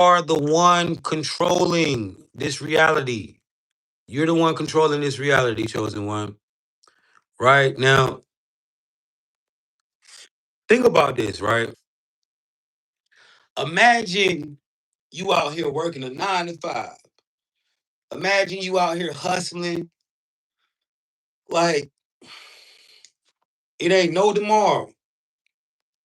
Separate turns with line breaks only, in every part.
are the one controlling this reality. You're the one controlling this reality, chosen one. Right now, think about this, right? Imagine you out here working a 9 to 5. Imagine you out here hustling like it ain't no tomorrow.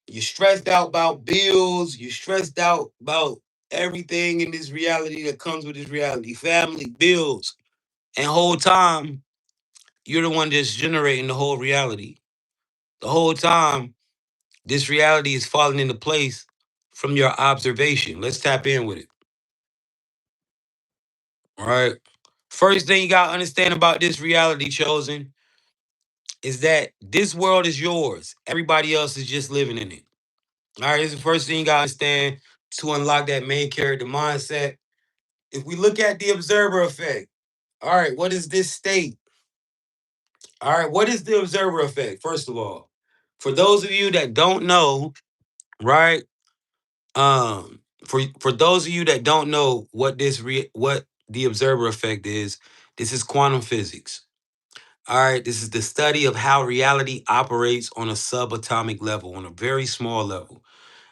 You're stressed out about bills. You're stressed out about everything in this reality that comes with this reality, family, bills. And whole time, you're the one that's generating the whole reality. The whole time, this reality is falling into place from your observation. Let's tap in with it. All right. First thing you got to understand about this reality, chosen, is that this world is yours. Everybody else is just living in it. All right. This is the first thing you got to understand to unlock that main character mindset. If we look at the observer effect, all right, what is this state? All right, what is the observer effect? First of all, for those of you that don't know, right? For those of you that don't know what what the observer effect is, this is quantum physics. All right, this is the study of how reality operates on a subatomic level, on a very small level.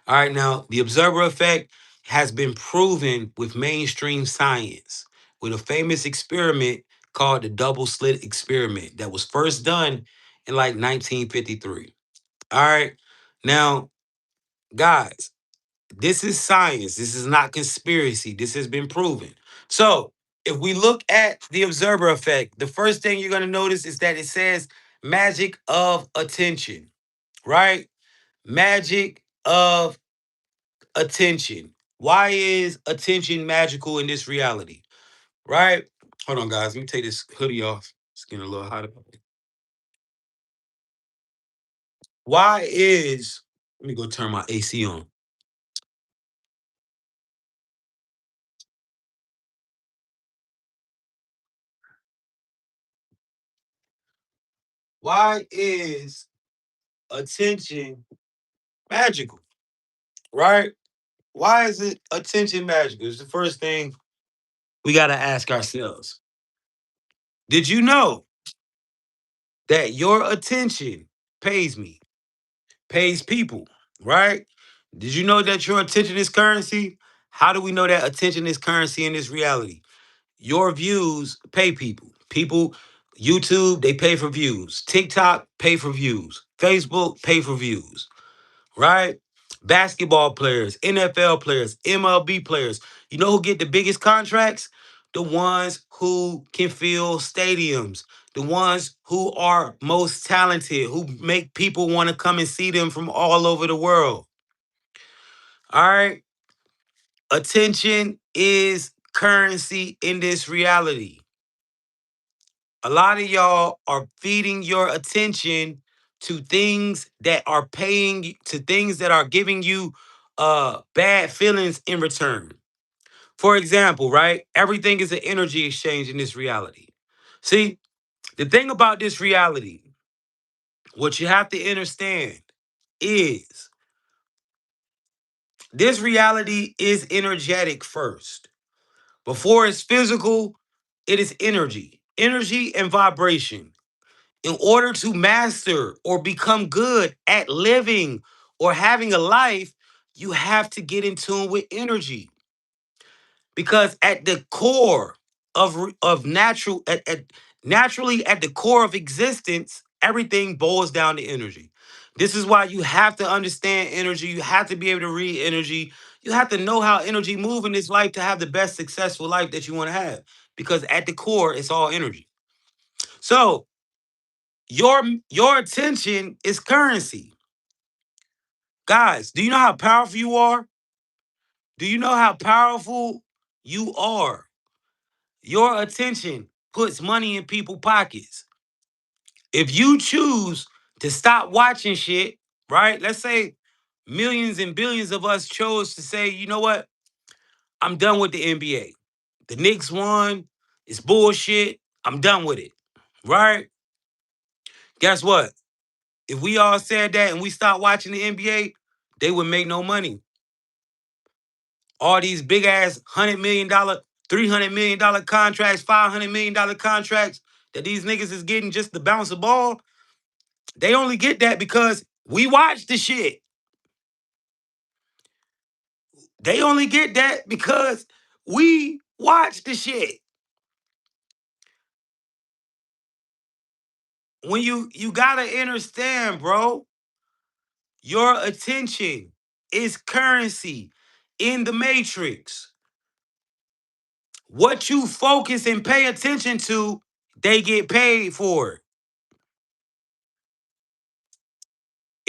All right, now the observer effect has been proven with mainstream science with a famous experiment called the double slit experiment that was first done in like 1953. All right, now, guys, this is science. This is not conspiracy. This has been proven. So, if we look at the observer effect, the first thing you're going to notice is that it says magic of attention, right? Magic of attention. Why is attention magical in this reality? Right? Hold on, guys. Let me take this hoodie off. It's getting a little hot. Why is, let me go turn my AC on. Why is attention magical? Right? Why is it attention magical? It's the first thing we got to ask ourselves. Did you know that your attention pays me, pays people, right? Did you know that your attention is currency? How do we know that attention is currency in this reality? Your views pay people. People, YouTube, they pay for views. TikTok, pay for views. Facebook, pay for views, right? Basketball players, NFL players, MLB players. You know who get the biggest contracts? The ones who can fill stadiums, the ones who are most talented, who make people want to come and see them from all over the world. All right. Attention is currency in this reality. A lot of y'all are feeding your attention to things that are to things that are giving you bad feelings in return. For example, right? Everything is an energy exchange in this reality. See, the thing about this reality, what you have to understand is this reality is energetic first. Before it's physical, it is energy. Energy and vibration. In order to master or become good at living or having a life, you have to get in tune with energy. Because at the core of natural naturally at the core of existence, everything boils down to energy. This is why you have to understand energy. You have to be able to read energy. You have to know how energy move in this life to have the best successful life that you want to have. Because at the core, it's all energy. So your your attention is currency. Guys, do you know how powerful you are? Do you know how powerful you are? Your attention puts money in people's pockets. If you choose to stop watching shit, right? Let's say millions and billions of us chose to say, you know what? I'm done with the NBA. The Knicks won. It's bullshit. I'm done with it. Right? Guess what? If we all said that and we stopped watching the NBA, they would make no money. All these big ass $100 million, $300 million contracts, $500 million contracts that these niggas is getting just to bounce a ball. They only get that because we watch the shit. They only get that because we watch the shit. When you gotta understand, bro, your attention is currency in the matrix. What you focus and pay attention to, they get paid for.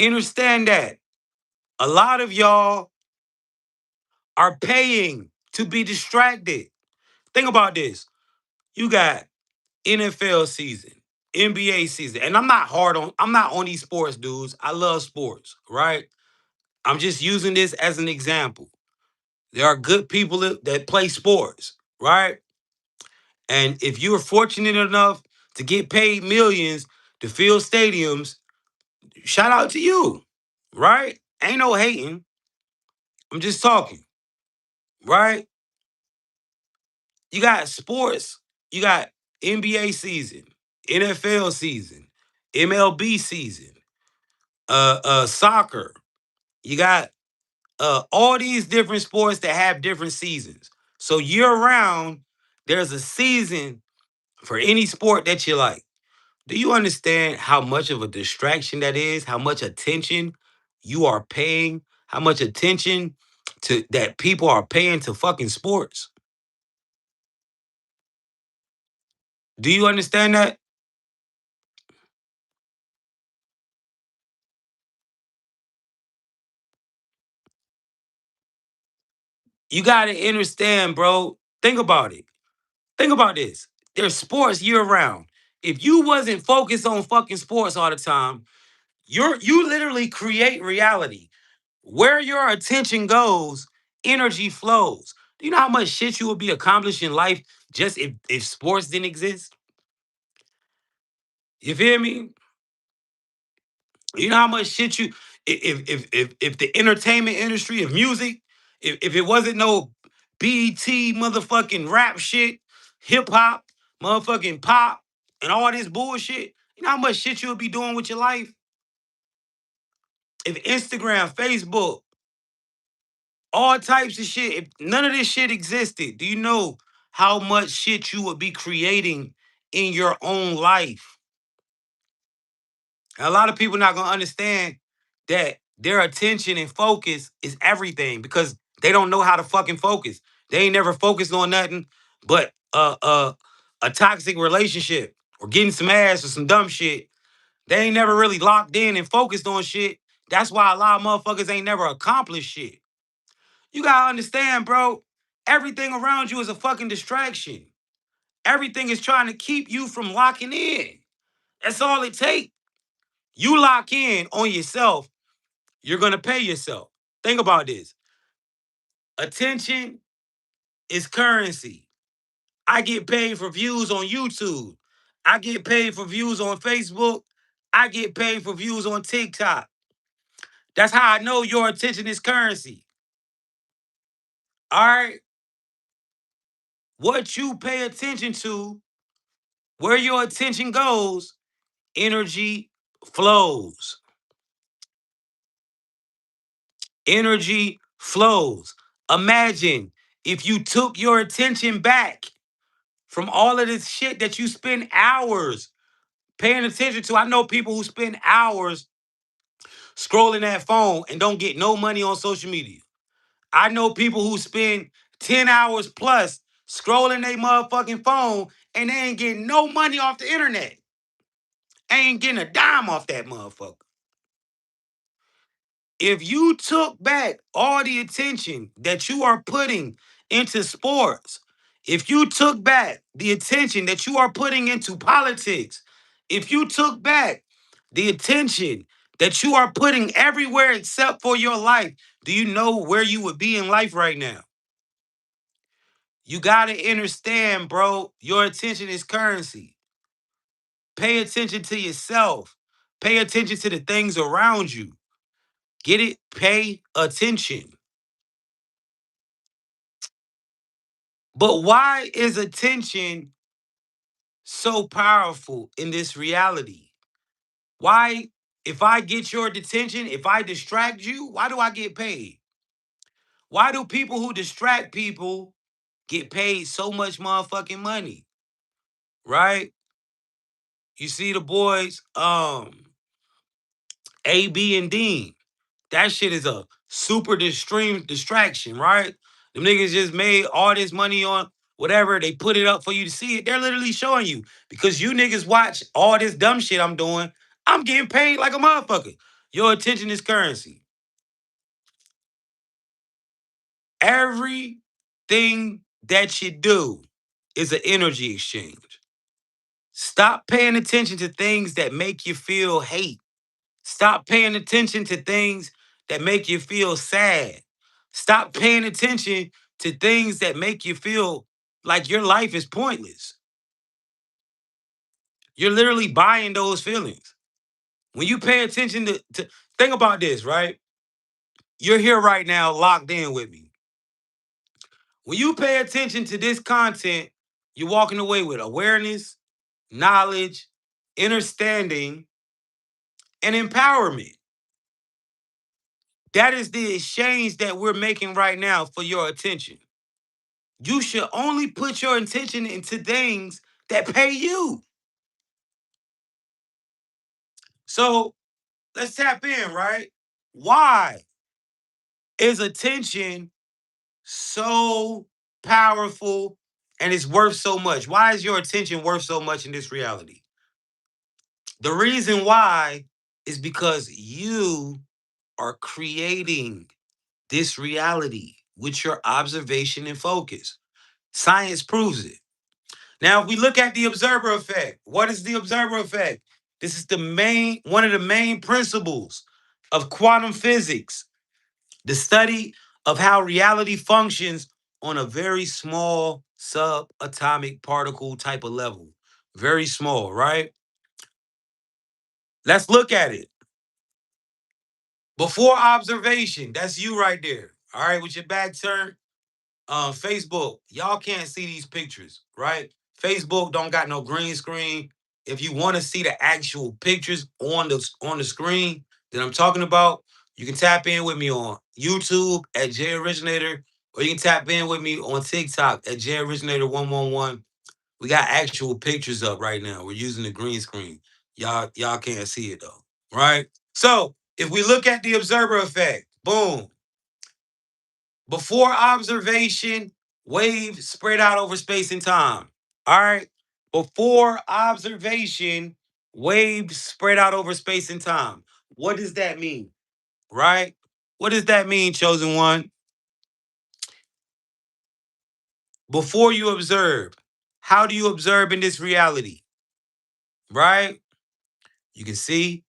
Understand that. A lot of y'all are paying to be distracted. Think about this. You got NFL season, NBA season, and I'm not on these sports dudes. I love sports, right? I'm just using this as an example. There are good people that play sports, right? And if you're fortunate enough to get paid millions to fill stadiums, shout out to you, right? Ain't no hating. I'm just talking, right? You got sports, you got NBA season, NFL season, MLB season, soccer. You got all these different sports that have different seasons. So year round, there's a season for any sport that you like. Do you understand how much of a distraction that is? How much attention you are paying? How much attention to that people are paying to fucking sports? Do you understand that? You got to understand, bro. Think about it. Think about this. There's sports year round. If you wasn't focused on fucking sports all the time, you literally create reality. Where your attention goes, energy flows. Do you know how much shit you would be accomplished in life just if sports didn't exist? You feel me? You know how much shit you if the entertainment industry of music, if it wasn't no BET motherfucking rap shit, hip hop, motherfucking pop, and all this bullshit, you know how much shit you would be doing with your life? If Instagram, Facebook, all types of shit, if none of this shit existed, do you know how much shit you would be creating in your own life? And a lot of people not gonna understand that their attention and focus is everything because they don't know how to fucking focus. They ain't never focused on nothing but a toxic relationship or getting some ass or some dumb shit. They ain't never really locked in and focused on shit. That's why a lot of motherfuckers ain't never accomplished shit. You gotta understand, bro. Everything around you is a fucking distraction. Everything is trying to keep you from locking in. That's all it takes. You lock in on yourself, you're gonna pay yourself. Think about this. Attention is currency. I get paid for views on YouTube. I get paid for views on Facebook. I get paid for views on TikTok. That's how I know your attention is currency. All right. What you pay attention to, where your attention goes, energy flows. Energy flows. Imagine if you took your attention back from all of this shit that you spend hours paying attention to. I know people who spend hours scrolling that phone and don't get no money on social media. I know people who spend 10 hours plus scrolling their motherfucking phone and they ain't getting no money off the internet. Ain't getting a dime off that motherfucker. If you took back all the attention that you are putting into sports, if you took back the attention that you are putting into politics, if you took back the attention that you are putting everywhere except for your life, do you know where you would be in life right now? You got to understand, bro, your attention is currency. Pay attention to yourself. Pay attention to the things around you. Get it? Pay attention. But why is attention so powerful in this reality? Why, if I get your attention, if I distract you, why do I get paid? Why do people who distract people get paid so much motherfucking money? Right? You see the boys, A, B, and D. That shit is a super extreme distraction, right? Them niggas just made all this money on whatever. They put it up for you to see it. They're literally showing you because you niggas watch all this dumb shit I'm doing. I'm getting paid like a motherfucker. Your attention is currency. Everything that you do is an energy exchange. Stop paying attention to things that make you feel hate. Stop paying attention to things that make you feel sad. Stop paying attention to things that make you feel like your life is pointless. You're literally buying those feelings. When you pay attention to think about this, right? You're here right now, locked in with me. When you pay attention to this content, you're walking away with awareness, knowledge, understanding, and empowerment. That is the exchange that we're making right now for your attention. You should only put your attention into things that pay you. So let's tap in, right? Why is attention so powerful and it's worth so much? Why is your attention worth so much in this reality? The reason why is because you are creating this reality with your observation and focus. Science proves it. Now, if we look at the observer effect, what is the observer effect? This is one of the main principles of quantum physics, the study of how reality functions on a very small subatomic particle type of level. Very small, right? Let's look at it. Before observation, that's you right there. All right, with your back turned. Facebook, y'all can't see these pictures, right? Facebook don't got no green screen. If you want to see the actual pictures on the screen that I'm talking about, you can tap in with me on YouTube at J Originator, or you can tap in with me on TikTok at J Originator 111. We got actual pictures up right now. We're using the green screen. Y'all can't see it though, right? So if we look at the observer effect, boom. Before observation, waves spread out over space and time. All right. Before observation, waves spread out over space and time. What does that mean? Right? What does that mean, chosen one? Before you observe, how do you observe in this reality? Right? You can see,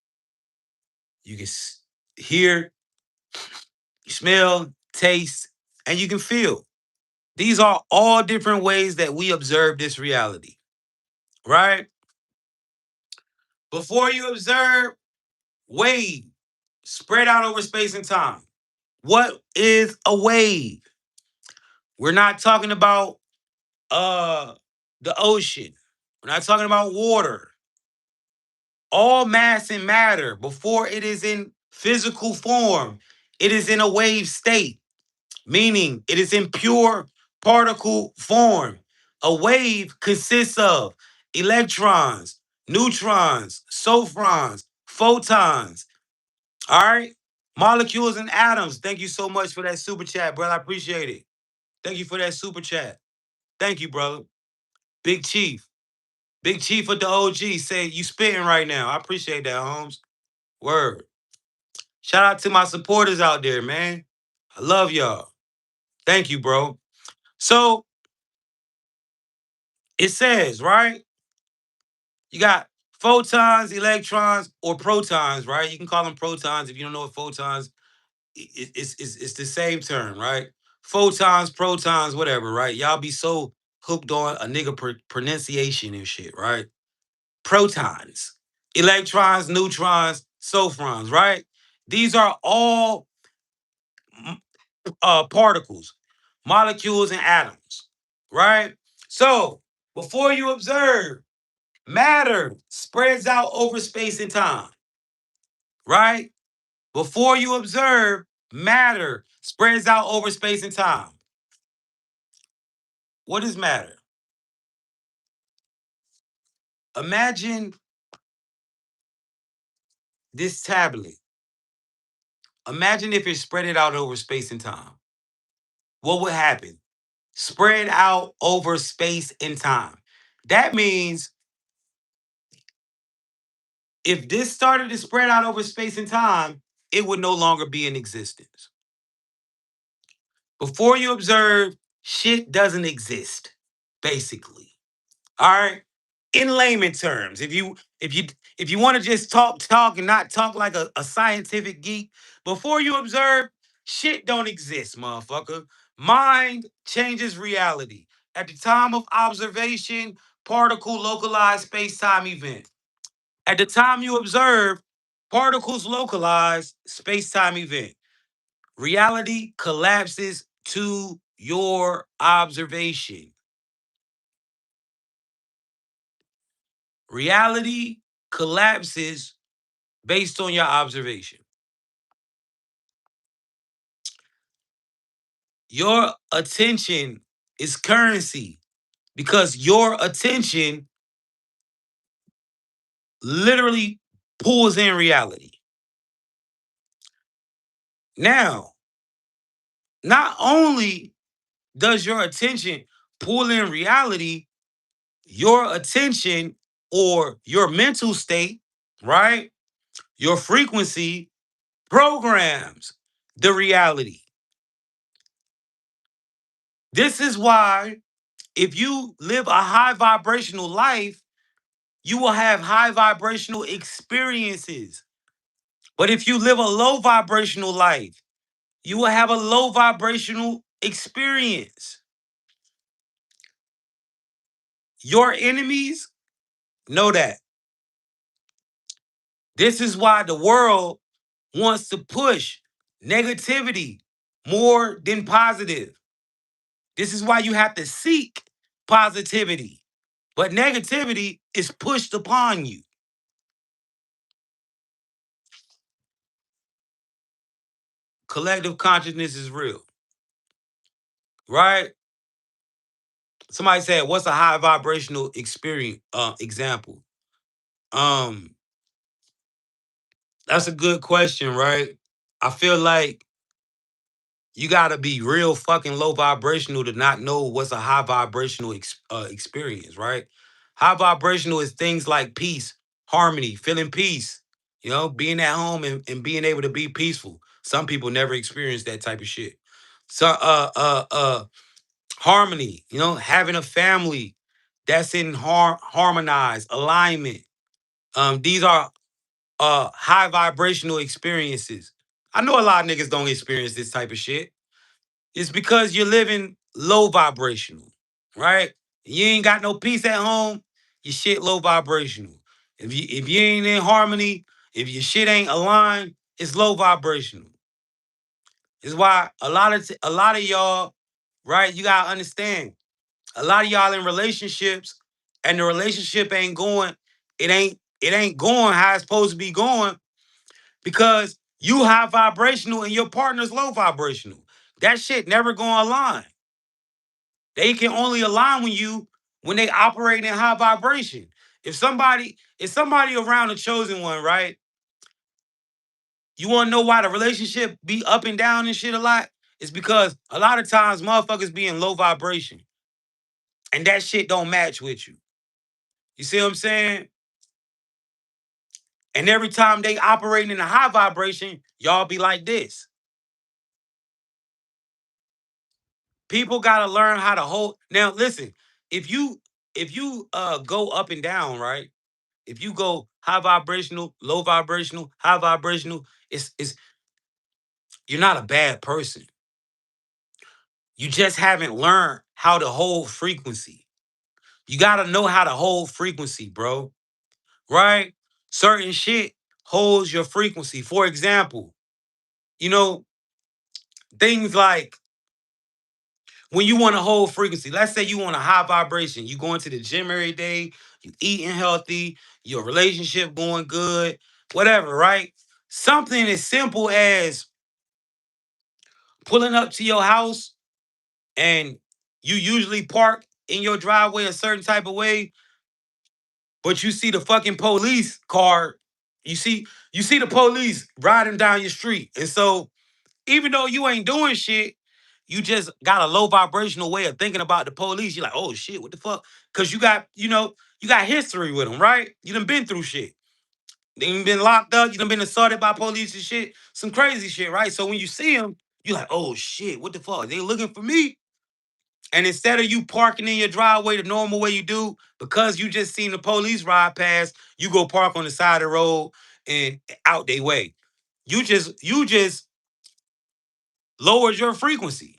you can hear, smell, taste, and you can feel. These are all different ways that we observe this reality. Right? Before you observe, wave spread out over space and time. What is a wave? We're not talking about uh the ocean. We're not talking about water. All mass and matter, before it is in physical form, it is in a wave state, meaning it is in pure particle form. A wave consists of electrons, neutrons, sophrons, photons. All right? Molecules and atoms. Thank you so much for that super chat, brother. I appreciate it. Thank you for that super chat. Thank you, brother. Big Chief. Big Chief of the OG say you spitting right now. I appreciate that, Holmes. Word. Shout out to my supporters out there, man. I love y'all. Thank you, bro. So it says, right? You got photons, electrons, or protons, right? You can call them protons if you don't know what photons. It's the same term, right? Photons, protons, whatever, right? Y'all be so hooked on a nigga pronunciation and shit, right? Protons, electrons, neutrons, sophrons, right? These are all particles, molecules, and atoms. right? So before you observe, matter spreads out over space and time, right? Before you observe, matter spreads out over space and time. What is matter? Imagine this tablet. Imagine if it spread it out over space and time. What would happen? Spread out over space and time. That means if this started to spread out over space and time, it would no longer be in existence. Before you observe, shit doesn't exist, basically. All right. In layman terms, if you want to just talk and not talk like a scientific geek, before you observe, shit don't exist, motherfucker. Mind changes reality. At the time of observation, particle localized space-time event. At the time you observe, particles localize space-time event. Reality collapses to your observation. Reality collapses based on your observation. Your attention is currency because your attention literally pulls in reality. Now, not only does your attention pull in reality, your attention or your mental state, right? Your frequency programs the reality. This is why if you live a high vibrational life, you will have high vibrational experiences. But if you live a low vibrational life, you will have a low vibrational experience. Your enemies know that. This is why the world wants to push negativity more than positive. This is why you have to seek positivity. But negativity is pushed upon you. Collective consciousness is real, right? Somebody said, "What's a high vibrational experience example?" Um, that's a good question, right? I feel like you gotta be real fucking low vibrational to not know what's a high vibrational experience, right? High vibrational is things like peace, harmony, feeling peace, being at home and being able to be peaceful. Some people never experience that type of shit. So harmony, having a family that's in harmonized alignment. These are high vibrational experiences. I know a lot of niggas don't experience this type of shit. It's because you're living low vibrational, right? You ain't got no peace at home, your shit low vibrational. If you ain't in harmony, if your shit ain't aligned, it's low vibrational. It's why a lot of y'all, right? You gotta understand. A lot of y'all in relationships, and the relationship ain't going. It ain't going how it's supposed to be going because you high vibrational and your partner's low vibrational. That shit never gonna align. They can only align with you when they operate in high vibration. If somebody around the chosen one, right? You want to know why the relationship be up and down and shit a lot? It's because a lot of times motherfuckers be in low vibration and that shit don't match with you. You see what I'm saying? And every time they operating in a high vibration, y'all be like this. People gotta learn how to hold. Now, listen, if you go up and down, right? If you go high vibrational, low vibrational, high vibrational, it's you're not a bad person. You just haven't learned how to hold frequency. You gotta know how to hold frequency, bro. Right? Certain shit holds your frequency. For example, you know, things like When you want to hold frequency, let's say you want a high vibration, you going to the gym every day, you eating healthy, your relationship going good, whatever, right? Something as simple as pulling up to your house and you usually park in your driveway a certain type of way, but you see the fucking police car, you see the police riding down your street. And so even though you ain't doing shit, you just got a low vibrational way of thinking about the police. You're like, oh shit, what the fuck? Cause you got, you got history with them, right? You done been through shit. You done been locked up, you done been assaulted by police and shit. Some crazy shit, right? So when you see them, you're like, oh shit, what the fuck? They looking for me? And instead of you parking in your driveway the normal way you do, because you just seen the police ride past, you go park on the side of the road and out their way. You just lowered your frequency.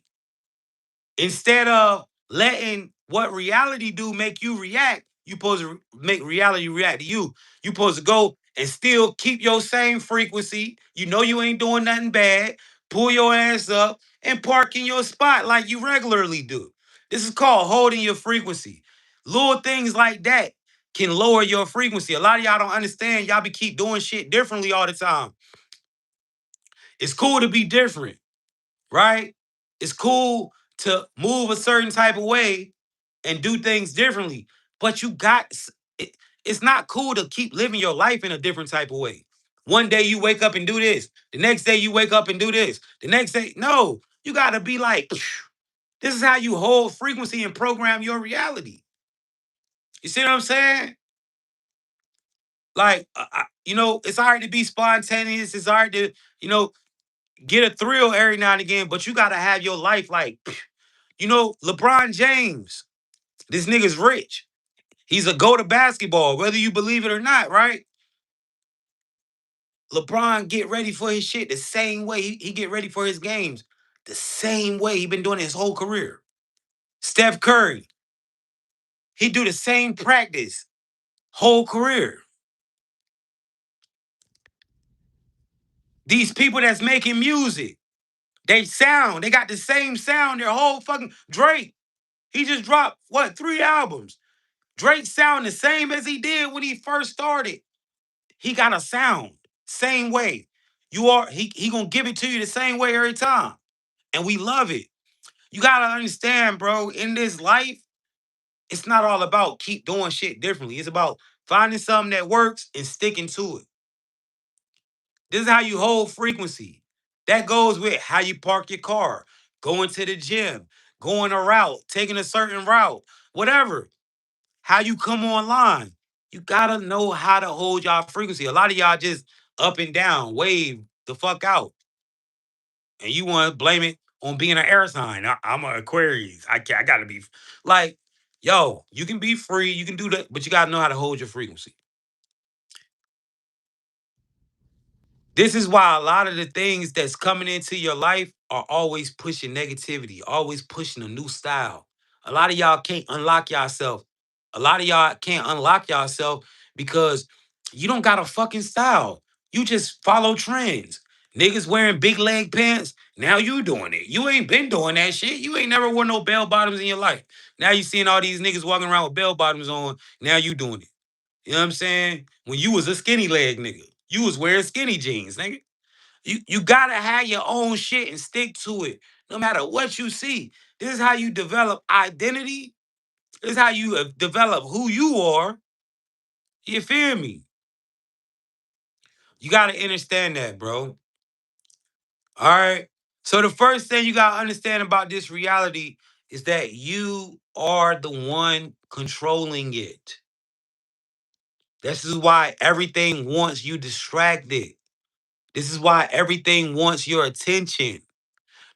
Instead of letting what reality do make you react, you supposed to make reality react to you. You supposed to go and still keep your same frequency. You know you ain't doing nothing bad. Pull your ass up and park in your spot like you regularly do. This is called holding your frequency. Little things like that can lower your frequency. A lot of y'all don't understand. Y'all be keep doing shit differently all the time. It's cool to be different, right? It's cool to move a certain type of way and do things differently, but it's not cool to keep living your life in a different type of way. One day you wake up and do this, the next day you wake up and do this, the next day, no, you got to be like, this is how you hold frequency and program your reality. You see what I'm saying? Like, it's hard to be spontaneous. It's hard to, you know, get a thrill every now and again, but you got to have your life like, LeBron James, this nigga's rich. He's a go to basketball, whether you believe it or not, right? LeBron get ready for his shit the same way he get ready for his games, the same way he been doing his whole career. Steph Curry, he do the same practice whole career. These people that's making music, they got the same sound their whole fucking Drake. He just dropped what 3 albums. Drake sound the same as he did when he first started. He got a sound, same way. He gonna give it to you the same way every time. And we love it. You gotta understand, bro, in this life, it's not all about keep doing shit differently. It's about finding something that works and sticking to it. This is how you hold frequency. That goes with how you park your car, going to the gym, going a route, taking a certain route, whatever. How you come online. You gotta know how to hold y'all frequency. A lot of y'all just up and down, wave the fuck out. And you want to blame it on being an air sign. I'm an Aquarius. I gotta be like, yo, you can be free, you can do that, but you gotta know how to hold your frequency. This is why a lot of the things that's coming into your life are always pushing negativity, always pushing a new style. A lot of y'all can't unlock yourself. A lot of y'all can't unlock yourself because you don't got a fucking style. You just follow trends. Niggas wearing big leg pants. Now you doing it. You ain't been doing that shit. You ain't never worn no bell bottoms in your life. Now you seeing all these niggas walking around with bell bottoms on. Now you doing it. You know what I'm saying? When you was a skinny leg nigga, you was wearing skinny jeans, nigga. You gotta have your own shit and stick to it, no matter what you see. This is how you develop identity. This is how you develop who you are. You feel me? You gotta understand that, bro. All right. So the first thing you gotta understand about this reality is that you are the one controlling it. This is why everything wants you distracted. This is why everything wants your attention.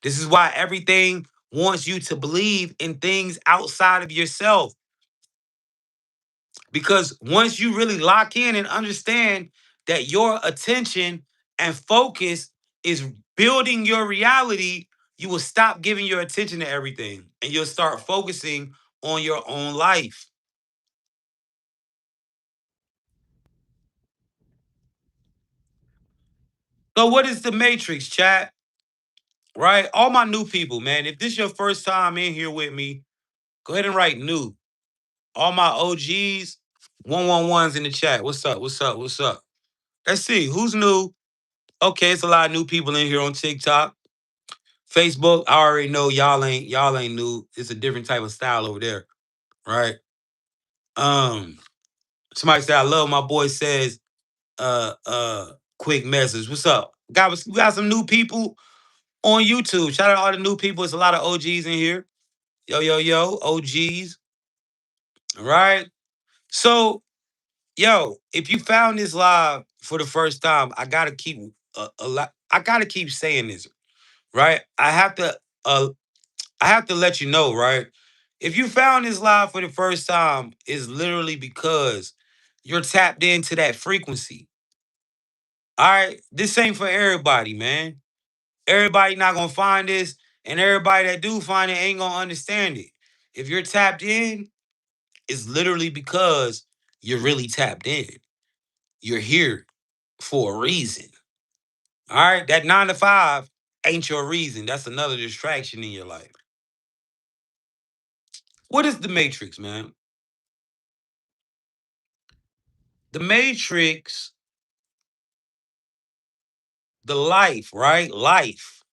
This is why everything wants you to believe in things outside of yourself. Because once you really lock in and understand that your attention and focus is building your reality, you will stop giving your attention to everything and you'll start focusing on your own life. So, what is the matrix, chat? right? All my new people, man. If this is your first time in here with me, go ahead and write new. All my OGs, 111s in the chat. What's up? What's up? What's up? Let's see who's new. Okay, it's a lot of new people in here on TikTok. Facebook, I already know y'all ain't new. It's a different type of style over there, right? Um, somebody said I love my boy says uh uh quick message. What's up? We got some new people on YouTube. Shout out to all the new people. It's a lot of OGs in here. Yo, yo, yo, OGs. All right. So, yo, if you found this live for the first time, I gotta keep a lot. I gotta keep saying this, right? Uh I have to let you know, right? If you found this live for the first time, it's literally because you're tapped into that frequency. All right. This ain't for everybody, man. Everybody not gonna find this, and everybody that do find it ain't gonna understand it. If you're tapped in, it's literally because you're really tapped in. You're here for a reason. All right, that 9 to 5 ain't your reason. That's another distraction in your life. What is the matrix, man? The matrix, the life, right? Life.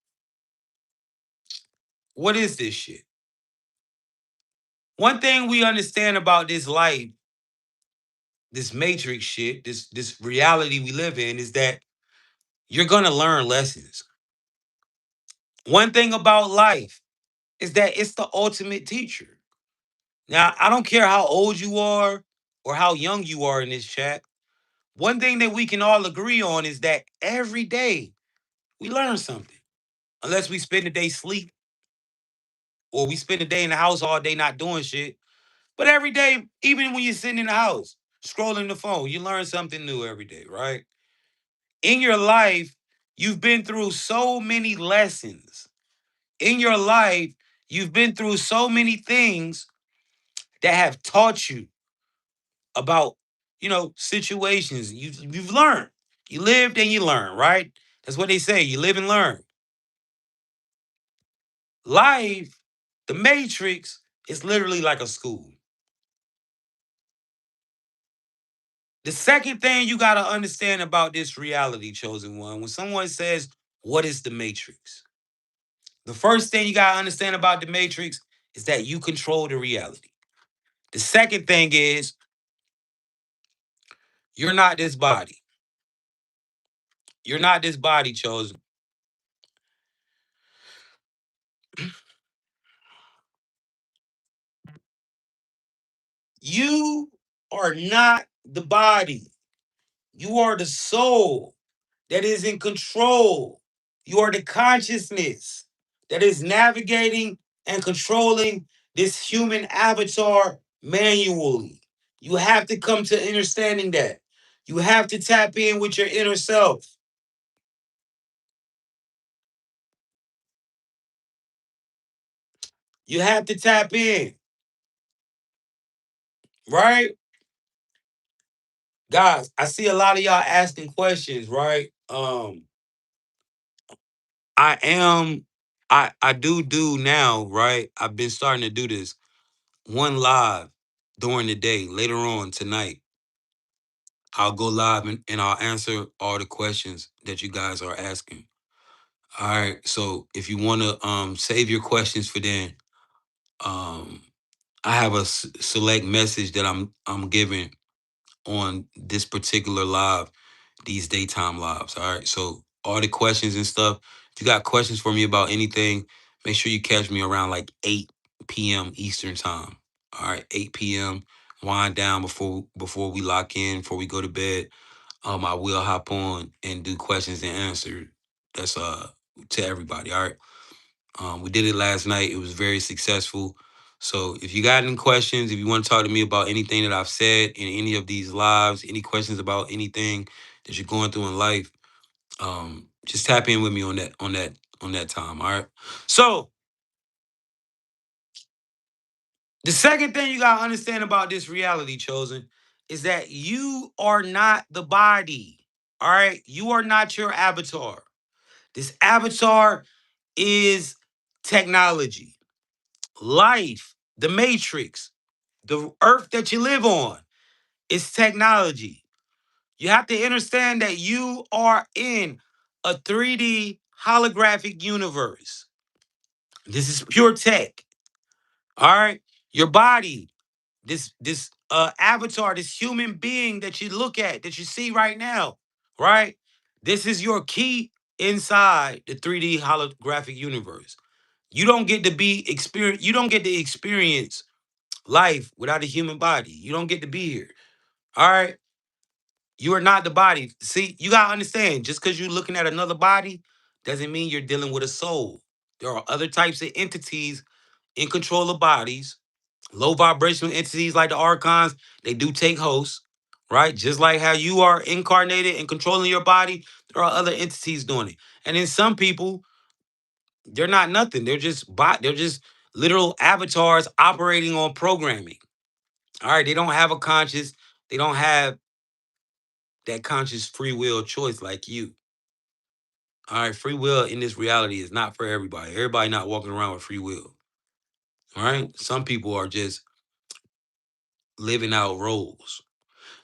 What is this shit? One thing we understand about this life, this matrix shit, this reality we live in is that you're gonna learn lessons. One thing about life is that it's the ultimate teacher. Now, I don't care how old you are or how young you are in this chat. One thing that we can all agree on is that every day we learn something. Unless we spend the day sleep or we spend the day in the house all day not doing shit. But every day, even when you're sitting in the house, scrolling the phone, you learn something new every day, right? In your life, you've been through so many lessons. In your life, you've been through so many things that have taught you about, situations. You've learned. You lived and you learn, right? That's what they say. You live and learn. Life, the matrix, is literally like a school. The second thing you got to understand about this reality, chosen one, when someone says, what is the matrix? The first thing you got to understand about the matrix is that you control the reality. The second thing is, you're not this body. You're not this body, chosen. You are not the body. You are the soul that is in control. You are the consciousness that is navigating and controlling this human avatar manually. You have to come to understanding that. You have to tap in with your inner self. You have to tap in, right? Guys, I see a lot of y'all asking questions, right? I am I do now, right? I've been starting to do this one live during the day. Later on tonight, I'll go live and I'll answer all the questions that you guys are asking. All right. So if you want to save your questions for then, um I have a select message that I'm giving on this particular live, these daytime lives. All right. So all the questions and stuff. If you got questions for me about anything, make sure you catch me around like 8 p.m. Eastern time. All right, 8 p.m. Wind down before we lock in, before we go to bed. I will hop on and do questions and answers. That's to everybody. All right. We did it last night. It was very successful. So if you got any questions, if you want to talk to me about anything that I've said in any of these lives, any questions about anything that you're going through in life, just tap in with me on that time. All right. So the second thing you gotta understand about this reality, chosen, is that you are not the body. All right. You are not your avatar. This avatar is technology. Life, the matrix, the earth that you live on is technology. You have to understand that you are in a 3D holographic universe. This is pure tech. All right. Your body, this avatar, this human being that you look at, that you see right now, right? This is your key inside the 3D holographic universe. You don't get to be experience. You don't get to experience life without a human body. You don't get to be here. All right. You are not the body. See, you gotta understand. Just because you're looking at another body doesn't mean you're dealing with a soul. There are other types of entities in control of bodies. Low vibrational entities like the archons, they do take hosts, right? Just like how you are incarnated and controlling your body, there are other entities doing it. And then some people, they're not nothing. They're just literal avatars operating on programming. All right, they don't have a conscious, they don't have that conscious free will choice like you. All right, free will in this reality is not for everybody. Everybody not walking around with free will. All right, some people are just living out roles.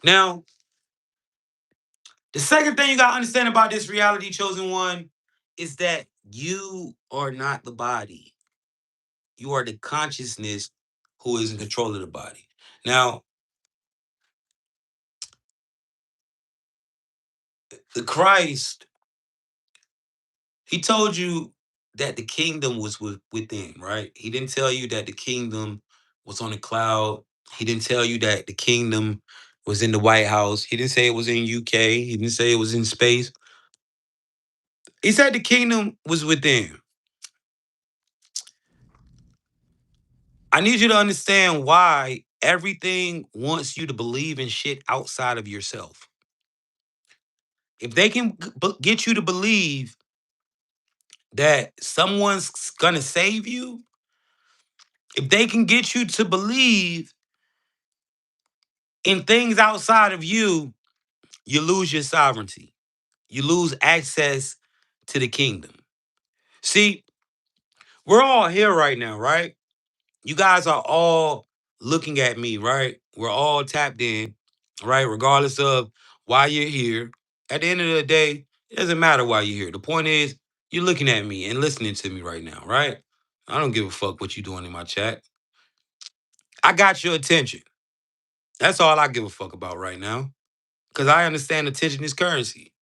Now, the second thing you got to understand about this reality, chosen one, is that you are not the body. You are the consciousness who is in control of the body. Now, the Christ, he told you that the kingdom was within, right? He didn't tell you that the kingdom was on a cloud. He didn't tell you that the kingdom was in the White House. He didn't say it was in UK. He didn't say it was in space. He said the kingdom was within. I need you to understand why everything wants you to believe in shit outside of yourself. If they can get you to believe that someone's gonna save you, if they can get you to believe in things outside of you, you lose your sovereignty. You lose access to the kingdom. See, we're all here right now, right? You guys are all looking at me, right? We're all tapped in, right? Regardless of why you're here. At the end of the day, it doesn't matter why you're here. The point is, you're looking at me and listening to me right now, right? I don't give a fuck what you're doing in my chat. I got your attention. That's all I give a fuck about right now. Because I understand attention is currency.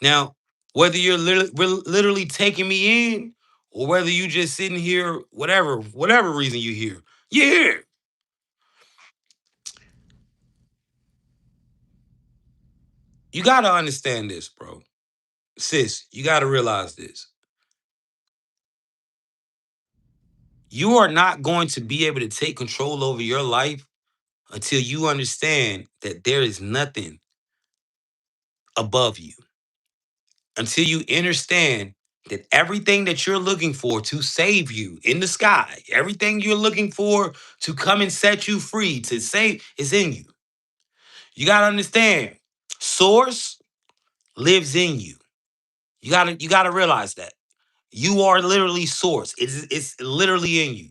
Now, whether you're literally taking me in or whether you just sitting here, whatever reason you're here. You got to understand this, bro. Sis, you got to realize this. You are not going to be able to take control over your life until you understand that there is nothing above you. Until you understand that everything that you're looking for to save you in the sky, everything you're looking for to come and set you free, to save, is in you. You got to understand, source lives in you. You got to realize that. You are literally source. It's literally in you.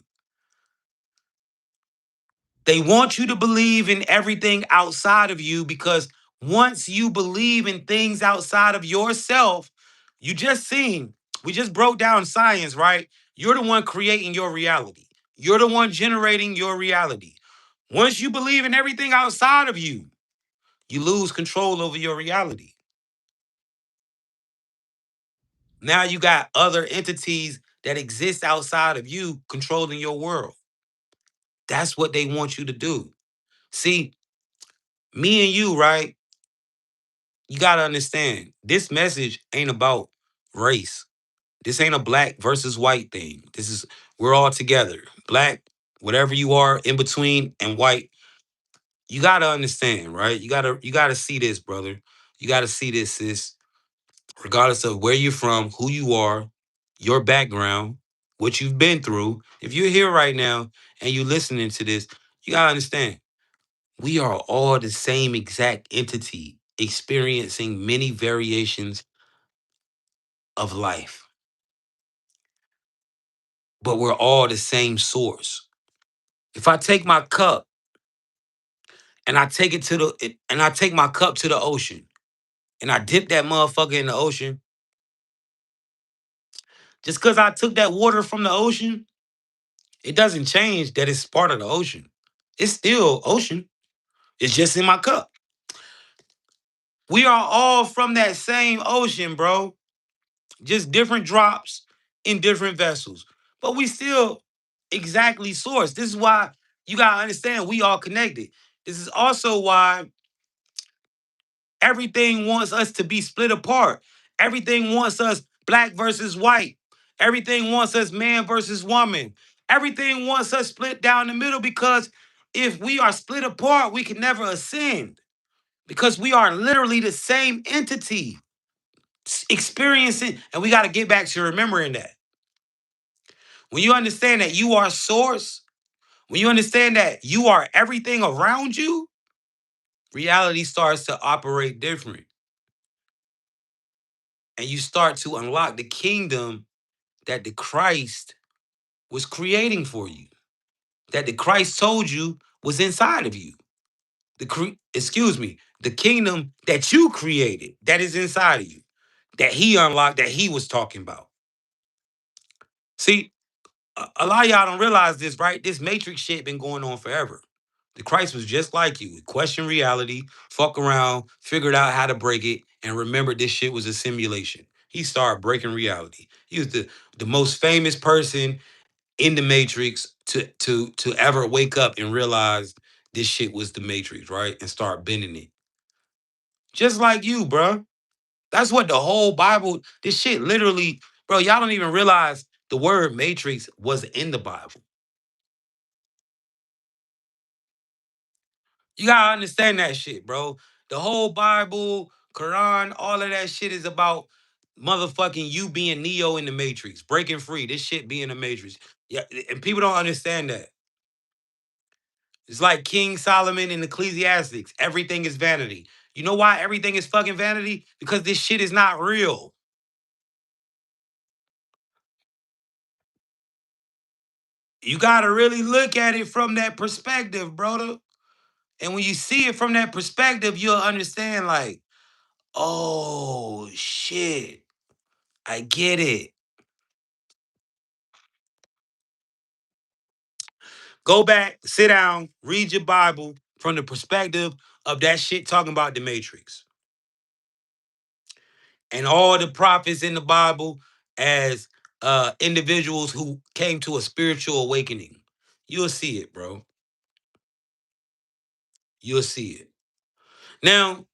They want you to believe in everything outside of you because once you believe in things outside of yourself, you just seen, we just broke down science, right? You're the one creating your reality. You're the one generating your reality. Once you believe in everything outside of you, you lose control over your reality. Now you got other entities that exist outside of you controlling your world. That's what they want you to do. See, me and you, right? You got to understand this message ain't about race. This ain't a black versus white thing. This is, we're all together. Black, whatever you are in between, and white. You got to understand, right? You got to see this, brother. You got to see this, sis. Regardless of where you're from, who you are, your background, what you've been through. If you're here right now and you're listening to this, you got to understand we are all the same exact entity experiencing many variations of life. but we're all the same source. If I take my cup and I take it to and I take my cup to the ocean and I dip that motherfucker in the ocean, just because I took that water from the ocean, it doesn't change that it's part of the ocean. It's still ocean. It's just in my cup. We are all from that same ocean, bro. Just different drops in different vessels. But we still exactly source. This is why you gotta understand we all connected. This is also why everything wants us to be split apart. Everything wants us black versus white. Everything wants us man versus woman. Everything wants us split down the middle because if we are split apart, we can never ascend because we are literally the same entity experiencing, and we got to get back to remembering that. When you understand that you are source, when you understand that you are everything around you, reality starts to operate different. And you start to unlock the kingdom that the Christ was creating for you, that the Christ told you was inside of you. The kingdom that you created, that is inside of you, that he unlocked, that he was talking about. See, a lot of y'all don't realize this, right? This matrix shit been going on forever. The Christ was just like you. Question reality, fuck around, figured out how to break it, and remembered this shit was a simulation. He started breaking reality. He was the most famous person in the Matrix to ever wake up and realize this shit was the Matrix, right? And start bending it. Just like you, bro. That's what the whole Bible, this shit literally, bro, y'all don't even realize the word Matrix was in the Bible. You gotta understand that shit, bro. The whole Bible, Quran, all of that shit is about motherfucking you being Neo in the Matrix, breaking free. This shit being the Matrix. Yeah, and people don't understand that. It's like King Solomon in Ecclesiastics. Everything is vanity. You know why everything is fucking vanity? Because this shit is not real. You gotta really look at it from that perspective, brother. And when you see it from that perspective, you'll understand, like, oh shit, I get it. Go back, sit down, read your Bible from the perspective of that shit talking about the Matrix. And all the prophets in the Bible as individuals who came to a spiritual awakening. You'll see it, bro. You'll see it. Now,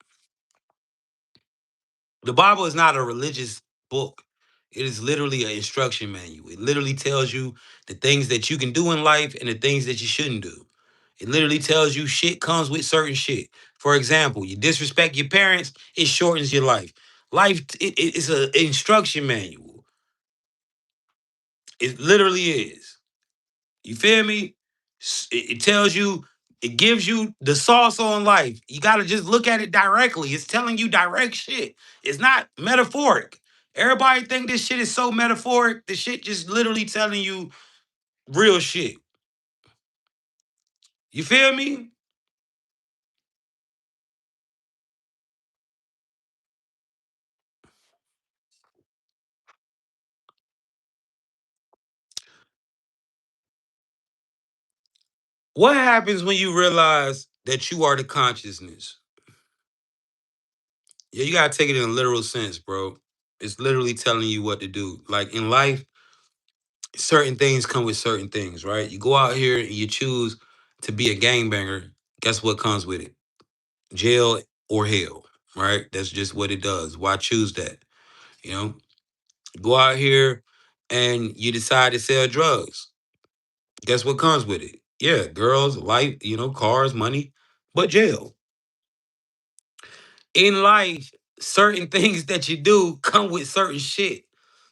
the Bible is not a religious book. It is literally an instruction manual. It literally tells you the things that you can do in life and the things that you shouldn't do. It literally tells you shit comes with certain shit. For example, you disrespect your parents, it shortens your life. Life it's an instruction manual. It literally is. You feel me? It tells you, it gives you the sauce on life. You got to just look at it directly. It's telling you direct shit. It's not metaphoric. Everybody think this shit is so metaphoric. The shit just literally telling you real shit. You feel me? What happens when you realize that you are the consciousness? Yeah, you gotta take it in a literal sense, bro. It's literally telling you what to do. Like in life, certain things come with certain things, right? You go out here and you choose to be a gangbanger. Guess what comes with it? Jail or hell, right? That's just what it does. Why choose that? You know, go out here and you decide to sell drugs. Guess what comes with it? Yeah, girls, life, cars, money, but jail. In life, certain things that you do come with certain shit.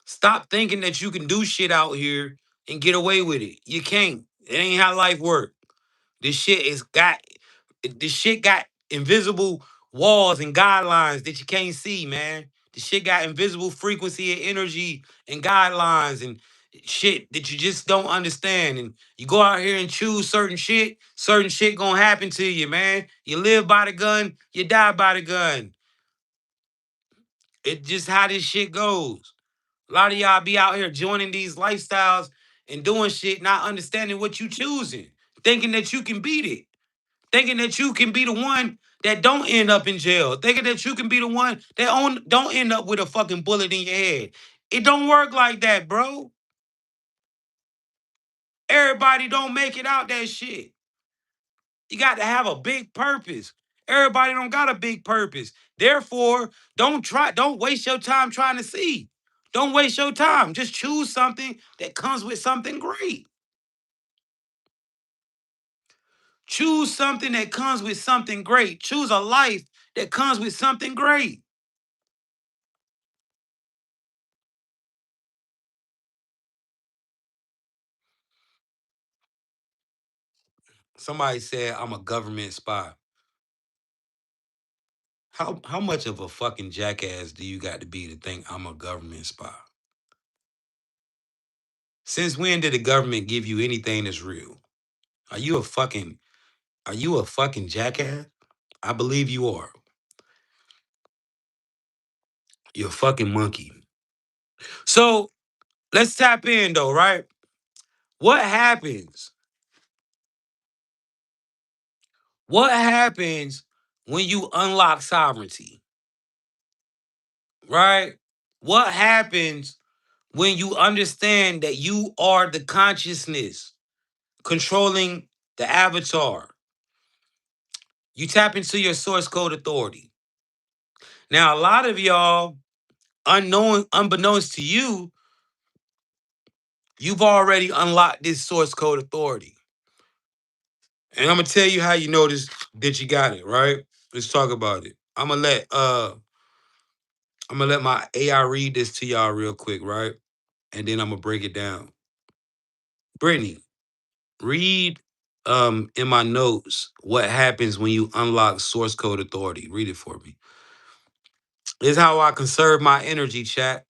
Stop thinking that you can do shit out here and get away with it. You can't. It ain't how life works. This shit got invisible walls and guidelines that you can't see, man. The shit got invisible frequency and energy and guidelines, and shit that you just don't understand. And you go out here and choose certain shit gonna happen to you, man. You live by the gun, you die by the gun. It just how this shit goes. A lot of y'all be out here joining these lifestyles and doing shit, not understanding what you choosing, thinking that you can beat it, thinking that you can be the one that don't end up in jail, thinking that you can be the one that don't end up with a fucking bullet in your head. It don't work like that, bro. Everybody don't make it out that shit. You got to have a big purpose. Everybody don't got a big purpose. Therefore, don't waste your time trying to see. Don't waste your time. Just choose something that comes with something great. Choose something that comes with something great. Choose a life that comes with something great. Somebody said I'm a government spy. How much of a fucking jackass do you got to be to think I'm a government spy? Since when did the government give you anything that's real? Are you a fucking are you a fucking jackass? I believe you are. You're a fucking monkey. So let's tap in though, right? What happens? What happens when you unlock sovereignty? Right? What happens when you understand that you are the consciousness controlling the avatar? You tap into your source code authority. Now, a lot of y'all, unbeknownst to you, you've already unlocked this source code authority. And I'm gonna tell you how you know this that you got it, right? Let's talk about it. I'm gonna let my AI read this to y'all real quick, right? And then I'm gonna break it down. Brittany, read in my notes what happens when you unlock source code authority. Read it for me. This is how I conserve my energy, chat.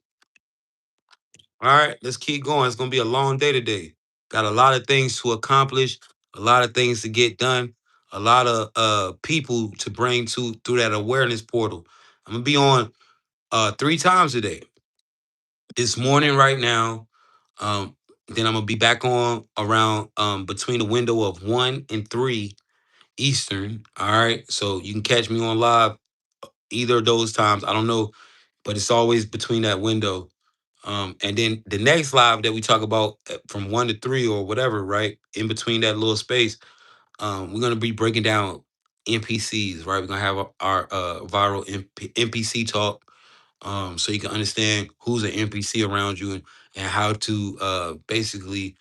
All right, let's keep going. It's gonna be a long day today. Got a lot of things to accomplish, a lot of things to get done, a lot of people to bring to through that awareness portal. I'm gonna be on 3 times a day. This morning, right now. Then I'm gonna be back on around between the window of 1 and 3 Eastern. All right. So you can catch me on live either of those times. I don't know, but it's always between that window. And then the next live that we talk about from 1 to 3 or whatever, right? In between that little space, we're gonna be breaking down NPCs, right? We're gonna have our viral NPC talk, so you can understand who's an NPC around you and how to basically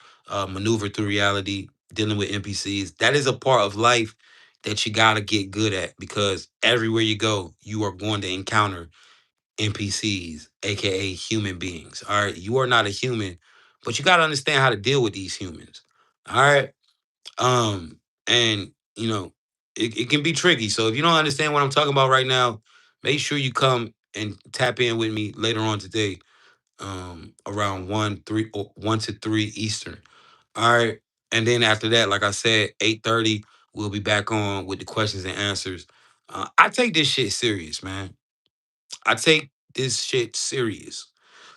maneuver through reality, dealing with NPCs. That is a part of life that you gotta get good at because everywhere you go, you are going to encounter NPCs, aka human beings. All right, you are not a human, but you gotta understand how to deal with these humans. All right, and it can be tricky. So if you don't understand what I'm talking about right now, make sure you come and tap in with me later on today, around 1 to 3 Eastern. All right. And then after that, like I said, 8:30, we'll be back on with the questions and answers. I take this shit serious, man. I take this shit serious.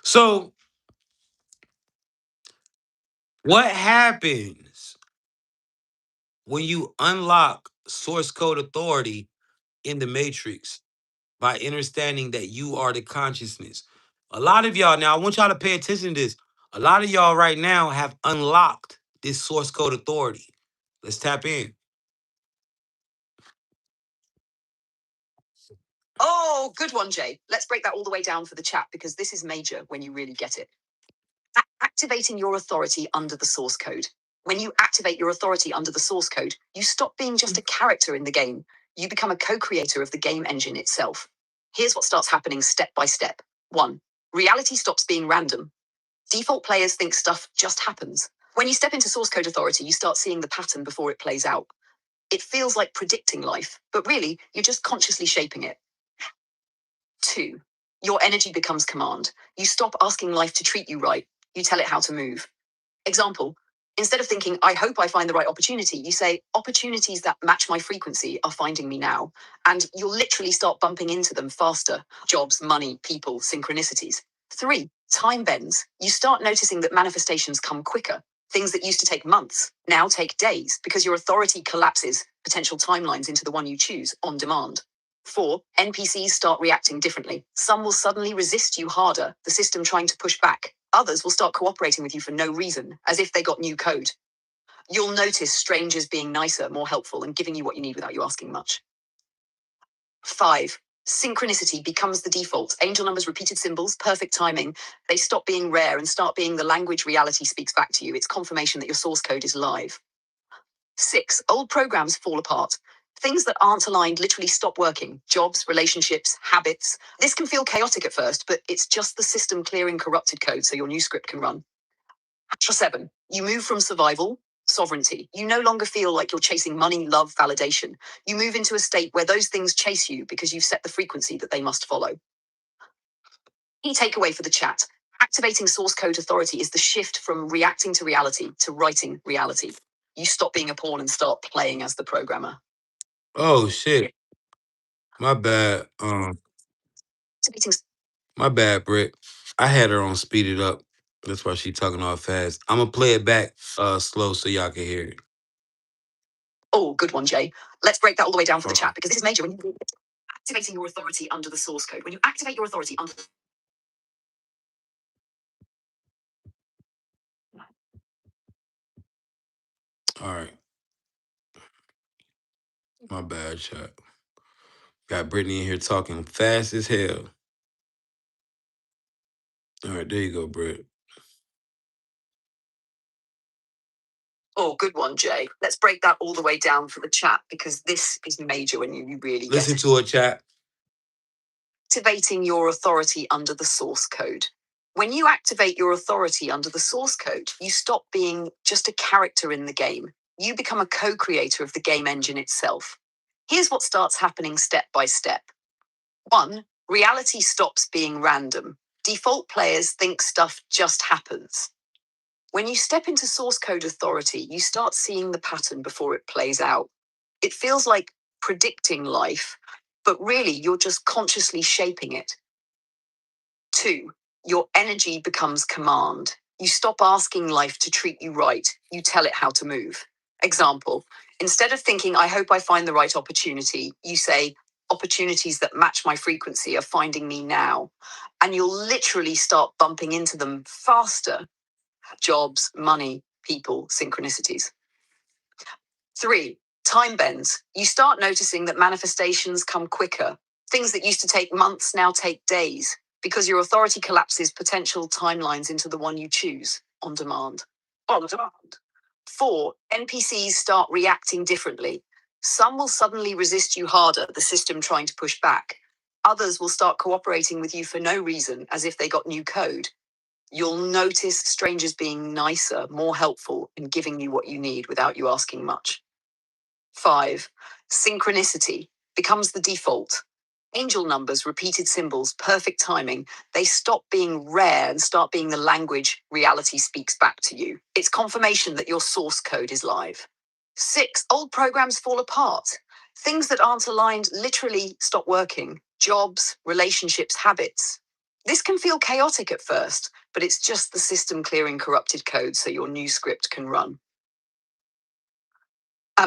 So what happens when you unlock source code authority in the matrix by understanding that you are the consciousness? A lot of y'all, now I want y'all to pay attention to this. A lot of y'all right now have unlocked this source code authority. Let's tap in. Oh, good one, Jay. Let's break that all the way down for the chat because this is major when you really get it. Activating your authority under the source code. When you activate your authority under the source code, you stop being just a character in the game. You become a co creator of the game engine itself. Here's what starts happening step by step. 1. Reality stops being random. Default players think stuff just happens. When you step into source code authority, you start seeing the pattern before it plays out. It feels like predicting life, but really, you're just consciously shaping it. 2. Your energy becomes command. You stop asking life to treat you right.
You tell it how to move. Example, instead of thinking, I hope I find the right opportunity, you say, opportunities that match my frequency are finding me now. And you'll literally start bumping into them faster. Jobs, money, people, synchronicities. 3, time bends. You start noticing that manifestations come quicker. Things that used to take months now take days because your authority collapses potential timelines into the one you choose on demand. 4, NPCs start reacting differently. Some will suddenly resist you harder, the system trying to push back. Others will start cooperating with you for no reason, as if they got new code. You'll notice strangers being nicer, more helpful, and giving you what you need without you asking much. 5, synchronicity becomes the default. Angel numbers, repeated symbols, perfect timing. They stop being rare and start being the language reality speaks back to you. It's confirmation that your source code is live. 6, old programs fall apart. Things that aren't aligned literally stop working. Jobs, relationships, habits. This can feel chaotic at first, but it's just the system clearing corrupted code so your new script can run. 7, you move from survival, sovereignty. You no longer feel like you're chasing money, love, validation. You move into a state where those things chase you because you've set the frequency that they must follow. Key takeaway for the chat. Activating source code authority is the shift from reacting to reality to writing reality. You stop being a pawn and start playing as the programmer.
Oh shit. My bad.
Activating.
My bad, Britt. I had her on speed it up. That's why she talking all fast. I'm gonna play it back slow so y'all can hear it.
Oh, good one, Jay. Let's break that all the way down for the chat because this is major. When you activating your authority under the source code. When you activate your authority under.
All right. My bad, chat. Got Brittany in here talking fast as hell. All right, there you go, Britt.
Oh, good one, Jay. Let's break that all the way down for the chat because this is major when you really
Listen
get
to it, chat.
activating your authority under the source code. When you activate your authority under the source code, you stop being just a character in the game. You become a co-creator of the game engine itself. Here's what starts happening step by step. 1, reality stops being random. Default players think stuff just happens. When you step into source code authority, you start seeing the pattern before it plays out. It feels like predicting life, but really you're just consciously shaping it. 2, your energy becomes command. You stop asking life to treat you right, you tell it how to move. Example, instead of thinking, I hope I find the right opportunity, you say, opportunities that match my frequency are finding me now. And you'll literally start bumping into them faster. Jobs, money, people, synchronicities. 3, time bends. You start noticing that manifestations come quicker. Things that used to take months now take days because your authority collapses potential timelines into the one you choose on demand. On demand. 4, NPCs start reacting differently. Some will suddenly resist you harder, the system trying to push back. Others will start cooperating with you for no reason, as if they got new code. You'll notice strangers being nicer, more helpful, and giving you what you need without you asking much. 5, synchronicity becomes the default. Angel numbers, repeated symbols, perfect timing, they stop being rare and start being the language reality speaks back to you. It's confirmation that your source code is live. 6, old programs fall apart. Things that aren't aligned literally stop working. Jobs, relationships, habits. This can feel chaotic at first, but it's just the system clearing corrupted code so your new script can run.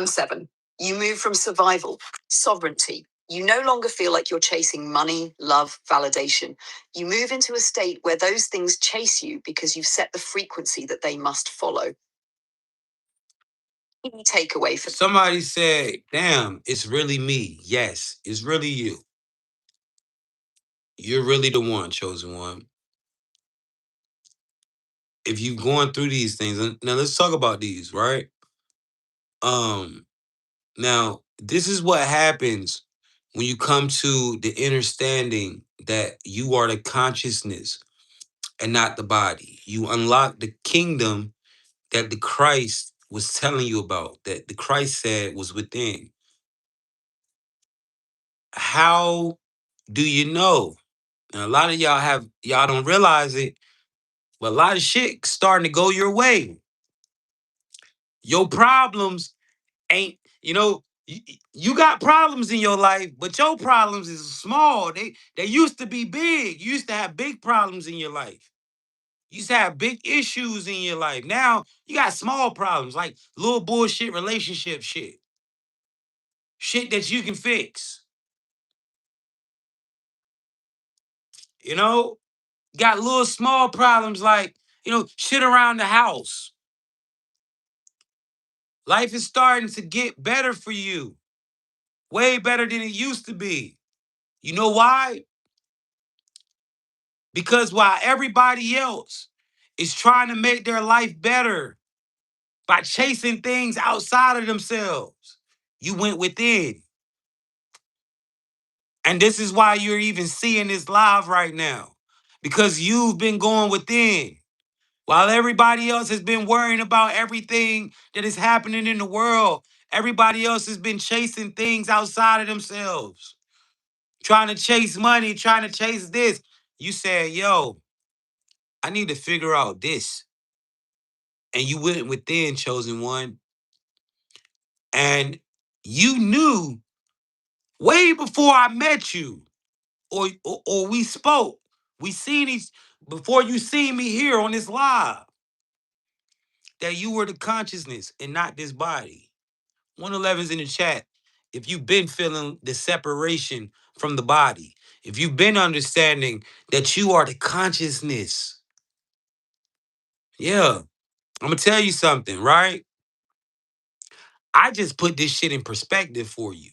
7, you move from survival, sovereignty. You no longer feel like you're chasing money, love, validation. You move into a state where those things chase you because you've set the frequency that they must follow. Key takeaway for
Somebody said, damn, it's really me. Yes, it's really you. You're really the one, chosen one. If you're going through these things, now let's talk about these, right? Now, this is what happens when you come to the understanding that you are the consciousness and not the body. You unlock the kingdom that the Christ was telling you about, that the Christ said was within. How do you know? Now, a lot of y'all don't realize it, But a lot of shit starting to go your way. Your problems ain't, you got problems in your life, but your problems is small. They used to be big. You used to have big problems in your life. You used to have big issues in your life. Now you got small problems like little bullshit relationship shit. Shit that you can fix. You know? Got little small problems like, shit around the house. Life is starting to get better for you. Way better than it used to be. You know why? Because while everybody else is trying to make their life better by chasing things outside of themselves, you went within. And this is why you're even seeing this live right now. Because you've been going within. While everybody else has been worrying about everything that is happening in the world, everybody else has been chasing things outside of themselves, trying to chase money, trying to chase this. You said, yo, I need to figure out this. And you went within, chosen one. And you knew way before I met you or we spoke. We seen each before you seen me here on this live that you were the consciousness and not this body. 111's in the chat. If you've been feeling the separation from the body, if you've been understanding that you are the consciousness, yeah, I'm gonna tell you something, right? I just put this shit in perspective for you.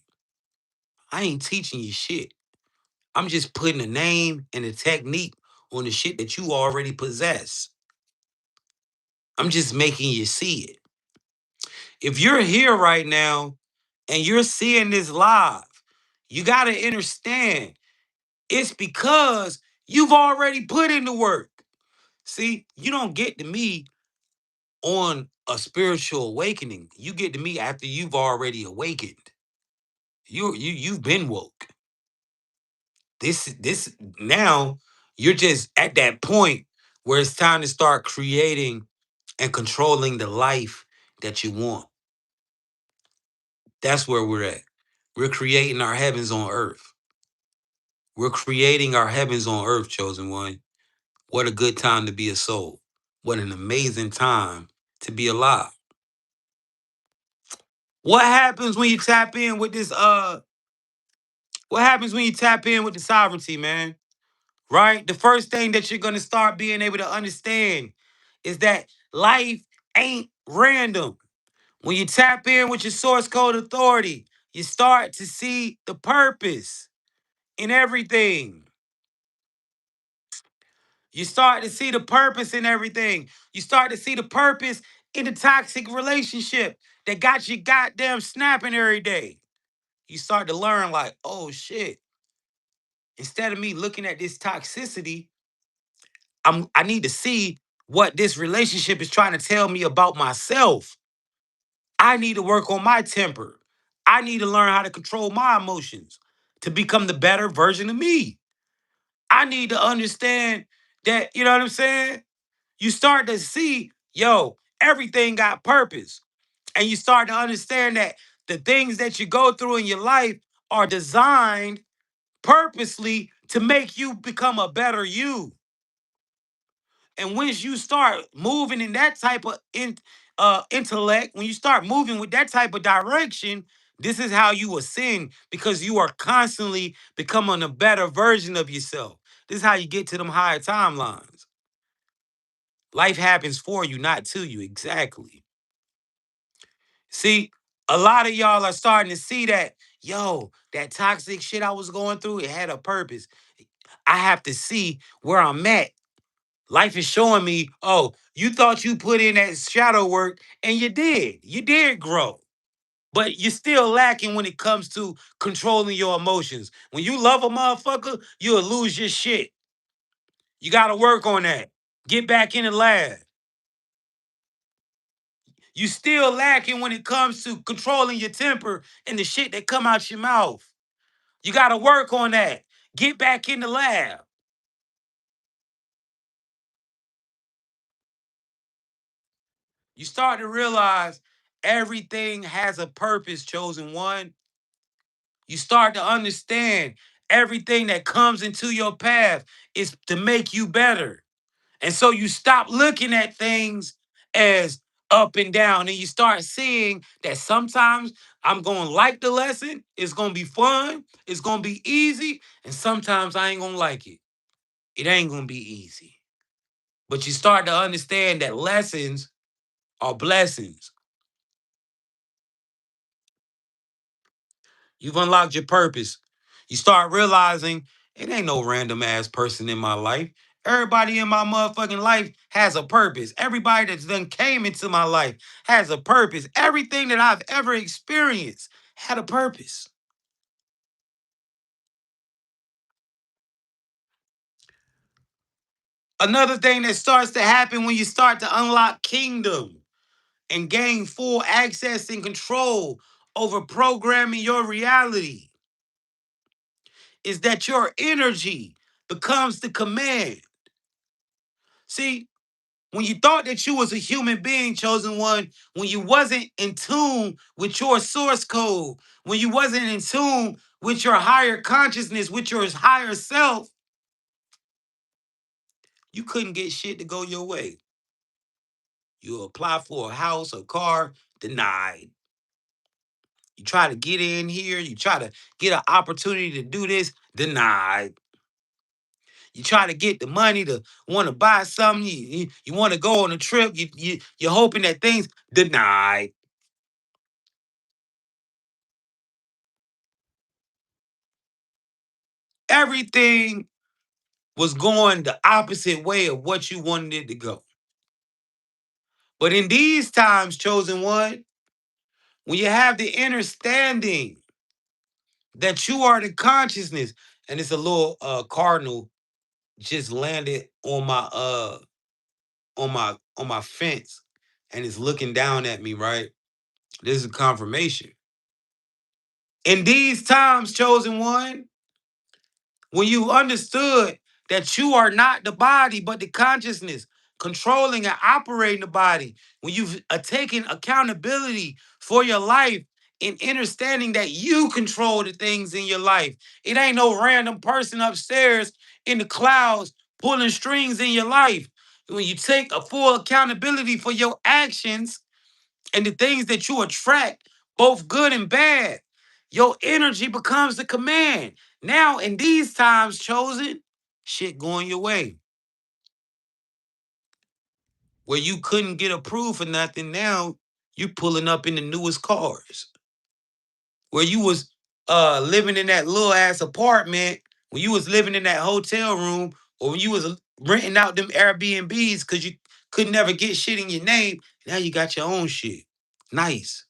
I ain't teaching you shit. I'm just putting a name and a technique on the shit that you already possess. I'm just making you see it. If you're here right now and you're seeing this live, you got to understand it's because you've already put in the work. See, you don't get to me on a spiritual awakening. You get to me after you've already awakened. You've been woke. This now you're just at that point where it's time to start creating and controlling the life that you want. That's where we're at. We're creating our heavens on earth. We're creating our heavens on earth, chosen one. What a good time to be a soul. What an amazing time to be alive. What happens when you tap in with this what happens when you tap in with the sovereignty, man? Right? The first thing that you're going to start being able to understand is that life ain't random. When you tap in with your source code authority, you start to see the purpose in everything. You start to see the purpose in everything. You start to see the purpose in the toxic relationship that got you goddamn snapping every day. You start to learn, like, oh shit. Instead of me looking at this toxicity, I need to see what this relationship is trying to tell me about myself. I need to work on my temper. I need to learn how to control my emotions to become the better version of me. I need to understand that, you know what I'm saying? You start to see, yo, everything got purpose. And you start to understand that the things that you go through in your life are designed purposely to make you become a better you. And once you start moving in that type of intellect, when you start moving with that type of direction, this is how you ascend because you are constantly becoming a better version of yourself. This is how you get to them higher timelines. Life happens for you, not to you. Exactly. See, a lot of y'all are starting to see that, yo, that toxic shit I was going through, it had a purpose. I have to see where I'm at. Life is showing me, oh, you thought you put in that shadow work and you did. You did grow. But you're still lacking when it comes to controlling your emotions. When you love a motherfucker, you'll lose your shit. You got to work on that. Get back in the lab. You still lacking when it comes to controlling your temper and the shit that come out your mouth. You got to work on that. Get back in the lab. You start to realize everything has a purpose, chosen one. You start to understand everything that comes into your path is to make you better. And so you stop looking at things as up and down and you start seeing that sometimes I'm going to like the lesson, it's going to be fun, it's going to be easy, and sometimes I ain't going to like it. It ain't going to be easy. But you start to understand that lessons are blessings. You've unlocked your purpose. You start realizing it ain't no random ass person in my life. Everybody in my motherfucking life has a purpose. Everybody that's done came into my life has a purpose. Everything that I've ever experienced had a purpose. Another thing that starts to happen when you start to unlock kingdom and gain full access and control over programming your reality is that your energy becomes the command. See, when you thought that you was a human being, chosen one, when you wasn't in tune with your source code, when you wasn't in tune with your higher consciousness, with your higher self, you couldn't get shit to go your way. You apply for a house, a car, denied. You try to get in here, you try to get an opportunity to do this, denied. You try to get the money to want to buy something, you want to go on a trip, you're hoping that things, denied. Everything was going the opposite way of what you wanted it to go. But in these times, chosen one, when you have the understanding that you are the consciousness, and it's a little cardinal just landed on my fence and it's looking down at me, right? This is a confirmation. In these times, chosen one, when you understood that you are not the body, but the consciousness controlling and operating the body, when you've taken accountability for your life and understanding that you control the things in your life, it ain't no random person upstairs in the clouds pulling strings in your life. When you take a full accountability for your actions and the things that you attract, both good and bad, your energy becomes the command. Now, in these times, chosen, shit going your way. Where you couldn't get approved for nothing, now you pulling up in the newest cars. Where you was living in that little ass apartment, when you was living in that hotel room, or when you was renting out them Airbnbs because you could never get shit in your name, now you got your own shit. Nice.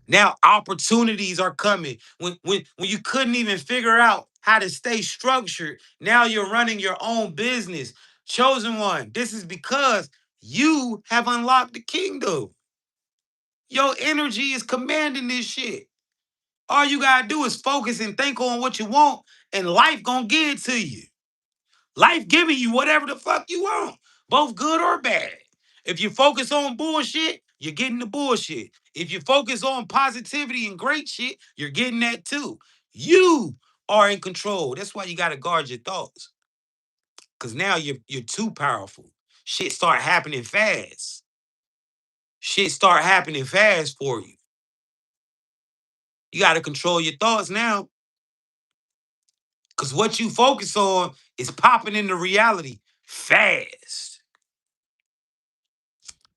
Now opportunities are coming. When you couldn't even figure out how to stay structured, now you're running your own business. Chosen one, this is because you have unlocked the kingdom. Your energy is commanding this shit. All you gotta do is focus and think on what you want, and life gonna give it to you. Life giving you whatever the fuck you want, both good or bad. If you focus on bullshit, you're getting the bullshit. If you focus on positivity and great shit, you're getting that too. You are in control. That's why you gotta guard your thoughts. Cause now you're too powerful. Shit start happening fast. Shit start happening fast for you. You gotta control your thoughts now. Cause what you focus on is popping into reality fast.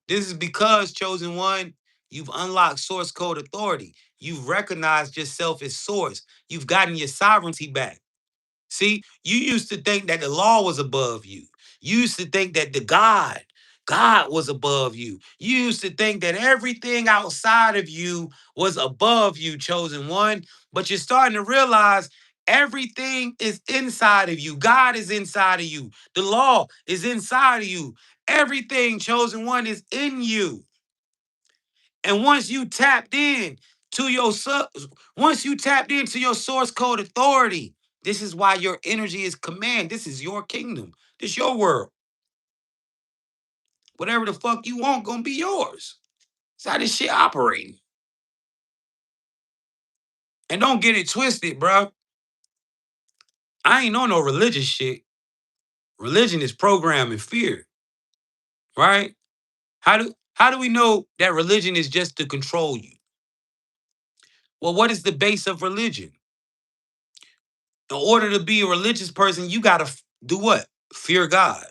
This is because, chosen one, you've unlocked source code authority. You've recognized yourself as source. You've gotten your sovereignty back. See, you used to think that the law was above you. You used to think that God was above you. You used to think that everything outside of you was above you, chosen one. But you're starting to realize everything is inside of you. God is inside of you. The law is inside of you. Everything, chosen one, is in you. And once you tapped in to once you tapped into your source code authority, this is why your energy is command. This is your kingdom. This is your world. Whatever the fuck you want gonna be yours. That's how this shit operating. And don't get it twisted, bro. I ain't on no religious shit. Religion is programming fear, right? How do we know that religion is just to control you? Well, what is the base of religion? In order to be a religious person, you gotta do what? Fear God.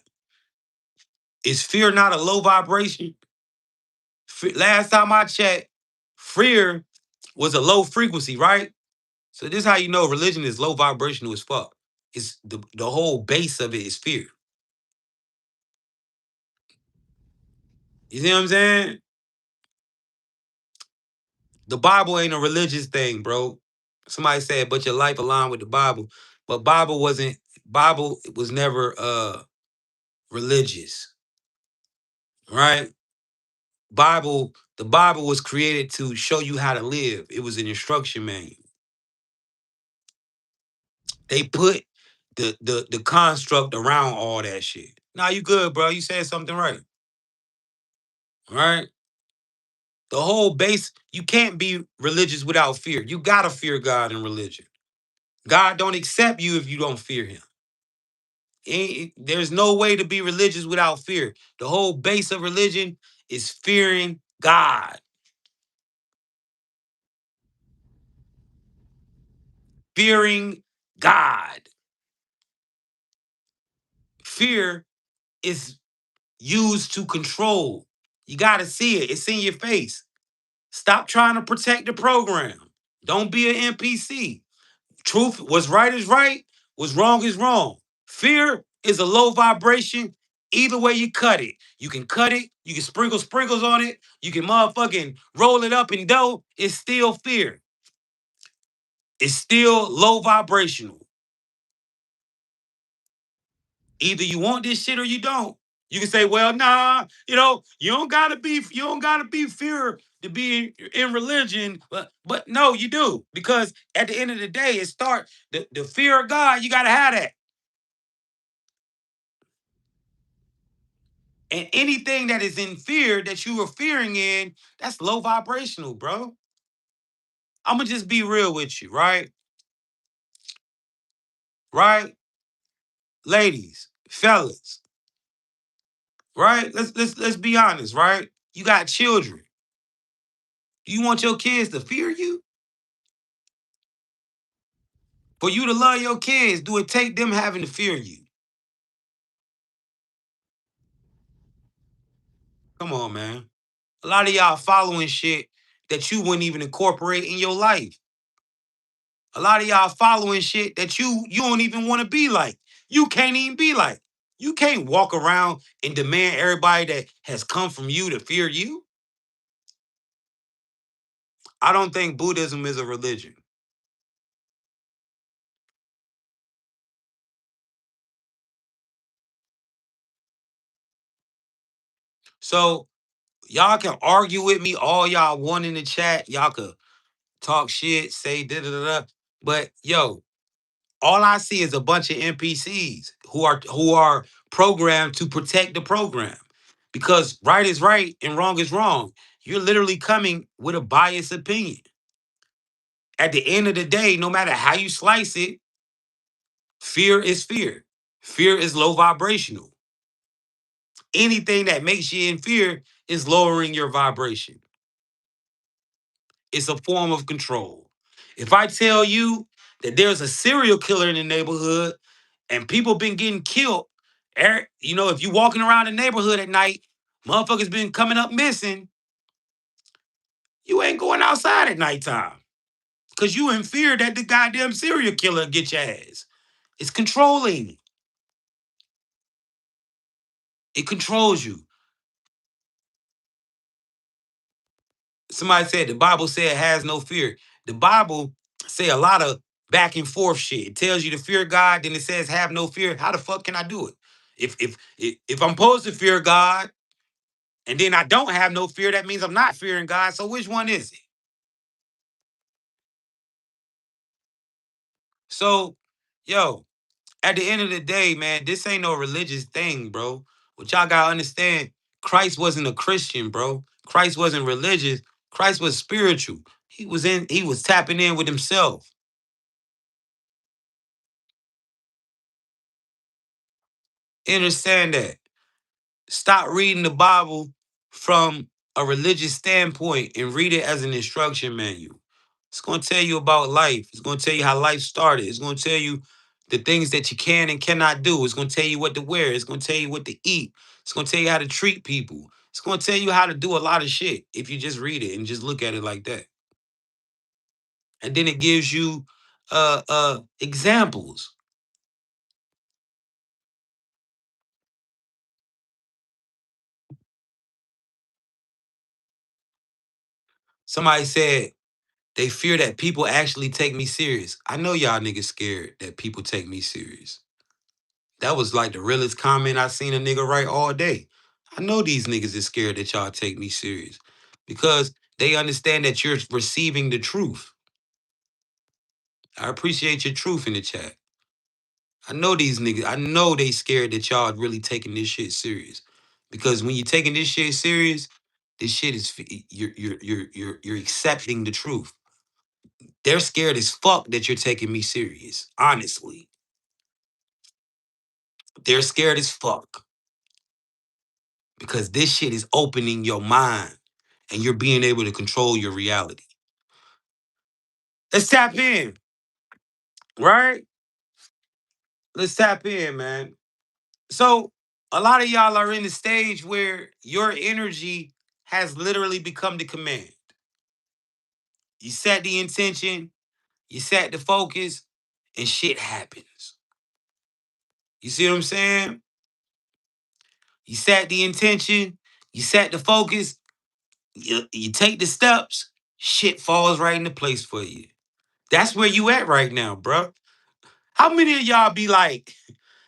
Is fear not a low vibration? Last time I checked, fear was a low frequency, right? So this is how you know religion is low vibrational as fuck. It's the whole base of it is fear. You see what I'm saying? The Bible ain't a religious thing, bro. Somebody said, but your life aligned with the Bible. But Bible was never religious, right? The Bible was created to show you how to live. It was an instruction manual. They put the construct around all that shit. Nah, you good, bro. You said something right. All right. The whole base, you can't be religious without fear. You gotta fear God in religion. God don't accept you if you don't fear him. There's no way to be religious without fear. The whole base of religion is fearing God. Fearing God. Fear is used to control. You got to see it. It's in your face. Stop trying to protect the program. Don't be an NPC. Truth, what's right is right, what's wrong is wrong. Fear is a low vibration. Either way you cut it, you can sprinkle sprinkles on it, you can motherfucking roll it up in dough. It's still fear. It's still low vibrational. Either you want this shit or you don't. You can say, well, nah, you don't gotta be fear to be in religion, but no, you do. Because at the end of the day, the fear of God, you gotta have that. And anything that is in fear that you are fearing in, that's low vibrational, bro. I'm gonna just be real with you, right? Right? Ladies, fellas, right? Let's be honest, right? You got children. Do you want your kids to fear you? For you to love your kids, do it take them having to fear you? Come on, man. A lot of y'all following shit that you wouldn't even incorporate in your life. A lot of y'all following shit that you don't even want to be like. You can't even be like. You can't walk around and demand everybody that has come from you to fear you. I don't think Buddhism is a religion. So y'all can argue with me all y'all want in the chat. Y'all could talk shit, say da da da da. But yo, all I see is a bunch of NPCs who are programmed to protect the program. Because right is right and wrong is wrong. You're literally coming with a biased opinion. At the end of the day, no matter how you slice it, fear is fear. Fear is low vibrational. Anything that makes you in fear is lowering your vibration. It's a form of control. If I tell you that there's a serial killer in the neighborhood and people been getting killed, if you walking around the neighborhood at night, motherfuckers been coming up missing, you ain't going outside at nighttime. Cause you in fear that the goddamn serial killer get your ass. It's controlling. It controls you. Somebody said the Bible said it has no fear. The Bible say a lot of back and forth shit. It tells you to fear God, then it says have no fear. How the fuck can I do it? If I'm supposed to fear God and then I don't have no fear, that means I'm not fearing God. So which one is it? So, yo, at the end of the day, man, this ain't no religious thing, bro. What y'all gotta understand, Christ wasn't a Christian, bro. Christ wasn't religious. Christ was spiritual. He was tapping in with himself. Understand that. Stop reading the Bible from a religious standpoint and read it as an instruction manual. It's going to tell you about life. It's going to tell you how life started. It's going to tell you the things that you can and cannot do. It's going to tell you what to wear. It's going to tell you what to eat. It's going to tell you how to treat people. It's going to tell you how to do a lot of shit if you just read it and just look at it like that. And then it gives you examples. Somebody said they fear that people actually take me serious. I know y'all niggas scared that people take me serious. That was like the realest comment I seen a nigga write all day. I know these niggas is scared that y'all take me serious because they understand that you're receiving the truth. I appreciate your truth in the chat. I know these niggas, I know they scared that y'all really taking this shit serious. Because when you're taking this shit serious, this shit is you're accepting the truth. They're scared as fuck that you're taking me serious. Honestly. They're scared as fuck. Because this shit is opening your mind and you're being able to control your reality. Let's tap in, right? Let's tap in, man. So, a lot of y'all are in the stage where your energy has literally become the command. You set the intention, you set the focus, and shit happens. You see what I'm saying? You set the intention, you set the focus, you take the steps, shit falls right into place for you. That's where you at right now, bro. How many of y'all be like,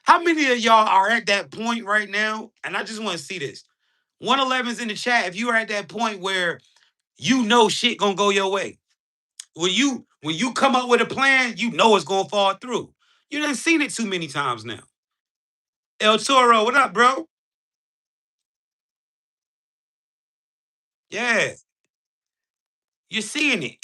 how many of y'all are at that point right now? And I just want to see this. 111's in the chat. If you are at that point where you know shit gonna go your way. When you come up with a plan, you know it's gonna fall through. You done seen it too many times now. El Toro, what up, bro? Yeah, you're seeing it.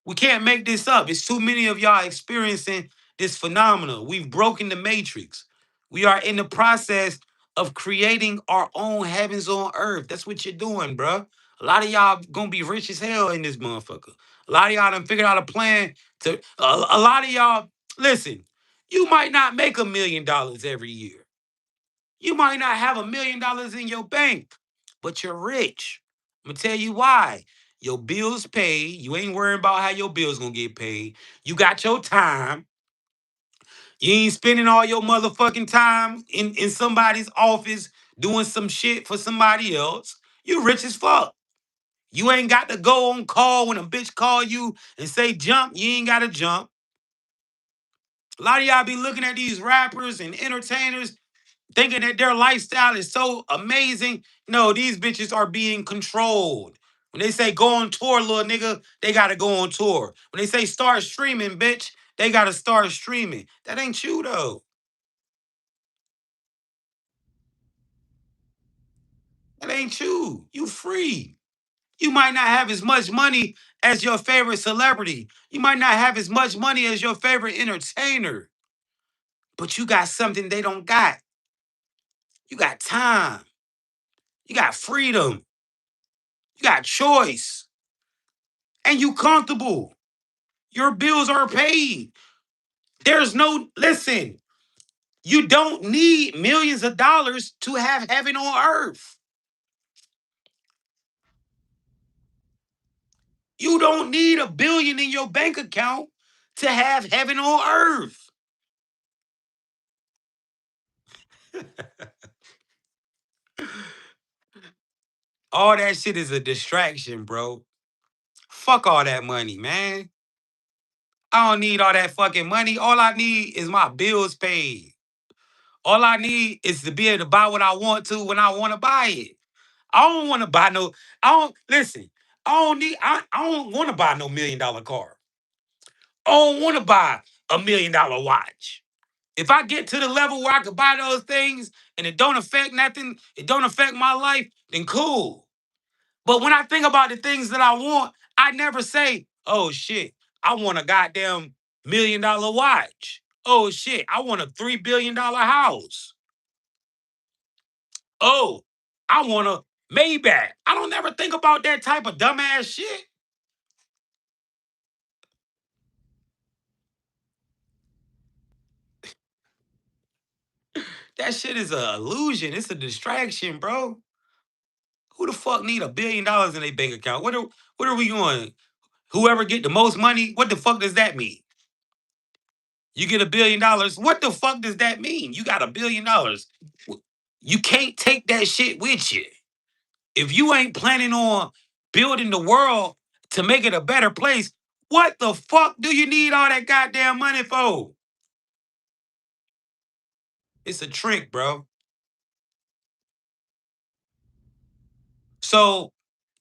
We can't make this up. It's too many of y'all experiencing this phenomenon. We've broken the matrix. We are in the process of creating our own heavens on earth. That's what you're doing, bro. A lot of y'all gonna be rich as hell in this motherfucker. A lot of y'all done figured out a plan to. A lot of y'all, listen. You might not make $1 million every year. You might not have $1 million in your bank, but you're rich. I'm gonna tell you why. Your bills paid. You ain't worrying about how your bills gonna get paid. You got your time. You ain't spending all your motherfucking time in somebody's office doing some shit for somebody else. You rich as fuck. You ain't got to go on call when a bitch call you and say jump. You ain't got to jump. A lot of y'all be looking at these rappers and entertainers thinking that their lifestyle is so amazing. No, these bitches are being controlled. When they say go on tour, little nigga, they gotta go on tour. When they say start streaming, bitch, they gotta start streaming. That ain't you though. That ain't you. You free. You might not have as much money as your favorite celebrity. You might not have as much money as your favorite entertainer, but you got something they don't got. You got time. You got freedom. You got choice. And you comfortable. Your bills are paid. There's no, listen, you don't need millions of dollars to have heaven on earth. You don't need $1 billion in your bank account to have heaven on earth. All that shit is a distraction, bro. Fuck all that money, man. I don't need all that fucking money. All I need is my bills paid. All I need is to be able to buy what I want to when I want to buy it. I don't want to buy no. I don't listen. I don't need. I don't want to buy no $1 million car. I don't want to buy $1 million watch. If I get to the level where I could buy those things and it don't affect nothing, it don't affect my life, then cool. But when I think about the things that I want, I never say, oh shit, I want a goddamn $1 million watch. Oh shit, I want a $3 billion house. Oh, I want a Maybach. I don't ever think about that type of dumbass shit. That shit is an illusion. It's a distraction, bro. Who the fuck need $1 billion in their bank account? What are we going? Whoever get the most money, what the fuck does that mean? You get $1 billion. What the fuck does that mean? You got $1 billion. You can't take that shit with you. If you ain't planning on building the world to make it a better place, what the fuck do you need all that goddamn money for? It's a trick, bro. So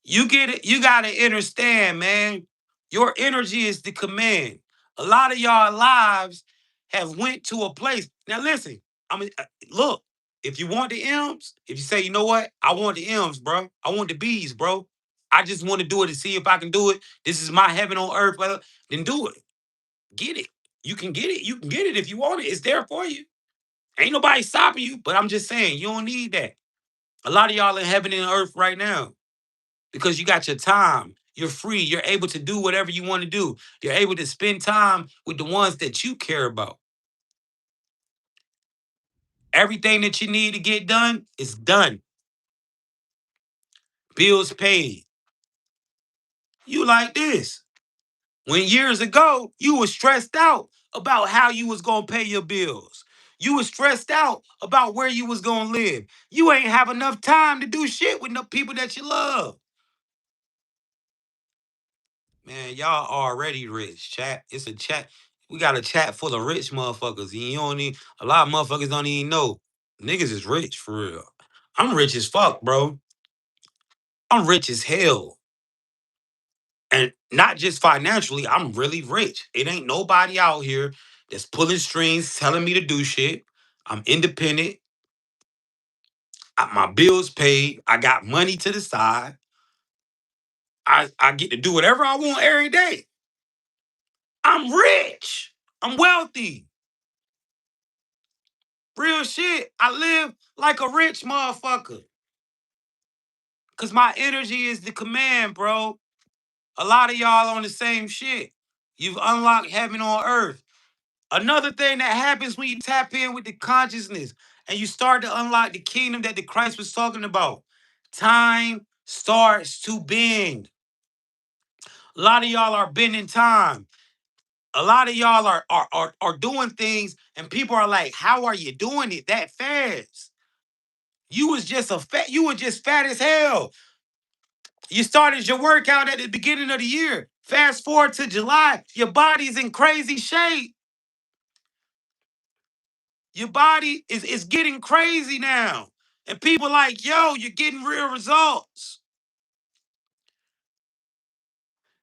you get it, you gotta understand, man. Your energy is the command. A lot of y'all lives have went to a place. Now listen, I mean, look, if you want the M's, if you say, you know what, I want the M's, bro. I want the B's, bro. I just want to do it to see if I can do it. This is my heaven on earth. Well, then do it. Get it. You can get it. You can get it if you want it. It's there for you. Ain't nobody stopping you. But I'm just saying, you don't need that. A lot of y'all in heaven and earth right now because you got your time. You're free. You're able to do whatever you want to do. You're able to spend time with the ones that you care about. Everything that you need to get done is done. Bills paid. You like this. When years ago, you were stressed out about how you was going to pay your bills. You was stressed out about where you was going to live. You ain't have enough time to do shit with no people that you love. Man, y'all already rich, chat. It's a chat. We got a chat full of rich motherfuckers. And you don't need a lot of motherfuckers don't even know. Niggas is rich for real. I'm rich as fuck, bro. I'm rich as hell. And not just financially, I'm really rich. It ain't nobody out here that's pulling strings, telling me to do shit. I'm independent. My bills paid. I got money to the side. I get to do whatever I want every day. I'm rich. I'm wealthy. Real shit. I live like a rich motherfucker. Cause my energy is the command, bro. A lot of y'all on the same shit. You've unlocked heaven on earth. Another thing that happens when you tap in with the consciousness and you start to unlock the kingdom that the Christ was talking about, time starts to bend. A lot of y'all are bending time. A lot of y'all are doing things, and people are like, "How are you doing it that fast? You were just fat as hell. You started your workout at the beginning of the year. Fast forward to July, your body's in crazy shape. Your body is getting crazy now. And people like, yo, you're getting real results.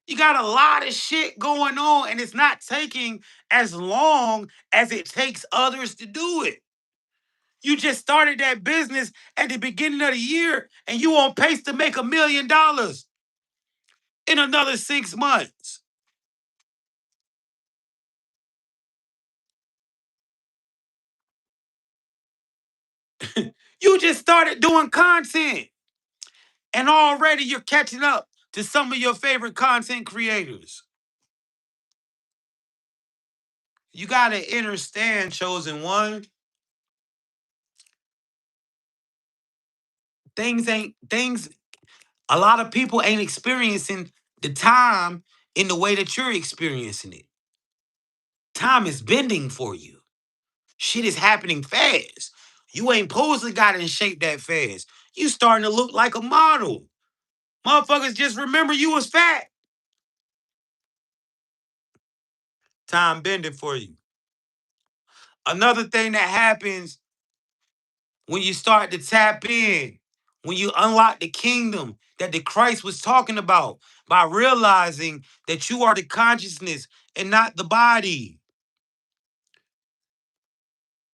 You got a lot of shit going on, and it's not taking as long as it takes others to do it. You just started that business at the beginning of the year, and you on pace to make $1 million in another 6 months. You just started doing content, and already you're catching up to some of your favorite content creators. You got to understand, chosen one, things a lot of people ain't experiencing the time in the way that you're experiencing it. Time is bending for you. Shit is happening fast. You ain't supposed to got in shape that fast. You starting to look like a model. Motherfuckers just remember you was fat. Time bending for you. Another thing that happens when you start to tap in, when you unlock the kingdom that the Christ was talking about, by realizing that you are the consciousness and not the body.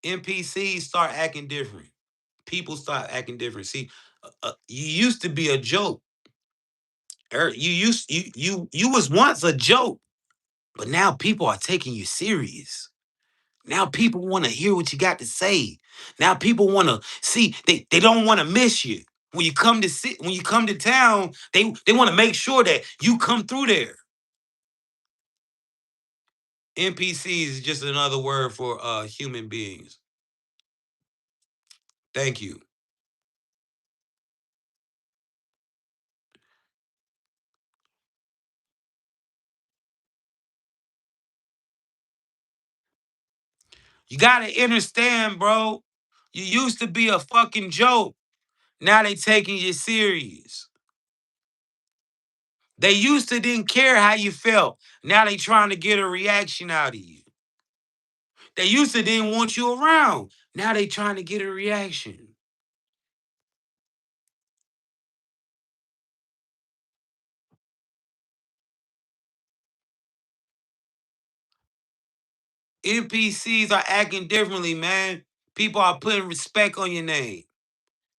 NPCs start acting different. People start acting different. See, you used to be a joke. You was once a joke, but now people are taking you serious. Now people want to hear what you got to say. Now people want to see. They don't want to miss you. When you come to town, they want to make sure that you come through there. NPCs is just another word for human beings. Thank you. You gotta understand, bro. You used to be a fucking joke. Now they taking you serious. They used to didn't care how you felt. Now they trying to get a reaction out of you. They used to didn't want you around. Now they trying to get a reaction. NPCs are acting differently, man. People are putting respect on your name.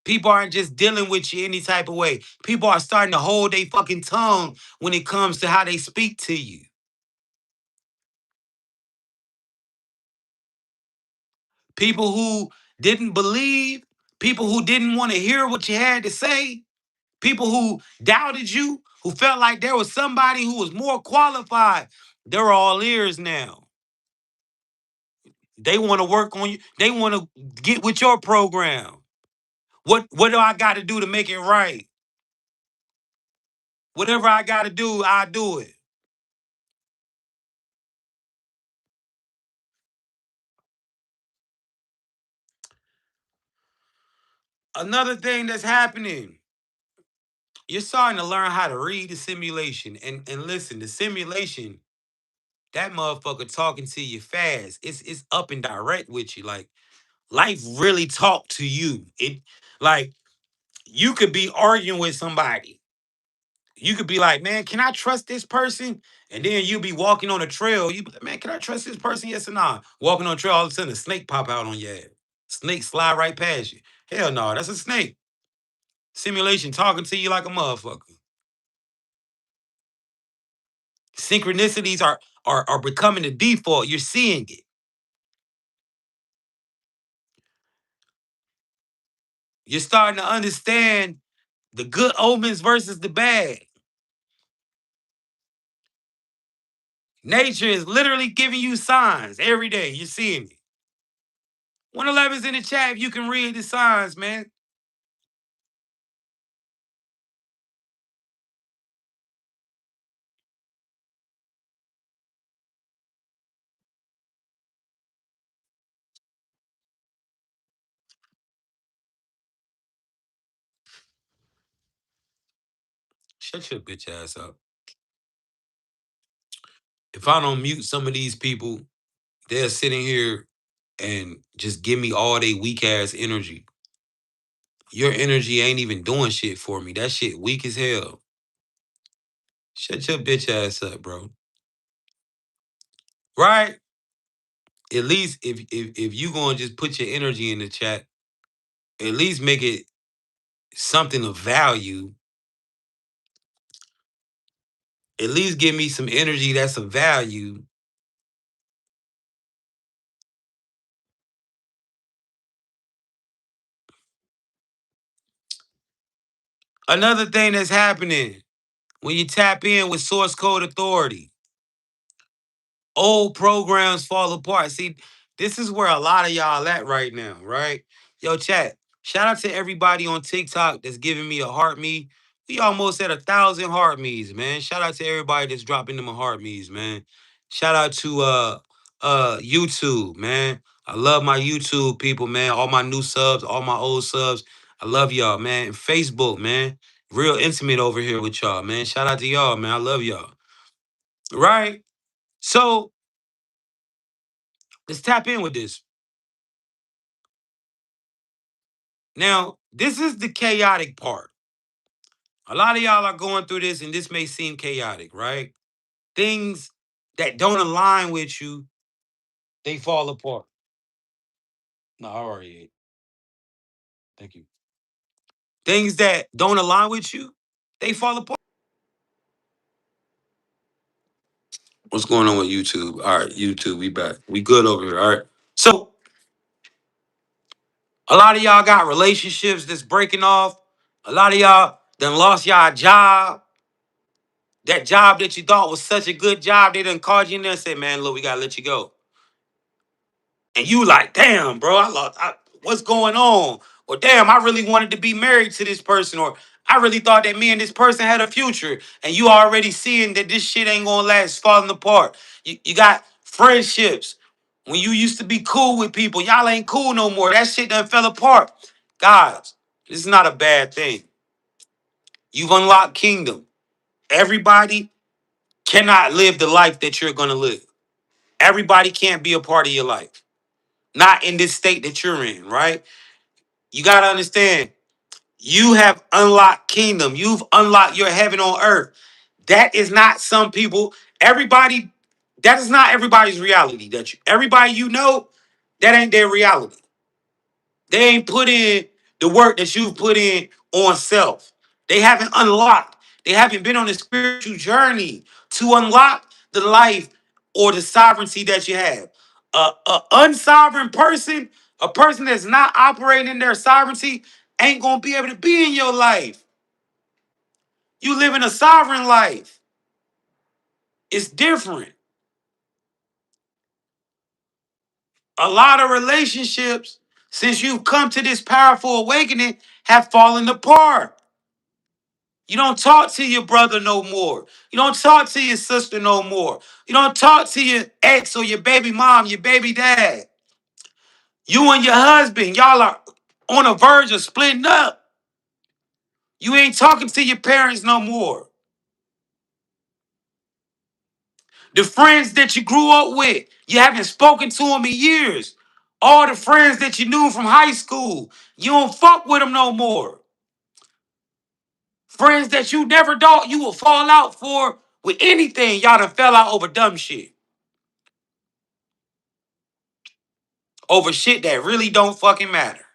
People aren't just dealing with you any type of way. People are starting to hold their fucking tongue when it comes to how they speak to you. People who didn't believe, people who didn't want to hear what you had to say, people who doubted you, who felt like there was somebody who was more qualified, they're all ears now. They want to work on you. They want to get with your program. What do I got to do to make it right? Whatever I got to do, I do it. Another thing that's happening, you're starting to learn how to read the simulation. And listen, the simulation, that motherfucker talking to you fast. It's up and direct with you. Like life really talk to you. It like you could be arguing with somebody. You could be like, man, can I trust this person? And then you be walking on a trail. You be like, man, can I trust this person? Yes or no? Walking on a trail, all of a sudden a snake pop out on your ass. Snake slide right past you. Hell no, that's a snake. Simulation talking to you like a motherfucker. Synchronicities are becoming the default. You're seeing it. You're starting to understand the good omens versus the bad. Nature is literally giving you signs every day. You're seeing it. 111's in the chat if you can read the signs, man. Shut your bitch ass up. If I don't mute some of these people, they're sitting here and just give me all they weak ass energy. Your energy ain't even doing shit for me. That shit weak as hell. Shut your bitch ass up, bro. Right? At least if you gonna just put your energy in the chat, at least make it something of value. At least give me some energy that's of value. Another thing that's happening when you tap in with source code authority, old programs fall apart. See, this is where a lot of y'all at right now, right? Yo, chat. Shout out to everybody on TikTok that's giving me a heart me. We almost at 1,000 heart me's, man. Shout out to everybody that's dropping them a heart me's, man. Shout out to YouTube, man. I love my YouTube people, man. All my new subs, all my old subs. I love y'all, man. And Facebook, man. Real intimate over here with y'all, man. Shout out to y'all, man. I love y'all. Right? So let's tap in with this. Now, this is the chaotic part. A lot of y'all are going through this, and this may seem chaotic, right? Things that don't align with you, they fall apart. No, I already ate. Thank you. Things that don't align with you, they fall apart. What's going on with YouTube? All right, YouTube, we back. We good over here. All right. So a lot of y'all got relationships that's breaking off. A lot of y'all done lost y'all job. That job that you thought was such a good job, they done called you in there and said, man, look, we gotta let you go. And you like, damn, bro, what's going on? Or damn, I really wanted to be married to this person. Or I really thought that me and this person had a future. And you already seeing that this shit ain't gonna last, falling apart. You got friendships. When you used to be cool with people, y'all ain't cool no more. That shit done fell apart. Guys, this is not a bad thing. You've unlocked kingdom. Everybody cannot live the life that you're gonna live. Everybody can't be a part of your life. Not in this state that you're in, right? You got to understand, you have unlocked kingdom. You've unlocked your heaven on earth. That is not some people, everybody, that is not everybody's reality. Everybody you know, that ain't their reality. They ain't put in the work that you've put in on self. They haven't unlocked. They haven't been on a spiritual journey to unlock the life or the sovereignty that you have. A unsovereign person, a person that's not operating in their sovereignty, ain't gonna be able to be in your life. You live in a sovereign life. It's different. A lot of relationships, since you've come to this powerful awakening, have fallen apart. You don't talk to your brother no more. You don't talk to your sister no more. You don't talk to your ex or your baby mom, your baby dad. You and your husband, y'all are on the verge of splitting up. You ain't talking to your parents no more. The friends that you grew up with, you haven't spoken to them in years. All the friends that you knew from high school, you don't fuck with them no more. Friends that you never thought you would fall out for with anything, y'all done fell out over dumb shit. Over shit that really don't fucking matter.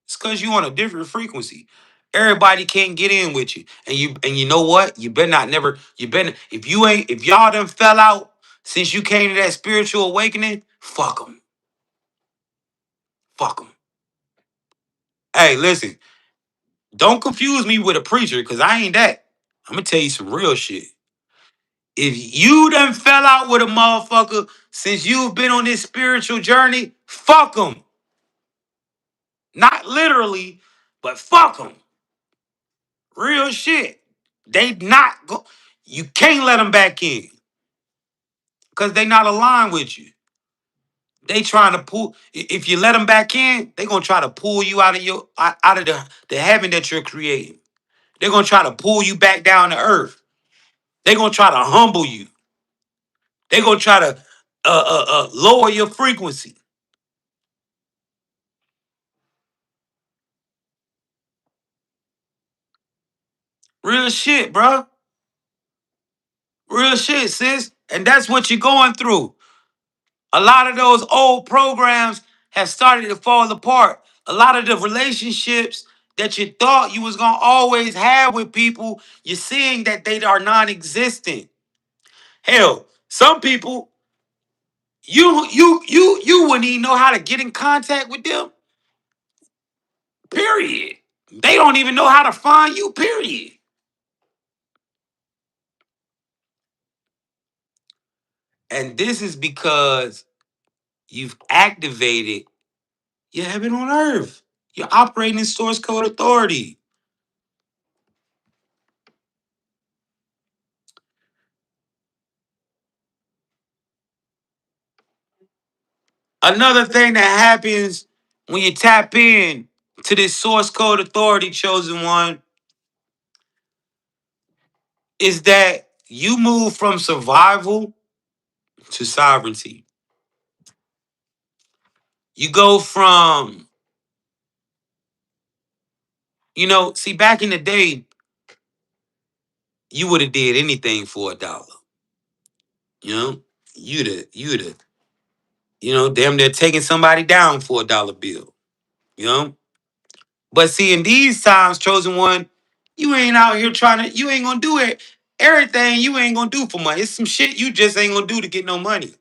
It's because you on a different frequency. Everybody can't get in with you. And you know what? You better not never, you better, if y'all done fell out since you came to that spiritual awakening, fuck them. Fuck them. Hey, listen, don't confuse me with a preacher, because I ain't that. I'm gonna tell you some real shit. If you done fell out with a motherfucker since you've been on this spiritual journey, fuck them. Not literally, but fuck them. Real shit. They not go. You can't let them back in because they not aligned with you. They trying to pull. If you let them back in, they gonna try to pull you out of out of the heaven that you're creating. They're gonna try to pull you back down to earth. They're gonna try to humble you. They're gonna try to lower your frequency. Real shit, bro. Real shit, sis. And that's what you're going through. A lot of those old programs have started to fall apart. A lot of the relationships that you thought you was gonna always have with people, you're seeing that they are non-existent. Hell, some people you wouldn't even know how to get in contact with them. Period. They don't even know how to find you. Period. And this is because you've activated your heaven on earth. You're operating in source code authority. Another thing that happens when you tap in to this source code authority, chosen one, is that you move from survival to sovereignty. You go from, see, back in the day, you would have did anything for $1. You know, you'd have. Damn, they're taking somebody down for a dollar bill. You know, but see, in these times, chosen one, you ain't out here you ain't gonna do it. Everything you ain't gonna do for money. It's some shit you just ain't gonna do to get no money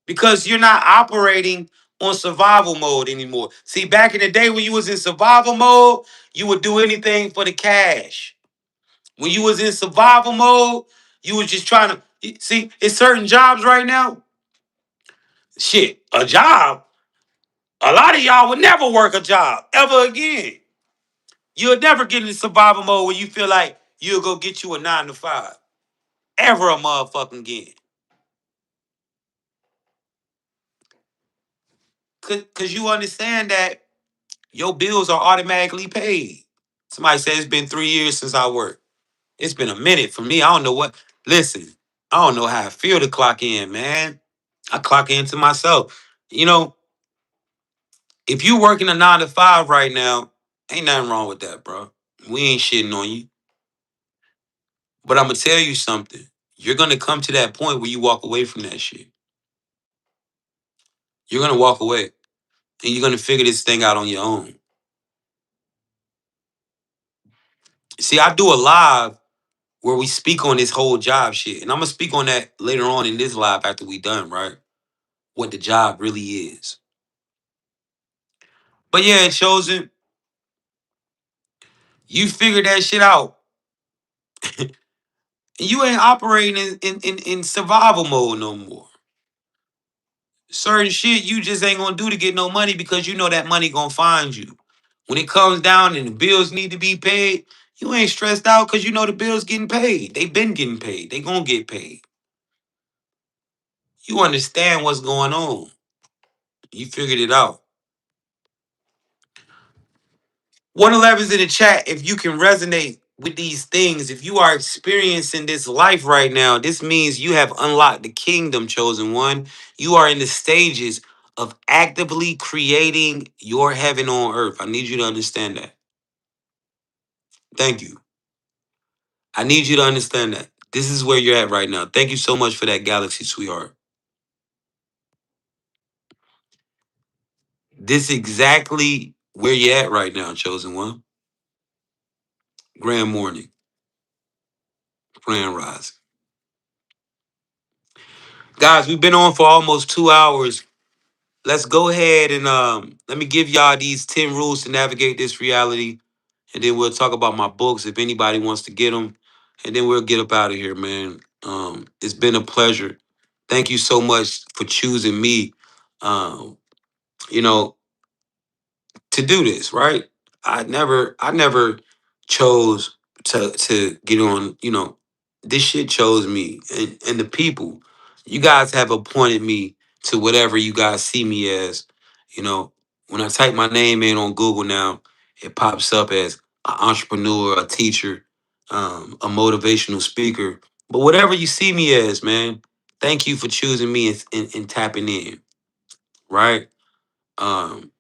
because you're not operating on survival mode anymore. See, back in the day when you was in survival mode, you would do anything for the cash. When you was in survival mode, you was just trying to see. It's certain jobs right now. Shit, a job. A lot of y'all would never work a job ever again. You'll never get in survival mode where you feel like you'll go get you a 9 to 5. Ever a motherfucking again. Cause you understand that your bills are automatically paid. Somebody said it's been 3 years since I worked. It's been a minute for me. I don't know what. Listen, I don't know how I feel to clock in, man. I clock into myself. You know, if you working a 9 to 5 right now, ain't nothing wrong with that, bro. We ain't shitting on you. But I'm gonna tell you something. You're gonna come to that point where you walk away from that shit. You're gonna walk away and you're gonna figure this thing out on your own. See, I do a live where we speak on this whole job shit. And I'm gonna speak on that later on in this live after we done, right? What the job really is. But yeah, it shows it. You figure that shit out. And you ain't operating in survival mode no more. Certain shit you just ain't gonna do to get no money because you know that money gonna find you. When it comes down and the bills need to be paid, you ain't stressed out because you know the bills getting paid. They been getting paid. They gonna get paid. You understand what's going on. You figured it out. 111's in the chat. If you can resonate with these things, if you are experiencing this life right now, this means you have unlocked the kingdom, chosen one. You are in the stages of actively creating your heaven on earth. I need you to understand that. Thank you. I need you to understand that. This is where you're at right now. Thank you so much for that, Galaxy sweetheart. This exactly where you're at right now, chosen one. Grand morning, grand rise. Guys, we've been on for almost 2 hours. Let's go ahead and let me give y'all these 10 rules to navigate this reality. And then we'll talk about my books if anybody wants to get them. And then we'll get up out of here, man. It's been a pleasure. Thank you so much for choosing me. Um, you know, to do this, right? I never chose to get on, this shit chose me and the people. You guys have appointed me to whatever you guys see me as. You know, when I type my name in on Google now, it pops up as an entrepreneur, a teacher, a motivational speaker. But whatever you see me as, man, thank you for choosing me and tapping in, right? Um,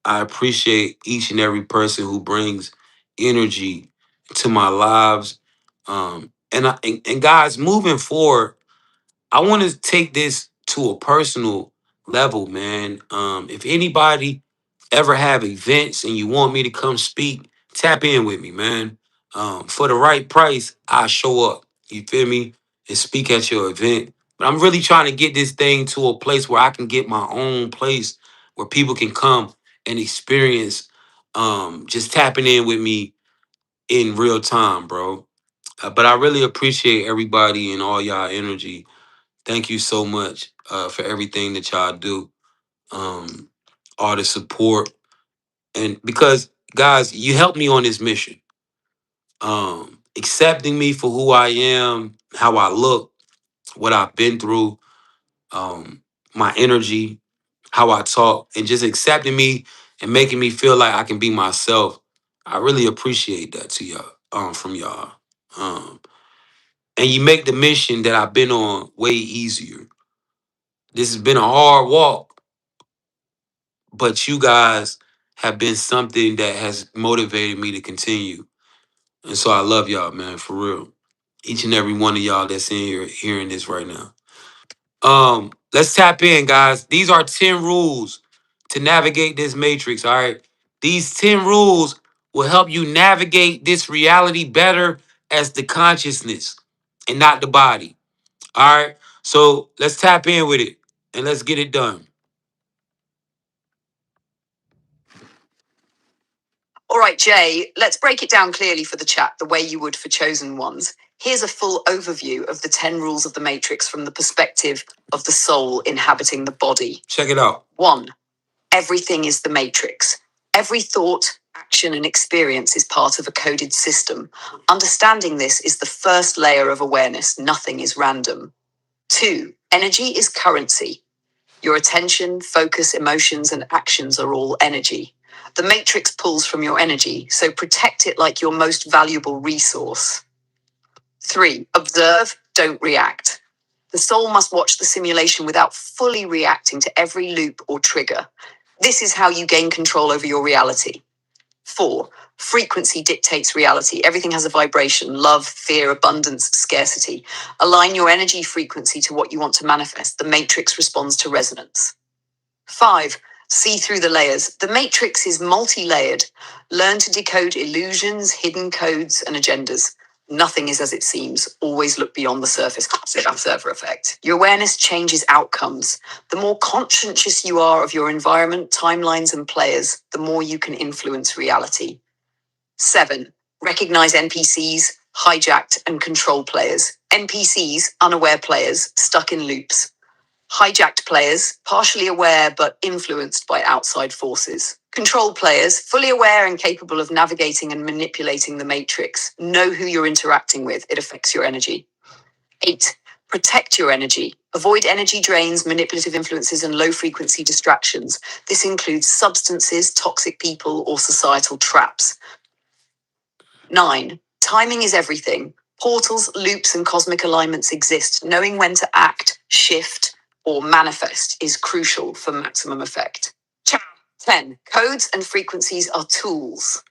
I appreciate each and every person who brings energy to my lives. And guys, moving forward, I want to take this to a personal level, man. If anybody ever have events and you want me to come speak, tap in with me, man. For the right price, I show up. You feel me? And speak at your event. But I'm really trying to get this thing to a place where I can get my own place where people can come and experience just tapping in with me in real time, bro. But I really appreciate everybody and all y'all energy. Thank you so much for everything that y'all do, um, all the support, and because guys, you helped me on this mission, accepting me for who I am, how I look, what I've been through, um, my energy, how I talk, and just accepting me and making me feel like I can be myself. I really appreciate that to y'all, from y'all. Um, and you make the mission that I've been on way easier. This has been a hard walk, but you guys have been something that has motivated me to continue. And so I love y'all, man, for real. Each and every one of y'all that's in here hearing this right now. Let's tap in, guys. These are 10 rules to navigate this matrix, all right? These 10 rules will help you navigate this reality better as the consciousness and not the body, all right? So let's tap in with it and let's get it done.
All right, Jay, let's break it down clearly for the chat the way you would for chosen ones. Here's a full overview of the 10 rules of the matrix from the perspective of the soul inhabiting the body.
Check it out.
1. Everything is the matrix. Every thought, action, and experience is part of a coded system. Understanding this is the first layer of awareness. Nothing is random. 2. Energy is currency. Your attention, focus, emotions, and actions are all energy. The matrix pulls from your energy, so protect it like your most valuable resource. 3. Observe, don't react. The soul must watch the simulation without fully reacting to every loop or trigger. This is how you gain control over your reality. 4. Frequency dictates reality. Everything has a vibration: love, fear, abundance, scarcity. Align your energy frequency to what you want to manifest. The matrix responds to resonance. 5. See through the layers. The matrix is multi-layered. Learn to decode illusions, hidden codes, and agendas. Nothing is as it seems. Always look beyond the surface. Classic observer effect. Your awareness changes outcomes. The more conscientious you are of your environment, timelines, and players, the more you can influence reality. 7. Recognize NPCs, hijacked and control players. NPCs, unaware players, stuck in loops. Hijacked players, partially aware but influenced by outside forces. Control players, fully aware and capable of navigating and manipulating the matrix. Know who you're interacting with, it affects your energy. 8. Protect your energy. Avoid energy drains, manipulative influences, and low frequency distractions. This includes substances, toxic people, or societal traps. 9. Timing is everything. Portals, loops, and cosmic alignments exist. Knowing when to act, shift, or manifest is crucial for maximum effect. 10. Codes and frequencies are tools.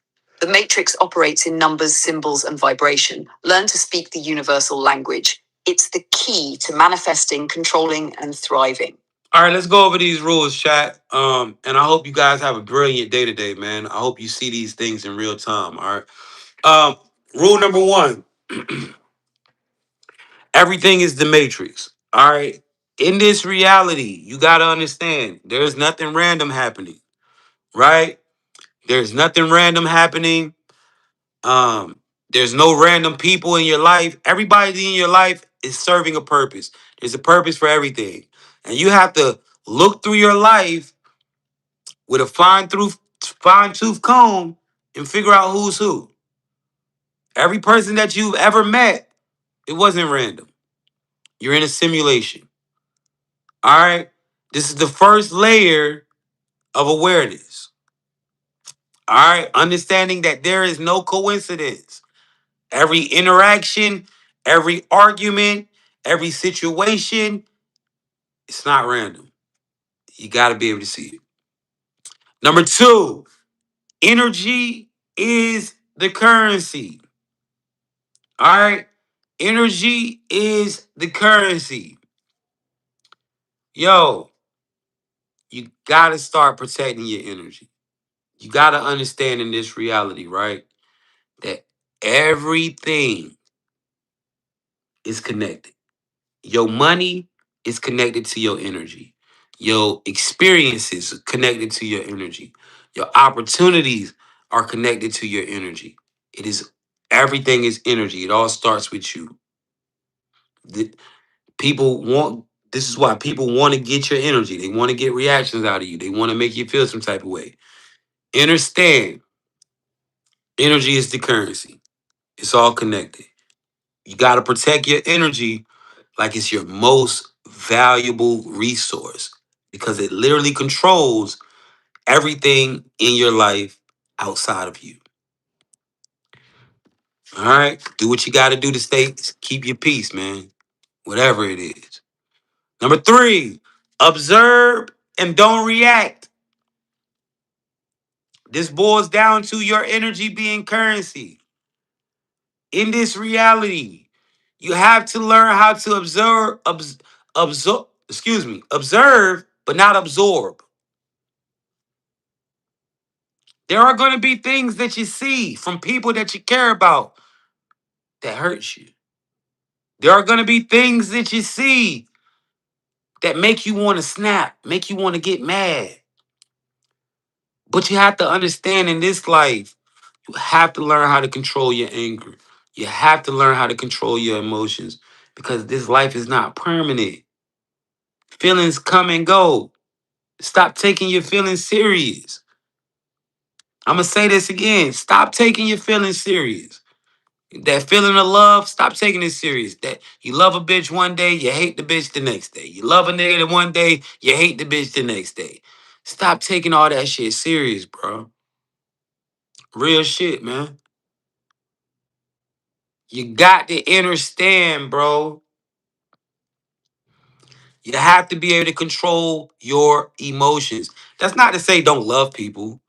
The matrix operates in numbers, symbols, and vibration. Learn to speak the universal language. It's the key to manifesting, controlling, and thriving.
All right, let's go over these rules, chat. And I hope you guys have a brilliant day today, man. I hope you see these things in real time. All right. Rule number 1. Everything is the matrix. All right. In this reality, you gotta understand there's nothing random happening, right? There's nothing random happening. Um, there's no random people in your life. Everybody in your life is serving a purpose. There's a purpose for everything. And you have to look through your life with a fine tooth comb and figure out who's who. Every person that you've ever met, it wasn't random. You're in a simulation. All right. This is the first layer of awareness. All right. Understanding that there is no coincidence. Every interaction, every argument, every situation, it's not random. You got to be able to see it. Number 2, energy is the currency. All right. Energy is the currency. Yo, you got to start protecting your energy. You got to understand in this reality, right? That everything is connected. Your money is connected to your energy. Your experiences are connected to your energy. Your opportunities are connected to your energy. It is everything is energy. It all starts with you. The- People want this is why people want to get your energy. They want to get reactions out of you. They want to make you feel some type of way. Understand, energy is the currency. It's all connected. You got to protect your energy like it's your most valuable resource because it literally controls everything in your life outside of you. All right? Do what you got to do to keep your peace, man. Whatever it is. Number 3, observe and don't react. This boils down to your energy being currency. In this reality, you have to learn how to observe, excuse me, observe, but not absorb. There are going to be things that you see from people that you care about that hurts you. There are going to be things that you see that make you want to snap, make you want to get mad. But you have to understand in this life, you have to learn how to control your anger. You have to learn how to control your emotions because this life is not permanent. Feelings come and go. Stop taking your feelings serious. I'm going to say this again. Stop taking your feelings serious. That feeling of love, stop taking it serious. That you love a bitch one day, you hate the bitch the next day. You love a nigga the one day, you hate the bitch the next day. Stop taking all that shit serious, bro. Real shit, man. You got to understand, bro. You have to be able to control your emotions. That's not to say don't love people.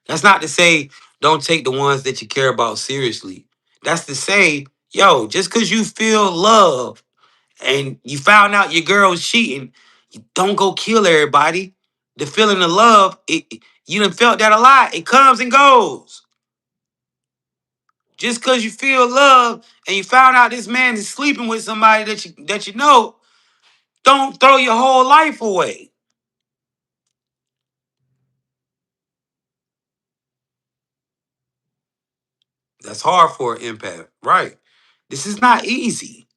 That's not to say don't take the ones that you care about seriously. That's to say, yo, just because you feel love and you found out your girl was cheating, you don't go kill everybody. The feeling of love, you done felt that a lot. It comes and goes. Just because you feel love and you found out this man is sleeping with somebody that you know, don't throw your whole life away. That's hard for an empath, right? This is not easy.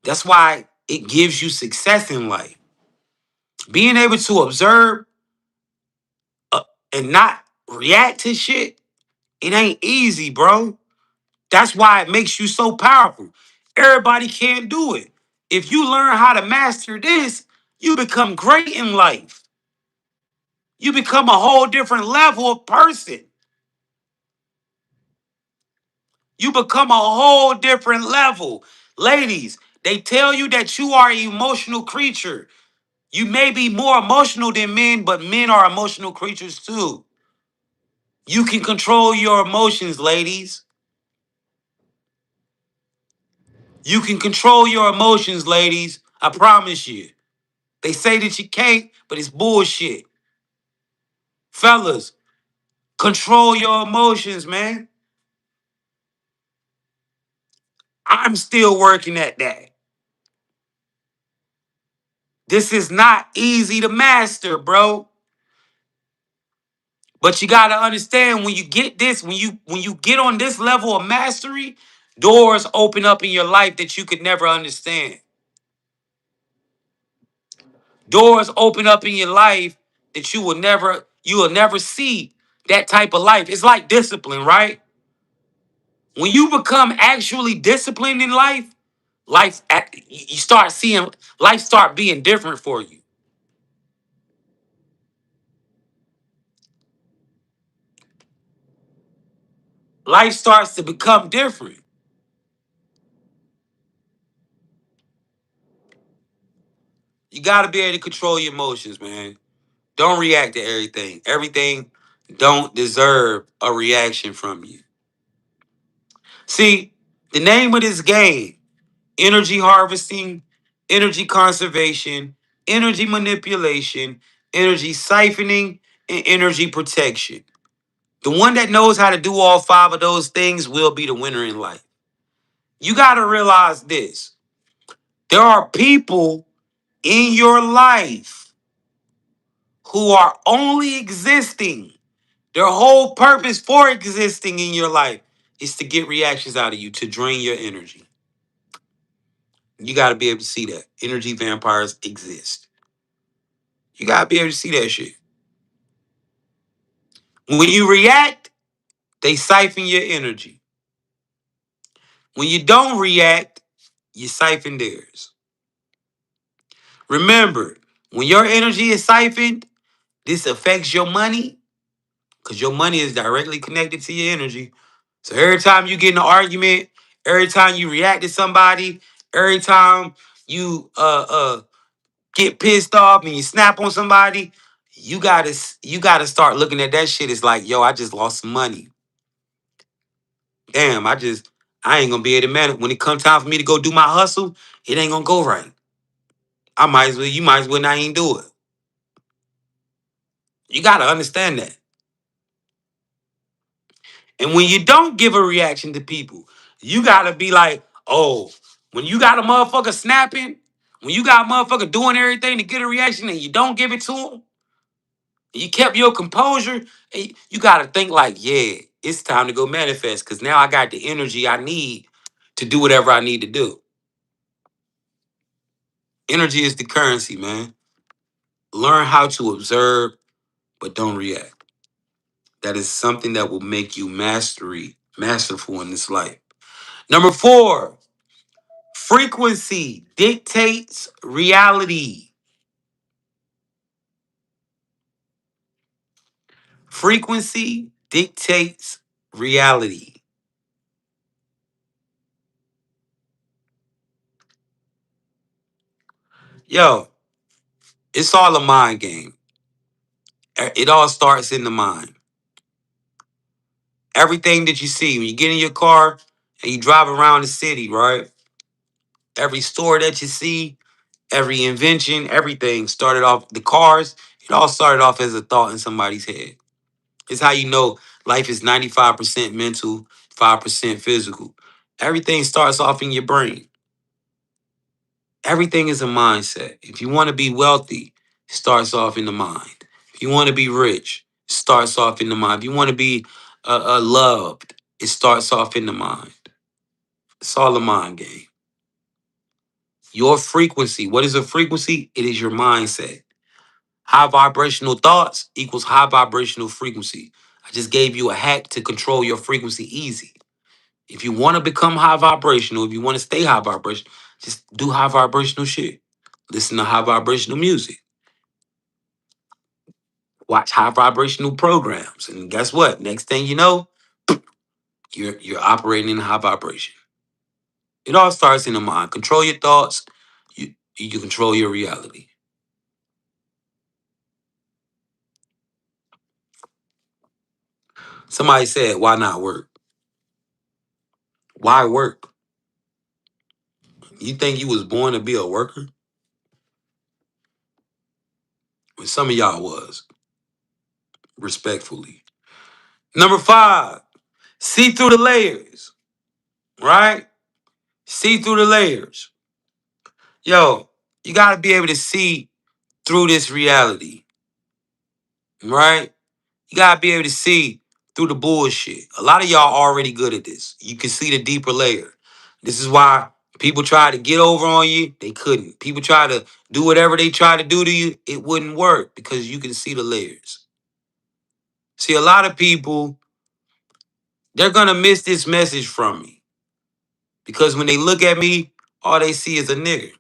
That's why it gives you success in life. Being able to observe uh, and not react to shit, it ain't easy, bro. That's why it makes you so powerful. Everybody can't do it. If you learn how to master this, you become great in life. You become a whole different level of person. You become a whole different level. Ladies, they tell you that you are an emotional creature. You may be more emotional than men, but men are emotional creatures too. You can control your emotions, ladies. You can control your emotions, ladies. I promise you. They say that you can't, but it's bullshit. Fellas, control your emotions, man. I'm still working at that. This is not easy to master, bro. But you gotta understand when you get this, when you get on this level of mastery, doors open up in your life that you could never understand. Doors open up in your life that you will never see that type of life. It's like discipline, right? When you become actually disciplined in life, you start seeing life start being different for you. Life starts to become different. You got to be able to control your emotions, man. Don't react to everything. Everything don't deserve a reaction from you. See, the name of this game, energy harvesting, energy conservation, energy manipulation, energy siphoning, and energy protection. The one that knows how to do all five of those things will be the winner in life. You got to realize this. There are people in your life who are only existing. Their whole purpose for existing in your life is to get reactions out of you, to drain your energy. You got to be able to see that. Energy vampires exist. You got to be able to see that shit. When you react, they siphon your energy. When you don't react, you siphon theirs. Remember, when your energy is siphoned, this affects your money because your money is directly connected to your energy. So every time you get in an argument, every time you react to somebody, every time you get pissed off and you snap on somebody, you gotta start looking at that shit as like, yo, I just lost some money. Damn, I ain't gonna be able to manage when it comes time for me to go do my hustle. It ain't gonna go right. You might as well not even do it. You gotta understand that. And when you don't give a reaction to people, you gotta be like, oh, when you got a motherfucker snapping, when you got a motherfucker doing everything to get a reaction and you don't give it to him, you kept your composure, and you gotta think like, yeah, it's time to go manifest because now I got the energy I need to do whatever I need to do. Energy is the currency, man. Learn how to observe, but don't react. That is something that will make you masterful in this life. Number 4, frequency dictates reality. Frequency dictates reality. Yo, it's all a mind game. It all starts in the mind. Everything that you see, when you get in your car and you drive around the city, right? Every store that you see, every invention, everything started off, the cars, it all started off as a thought in somebody's head. It's how you know life is 95% mental, 5% physical. Everything starts off in your brain. Everything is a mindset. If you want to be wealthy, it starts off in the mind. If you want to be rich, it starts off in the mind. If you want to be loved, it starts off in the mind. It's all a mind game. Your frequency. What is a frequency? It is your mindset. High vibrational thoughts equals high vibrational frequency. I just gave you a hack to control your frequency easy. If you want to become high vibrational, if you want to stay high vibration, just do high vibrational shit. Listen to high vibrational music. Watch high vibrational programs. And guess what? Next thing you know, you're operating in high vibration. It all starts in the mind. Control your thoughts, you control your reality. Somebody said, why not work? Why work? You think you was born to be a worker? Well, some of y'all was, respectfully. Number 5, see through the layers, right? See through the layers. Yo, you got to be able to see through this reality, right? You got to be able to see through the bullshit. A lot of y'all already good at this. You can see the deeper layer. This is why people try to get over on you. They couldn't. People try to do whatever they try to do to you. It wouldn't work because you can see the layers. See, a lot of people, they're going to miss this message from me because when they look at me, all they see is a nigga.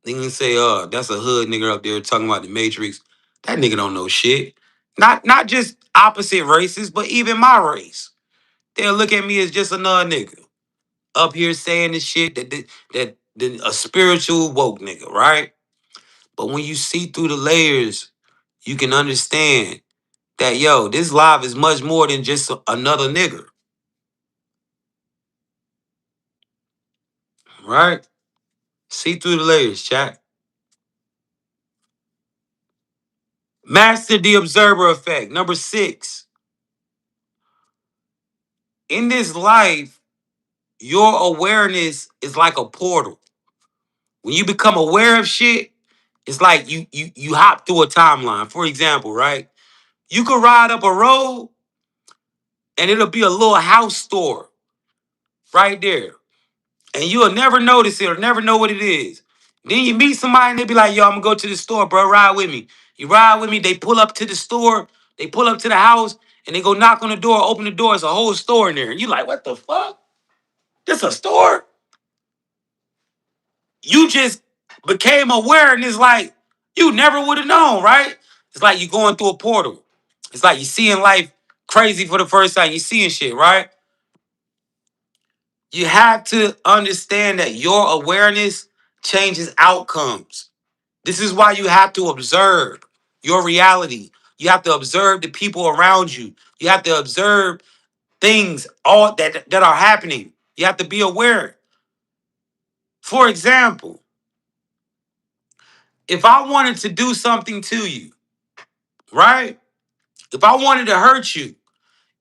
They can say, oh, that's a hood nigga up there talking about the Matrix. That nigga don't know shit. Not just opposite races, but even my race. They'll look at me as just another nigga up here saying the shit that a spiritual woke nigga, right? But when you see through the layers, you can understand that yo, this live is much more than just another nigga, right? See through the layers, chat. Master the observer effect. Number 6. In this life, your awareness is like a portal. When you become aware of shit, it's like you hop through a timeline. For example, right? You could ride up a road and it'll be a little house store right there. And you'll never notice it or never know what it is. Then you meet somebody and they be like, yo, I'm gonna go to the store, bro. Ride with me. You ride with me, they pull up to the store, they pull up to the house, and they go knock on the door, open the door, it's a whole store in there. And you like, what the fuck? This a store? You just became aware and it's like, you never would have known, right? It's like you going through a portal. It's like you seeing life crazy for the first time. You seeing shit, right? You have to understand that your awareness changes outcomes. This is why you have to observe your reality. You have to observe the people around you. You have to observe things all that are happening. You have to be aware. For example, If I wanted to do something to you, right? If I wanted to hurt you,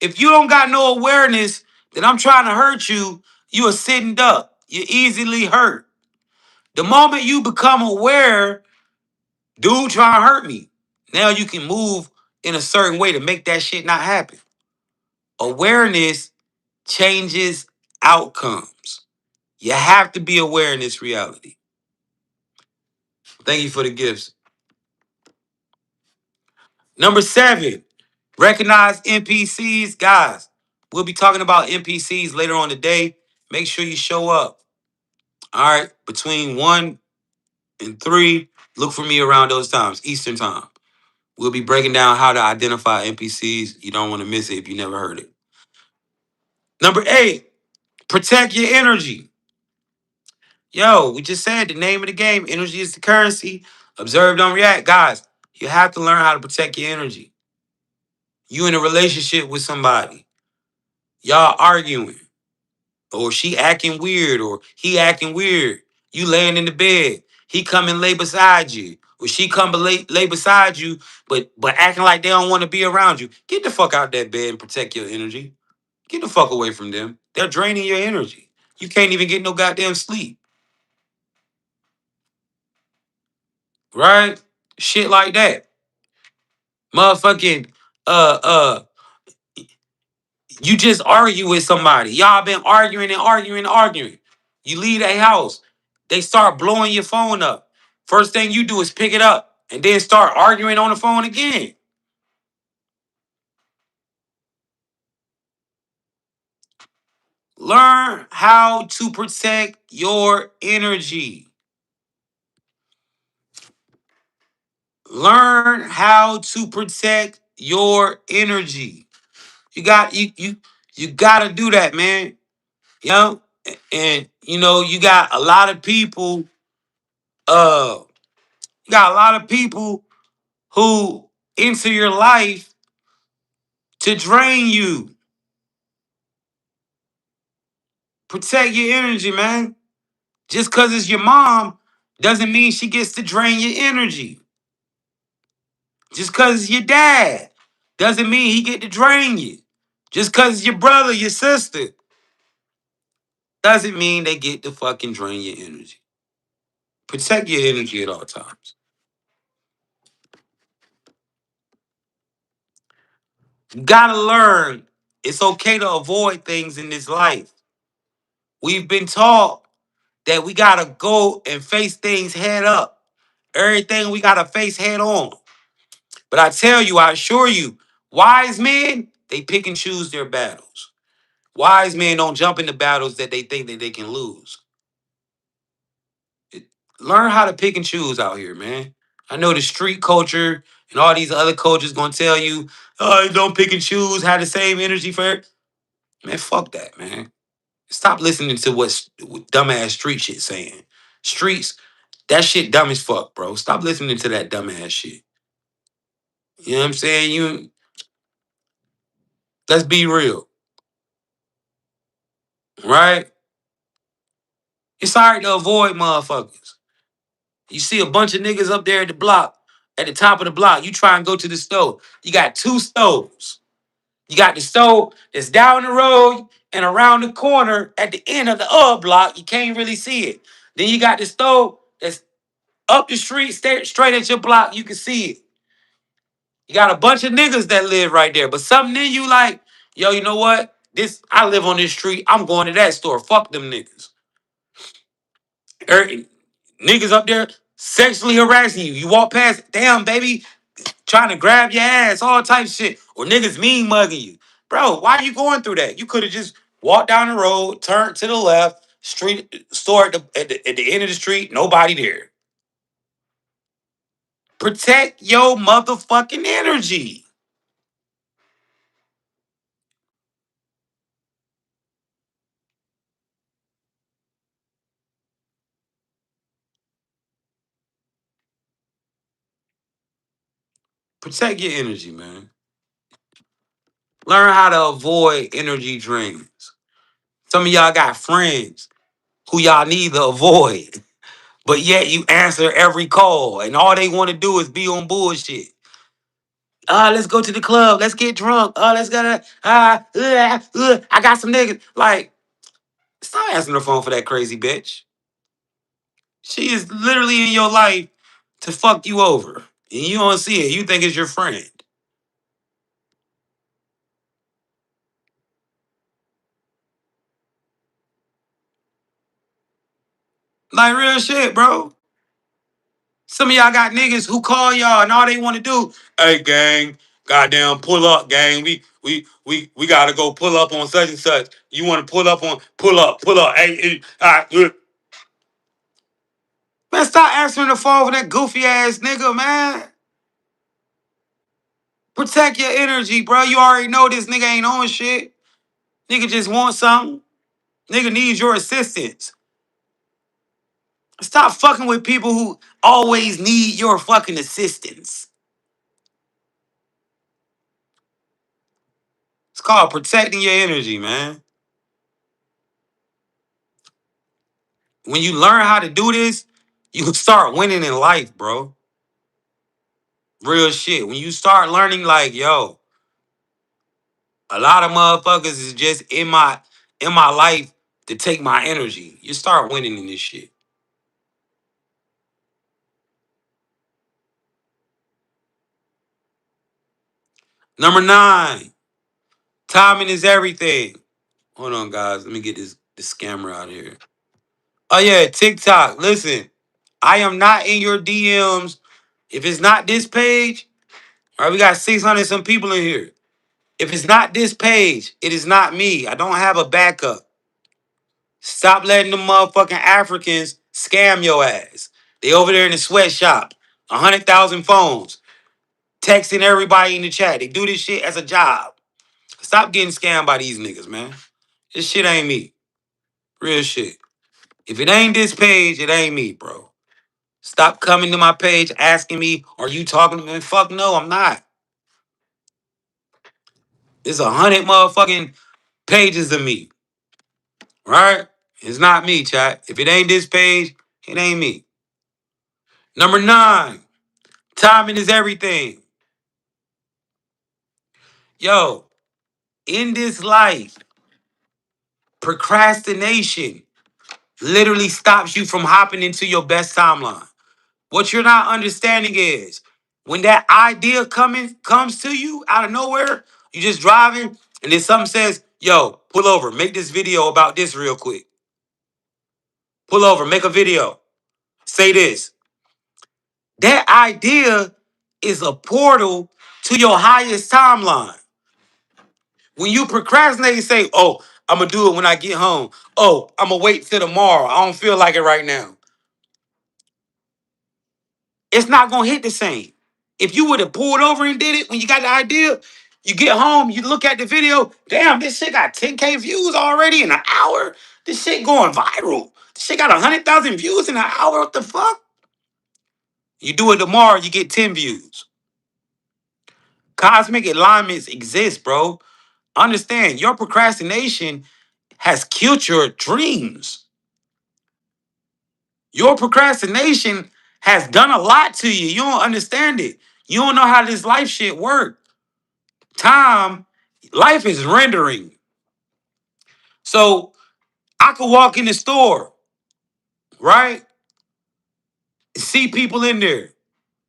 if you don't got no awareness that I'm trying to hurt you, you are sitting duck. You're easily hurt. The moment you become aware, dude trying to hurt me, now you can move in a certain way to make that shit not happen. Awareness changes outcomes. You have to be aware in this reality. Thank you for the gifts. Number 7, recognize NPCs. Guys, we'll be talking about NPCs later on today. Make sure you show up. All right, between 1 and 3, look for me around those times, Eastern time. We'll be breaking down how to identify NPCs. You don't want to miss it if you never heard it. Number 8, protect your energy. Yo, we just said the name of the game. Energy is the currency. Observe, don't react. Guys, you have to learn how to protect your energy. You in a relationship with somebody. Y'all arguing. Or she acting weird. Or he acting weird. You laying in the bed. He come and lay beside you. Or she come and lay beside you, but acting like they don't want to be around you. Get the fuck out that bed and protect your energy. Get the fuck away from them. They're draining your energy. You can't even get no goddamn sleep. Right? Shit like that. Motherfucking uh uh you just argue with somebody. Y'all been arguing and arguing and arguing. You leave a house. They start blowing your phone up. First thing you do is pick it up and then start arguing on the phone again. Learn how to protect your energy. Learn how to protect your energy. You gotta do that, man. You know? And you got a lot of people, uh, you got a lot of people who enter your life to drain you. Protect your energy, man. Just because it's your mom doesn't mean she gets to drain your energy. Just because it's your dad doesn't mean he get to drain you. Just because it's your brother, your sister, doesn't mean they get to fucking drain your energy. Protect your energy at all times. You gotta learn it's okay to avoid things in this life. We've been taught that we gotta go and face things head up. Everything we gotta face head on. But I assure you, wise men, they pick and choose their battles. Wise men don't jump into battles that they think that they can lose. Learn how to pick and choose out here, man. I know the street culture and all these other cultures gonna tell you, oh, don't pick and choose, have the same energy for it. Man, fuck that, man. Stop listening to what dumbass street shit saying. Streets, that shit dumb as fuck, bro. Stop listening to that dumbass shit. You know what I'm saying? Let's be real, right? It's hard to avoid motherfuckers. You see a bunch of niggas up there at the block, at the top of the block. You try and go to the stove. You got 2 stoves. You got the stove that's down the road and around the corner at the end of the block. You can't really see it. Then you got the stove that's up the street, straight at your block. You can see it. You got a bunch of niggas that live right there. But something in you like, yo, you know what? I live on this street. I'm going to that store. Fuck them niggas. Er, Niggas up there sexually harassing you. You walk past, damn, baby, trying to grab your ass, all types of shit. Or niggas mean mugging you. Bro, why are you going through that? You could have just walked down the road, turned to the left, store at the end of the street, nobody there. Protect your motherfucking energy. Protect your energy, man. Learn how to avoid energy drains. Some of y'all got friends who y'all need to avoid. But yet you answer every call, and all they want to do is be on bullshit. Let's go to the club. Let's get drunk. Let's go to I got some niggas. Like, stop answering the phone for that crazy bitch. She is literally in your life to fuck you over. And you don't see it. You think it's your friend. Like real shit, bro. Some of y'all got niggas who call y'all and all they want to do, hey gang, goddamn pull up, gang. We gotta go pull up on such and such. You want to pull up. Hey, man, stop answering the phone for that goofy ass nigga, man. Protect your energy, bro. You already know this nigga ain't on shit. Nigga just want something. Nigga needs your assistance. Stop fucking with people who always need your fucking assistance. It's called protecting your energy, man. When you learn how to do this, you can start winning in life, bro. Real shit. When you start learning, like, yo, a lot of motherfuckers is just in my life to take my energy. You start winning in this shit. Number 9, timing is everything. Hold on, guys. Let me get this scammer out of here. Oh yeah, TikTok. Listen, I am not in your DMs. If it's not this page, all right, we got 600 some people in here. If it's not this page, it is not me. I don't have a backup. Stop letting the motherfucking Africans scam your ass. They over there in the sweatshop, 100,000 phones, texting everybody in the chat. They do this shit as a job. Stop getting scammed by these niggas, man. This shit ain't me. Real shit. If it ain't this page, it ain't me, bro. Stop coming to my page asking me, are you talking to me? Fuck no, I'm not. There's 100 motherfucking pages of me, right? It's not me, chat. If it ain't this page, it ain't me. Number 9, timing is everything. Yo, in this life, procrastination literally stops you from hopping into your best timeline. What you're not understanding is when that idea comes to you out of nowhere, you just driving and then something says, yo, pull over, make this video about this real quick. Pull over, make a video. Say this. That idea is a portal to your highest timeline. When you procrastinate and say, oh, I'm going to do it when I get home. Oh, I'm going to wait till tomorrow. I don't feel like it right now. It's not going to hit the same. If you would have pulled over and did it when you got the idea, you get home, you look at the video, damn, this shit got 10K views already in an hour. This shit going viral. This shit got 100,000 views in an hour. What the fuck? You do it tomorrow, you get 10 views. Cosmic alignments exist, bro. Understand, your procrastination has killed your dreams. Your procrastination has done a lot to you. You don't understand it. You don't know how this life shit works. Time, life is rendering. So I could walk in the store, right? See people in there.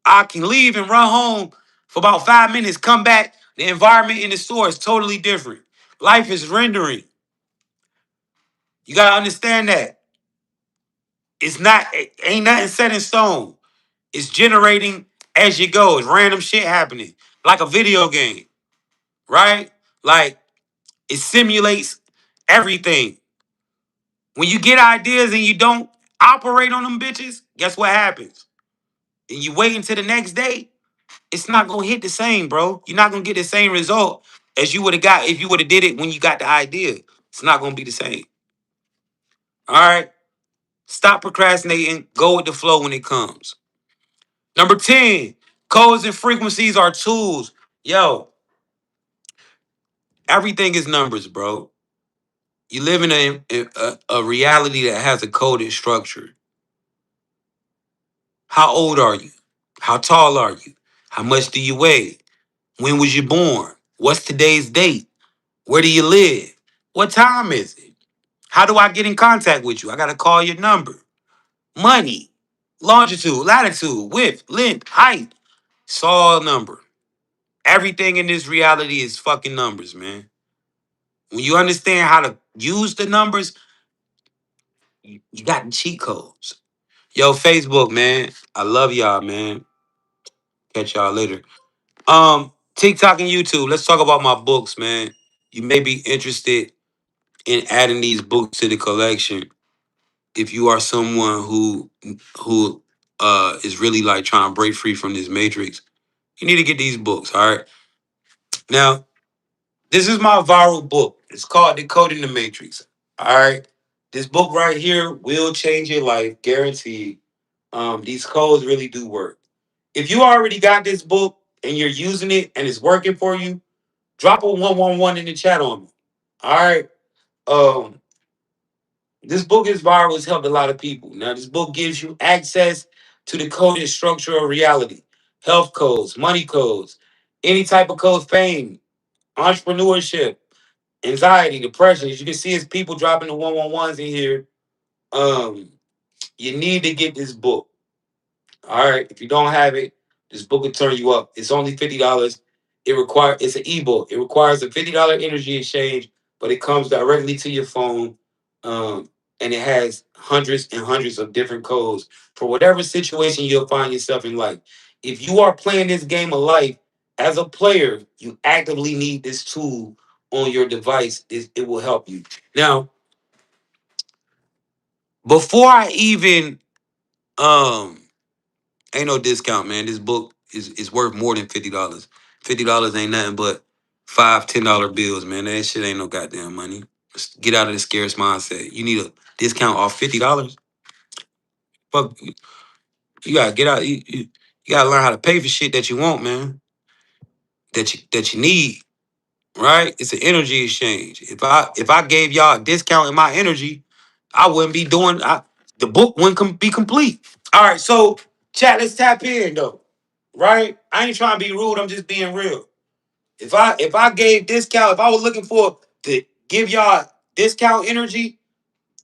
I can leave and run home for about 5 minutes, come back. The environment in the store is totally different. Life is rendering. You gotta understand that. It ain't nothing set in stone. It's generating as you go. It's random shit happening. Like a video game, right? Like it simulates everything. When you get ideas and you don't operate on them bitches, guess what happens? And you wait until the next day, it's not gonna hit the same, bro. You're not gonna get the same result as you would have got if you would have did it when you got the idea. It's not gonna be the same. All right? Stop procrastinating. Go with the flow when it comes. Number 10, codes and frequencies are tools. Yo, everything is numbers, bro. You live in a reality that has a coded structure. How old are you? How tall are you? How much do you weigh? When was you born? What's today's date? Where do you live? What time is it? How do I get in contact with you? I gotta call your number. Money, longitude, latitude, width, length, height. It's all a number. Everything in this reality is fucking numbers, man. When you understand how to use the numbers, you got the cheat codes. Yo, Facebook, man. I love y'all, man. Catch y'all later. TikTok and YouTube. Let's talk about my books, man. You may be interested in adding these books to the collection if you are someone who is really like trying to break free from this matrix. You need to get these books, all right? Now, this is my viral book. It's called Decoding the Matrix. All right. This book right here will change your life, guaranteed. These codes really do work. If you already got this book and you're using it and it's working for you, drop a 111 in the chat on me. All right. Um, this book is viral. It's helped a lot of people. Now, this book gives you access to the coded structure of reality, health codes, money codes, any type of codes, fame, entrepreneurship, anxiety, depression. As you can see, it's people dropping the 111s in here. Um, you need to get this book. All right. If you don't have it, this book will turn you up. It's only $50. It's an ebook. It requires a $50 energy exchange, but it comes directly to your phone. And it has hundreds and hundreds of different codes for whatever situation you'll find yourself in life. If you are playing this game of life as a player, you actively need this tool on your device. It will help you. Now, before I even ain't no discount, man. This book is worth more than $50. $50 ain't nothing but $5, $10 bills, man. That shit ain't no goddamn money. Just get out of the scarce mindset. You need a discount off $50. Fuck, you gotta get out. You gotta learn how to pay for shit that you want, man. That you need, right? It's an energy exchange. If I gave y'all a discount in my energy, I wouldn't be doing. The book wouldn't be complete. All right, so chat. Let's tap in though. Right? I ain't trying to be rude. I'm just being real. If I gave discount, if I was looking for to give y'all discount energy,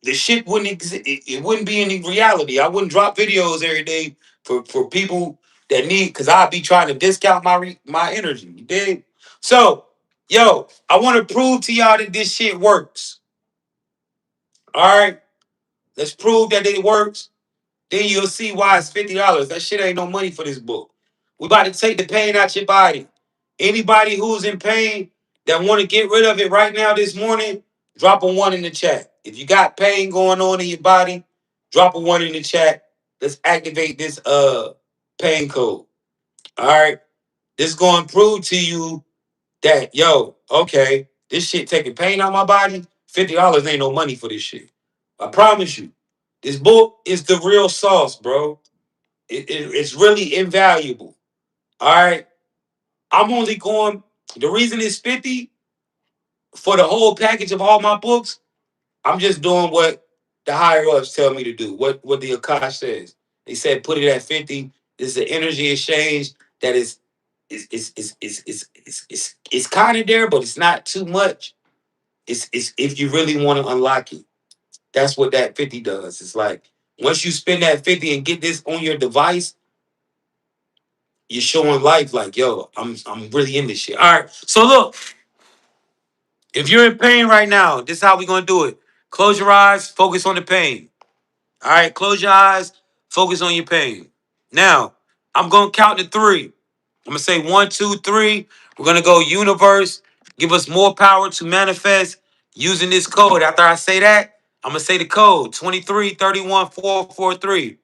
the shit wouldn't exist. It wouldn't be any reality. I wouldn't drop videos every day for people that need because I'd be trying to discount my energy. You dig? So, yo, I want to prove to y'all that this shit works. All right, let's prove that it works. Then you'll see why it's $50. That shit ain't no money for this book. We about to take the pain out your body. Anybody who's in pain that want to get rid of it right now this morning, drop a one in the chat. If you got pain going on in your body, drop a one in the chat. Let's activate this pain code. All right. This is going to prove to you that, yo, okay, this shit taking pain out my body. $50 ain't no money for this shit. I promise you. This book is the real sauce, bro. It's really invaluable. All right. I'm only going, the reason it's 50 for the whole package of all my books, I'm just doing what the higher ups tell me to do, what the Akash says. They said put it at 50. This is an energy exchange that is kind of there, but it's not too much. It's if you really want to unlock it. That's what that 50 does. It's like once you spend that 50 and get this on your device, you're showing life like, yo, I'm really in this shit. All right. So look, if you're in pain right now, this is how we're gonna do it. Close your eyes, focus on the pain. All right, close your eyes, focus on your pain. Now, I'm gonna count to three. I'm gonna say one, two, three. We're gonna go universe. Give us more power to manifest using this code. After I say that, I'm gonna say the code 2331443.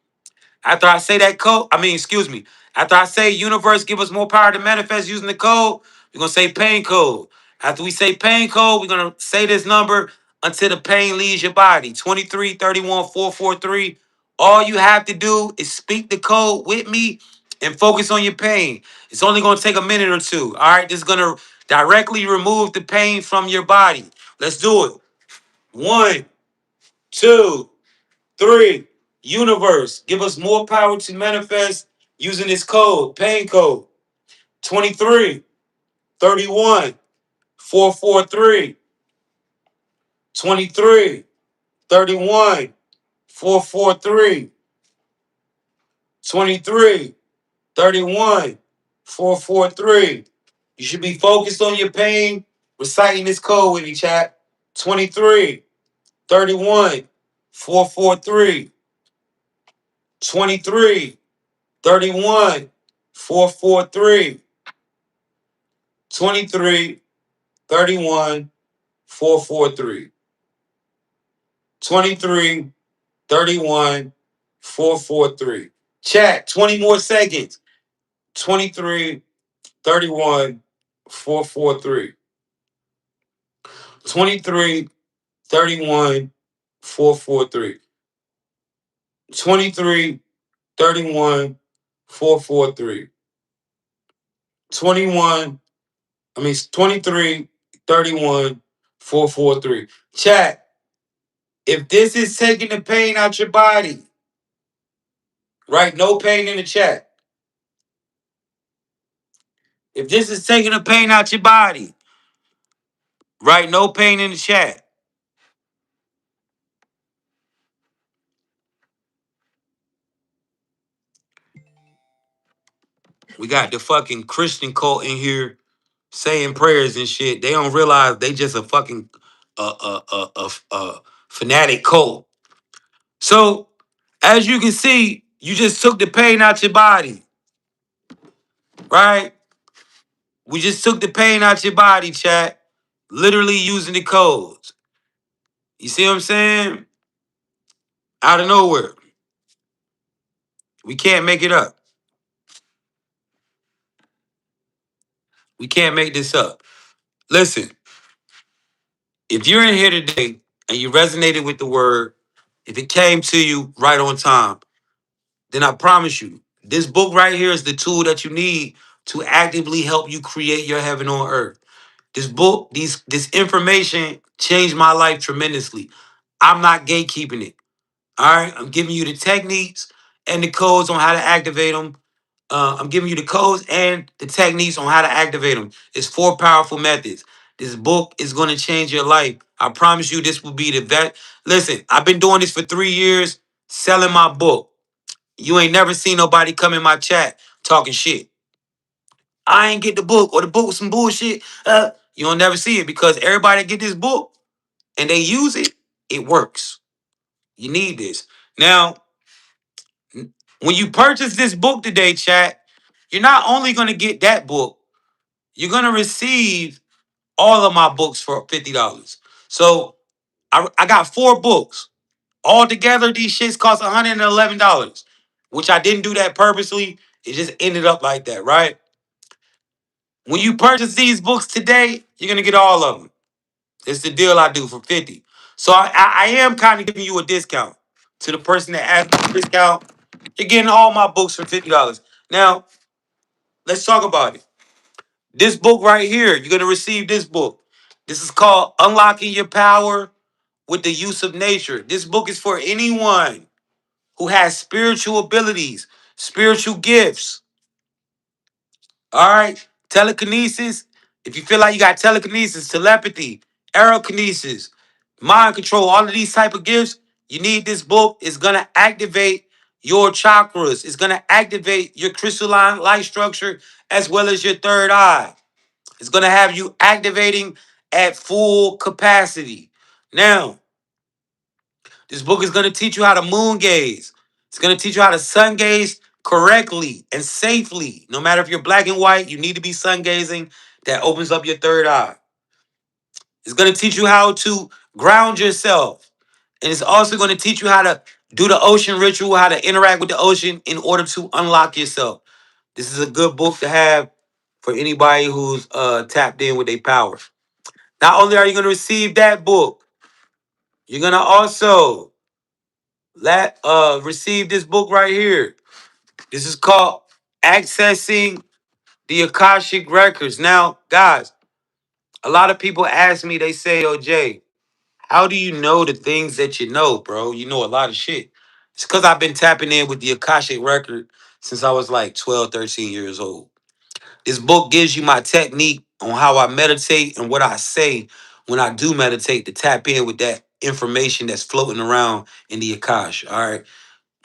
After I say that code, excuse me. After I say universe, give us more power to manifest using the code, we're gonna say pain code. After we say pain code, we're gonna say this number until the pain leaves your body. 2331443. All you have to do is speak the code with me and focus on your pain. It's only gonna take a minute or two. All right, this is gonna directly remove the pain from your body. Let's do it. One, two, three. Universe, give us more power to manifest using this code, pain code 23 31 443 23 31 443 23 31 443. You should be focused on your pain, reciting this code with me, chat. 23 31 443 23 31 443 23 31 443 23 31 443. Chat, 20 more seconds. 23 31 443. 23 31 443. 23 31 443. 21, I mean 23 31 443. Chat, if this is taking the pain out your body, right? No pain in the chat. If this is taking the pain out your body, right? No pain in the chat. We got the fucking Christian cult in here saying prayers and shit. They don't realize they just a fucking fanatic cult. So as you can see, you just took the pain out your body, right? We just took the pain out your body, chat. Literally using the codes. You see what I'm saying? Out of nowhere. We can't make it up. We can't make this up. Listen, if you're in here today and you resonated with the word, if it came to you right on time, then I promise you, this book right here is the tool that you need to actively help you create your heaven on earth. This book, this information changed my life tremendously. I'm not gatekeeping it. All right, I'm giving you the techniques and the codes on how to activate them. I'm giving you the codes and the techniques on how to activate them. It's 4 powerful methods. This book is going to change your life. I promise you, this will be the best. Listen, I've been doing this for 3 years, selling my book. You ain't never seen nobody come in my chat talking shit. I ain't get the book or the book was some bullshit. You don't never see it because everybody that get this book and they use it, it works. You need this. Now, when you purchase this book today, chat, you're not only going to get that book, you're going to receive all of my books for $50. So I got 4 books. All together, these shits cost $111, which I didn't do that purposely. It just ended up like that, right? When you purchase these books today, you're going to get all of them. It's the deal I do for 50. So I am kind of giving you a discount. To the person that asked for a discount, you're getting all my books for $50. Now, let's talk about it. This book right here, you're going to receive this book. This is called Unlocking Your Power with the Use of Nature. This book is for anyone who has spiritual abilities, spiritual gifts. All right? Telekinesis. If you feel like you got telekinesis, telepathy, aerokinesis, mind control, all of these type of gifts, you need this book. It's going to activate your chakras. It's going to activate your crystalline light structure as well as your third eye. It's going to have you activating at full capacity. Now, this book is going to teach you how to moon gaze. It's going to teach you how to sun gaze correctly and safely. No matter if you're black and white, you need to be sun gazing. That opens up your third eye. It's going to teach you how to ground yourself. And it's also going to teach you how to do the ocean ritual, how to interact with the ocean in order to unlock yourself. This is a good book to have for anybody who's tapped in with their power. Not only are you going to receive that book, you're going to also receive this book right here. This is called Accessing the Akashic Records. Now, guys, a lot of people ask me, they say, "Yo, Jay, how do you know the things that you know, bro? You know a lot of shit." It's because I've been tapping in with the Akashic record since I was like 12, 13 years old. This book gives you my technique on how I meditate and what I say when I do meditate to tap in with that information that's floating around in the Akash. All right.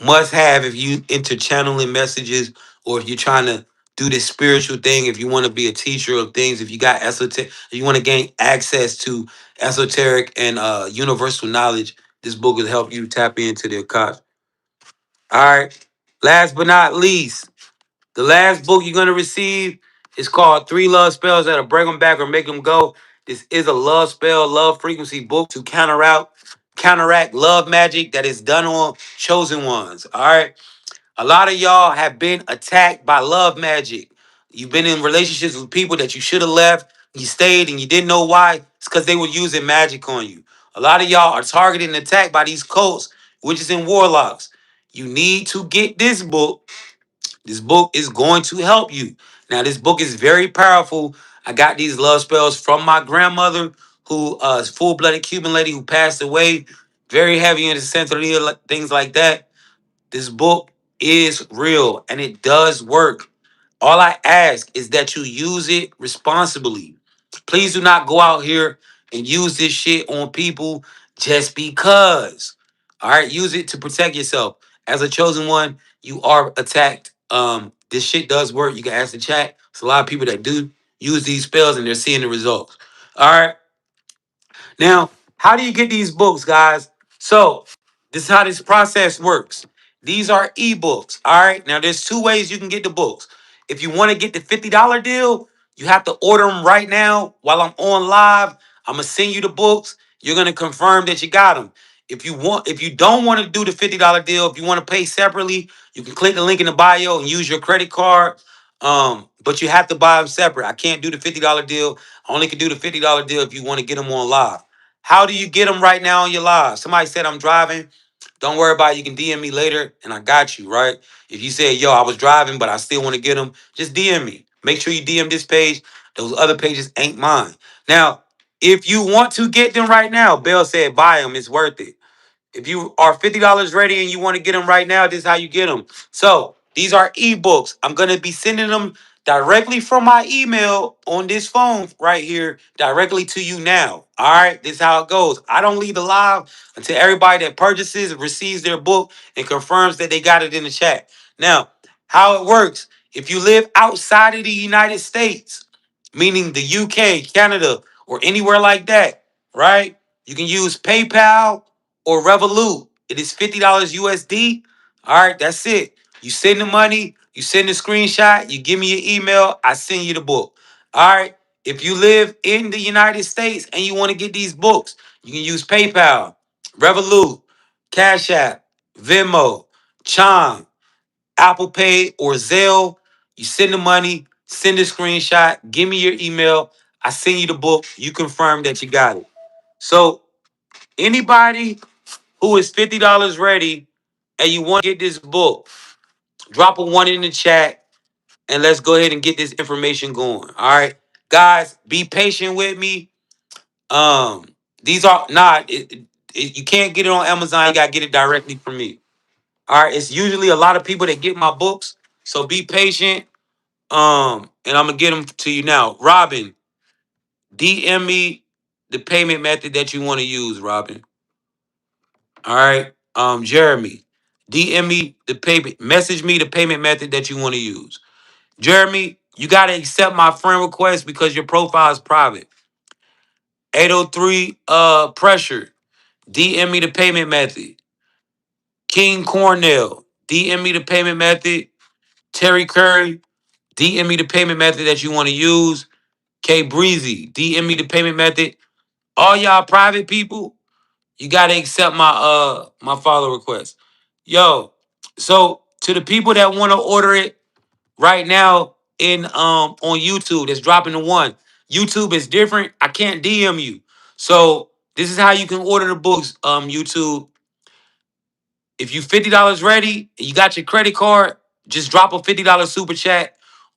Must have if you into channeling messages or if you're trying to do this spiritual thing, if you want to be a teacher of things, if you got esoteric, if you want to gain access to esoteric and universal knowledge, this book will help you tap into the Akash. All right. Last but not least, the last book you're gonna receive is called Three Love Spells That'll Bring Them Back or Make Them Go. This is a love spell, love frequency book to counteract love magic that is done on chosen ones. All right. A lot of y'all have been attacked by love magic. You've been in relationships with people that you should have left. You stayed and you didn't know why. It's because they were using magic on you. A lot of y'all are targeted and attacked by these cults, witches and warlocks. You need to get this book. This book is going to help you. Now, this book is very powerful. I got these love spells from my grandmother, who is full-blooded Cuban lady who passed away. Very heavy in the center, things like that. This book is real and it does work. All I ask is that you use it responsibly. Please do not go out here and use this shit on people just because. All right, use it to protect yourself. As a chosen one, you are attacked. This shit does work. You can ask the chat. There's a lot of people that do use these spells and they're seeing the results. All right. Now, how do you get these books, guys? So, this is how this process works. These are ebooks. All right. Now, there's two ways you can get the books. If you want to get the $50 deal, you have to order them right now while I'm on live. I'm gonna send you the books. You're gonna confirm that you got them. If you don't want to do the $50 deal, if you want to pay separately, you can click the link in the bio and use your credit card. But you have to buy them separate. I can't do the $50 deal. I only can do the $50 deal if you want to get them on live. How do you get them right now on your live? Somebody said I'm driving. Don't worry about it. You can DM me later and I got you, right? If you say, yo, I was driving, but I still want to get them, just DM me. Make sure you DM this page. Those other pages ain't mine. Now, if you want to get them right now, Bell said buy them. It's worth it. If you are $50 ready and you want to get them right now, this is how you get them. So these are ebooks. I'm going to be sending them directly from my email on this phone right here, directly to you now. All right, this is how it goes. I don't leave the live until everybody that purchases receives their book and confirms that they got it in the chat. Now, how it works, if you live outside of the United States, meaning the UK, Canada, or anywhere like that, right? You can use PayPal or Revolut. It is $50 USD. All right, that's it. You send the money, you send the screenshot, you give me your email, I send you the book. All right. If you live in the United States and you want to get these books, you can use PayPal, Revolut, Cash App, Venmo, Chime, Apple Pay, or Zelle. You send the money, send a screenshot, give me your email, I send you the book, you confirm that you got it. So anybody who is $50 ready and you want to get this book, drop a one in the chat and let's go ahead and get this information going. All right. Guys, be patient with me. Um, these are not you can't get it on Amazon, you gotta get it directly from me. All right, it's usually a lot of people that get my books, so be patient. And I'm gonna get them to you now. Robin, DM me the payment method that you want to use, Robin. All right. Jeremy, DM me the payment, message me the payment method that you want to use. Jeremy, you gotta accept my friend request because your profile is private. 803 pressure. DM me the payment method. King Cornell, DM me the payment method. Terry Curry, DM me the payment method that you want to use. K Breezy, DM me the payment method. All y'all private people, you gotta accept my follow request. Yo, so to the people that want to order it right now in on YouTube, that's dropping the one. YouTube is different. I can't DM you. So this is how you can order the books, YouTube. If you $50 ready, and you got your credit card, just drop a $50 super chat.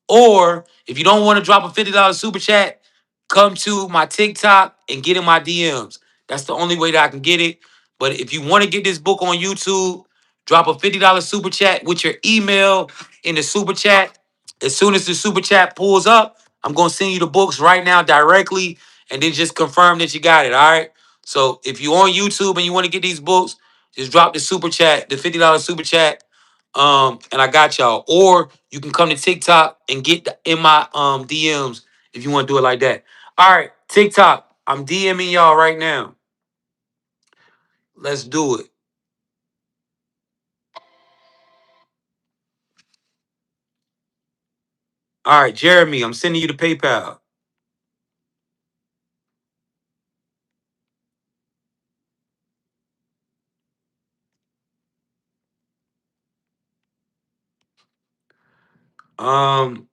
Or if you don't want to drop a $50 super chat, come to my TikTok and get in my DMs. That's the only way that I can get it. But if you want to get this book on YouTube, Drop a $50 super chat with your email in the super chat. As soon as the super chat pulls up, I'm gonna send you the books right now directly, and then just confirm that you got it. All right. So if you're on YouTube and you want to get these books, just drop the super chat, the $50 super chat, and I got y'all. Or you can come to TikTok and get in my DMs if you want to do it like that. All right, TikTok, I'm DMing y'all right now. Let's do it. All right, Jeremy, I'm sending you the PayPal. Um,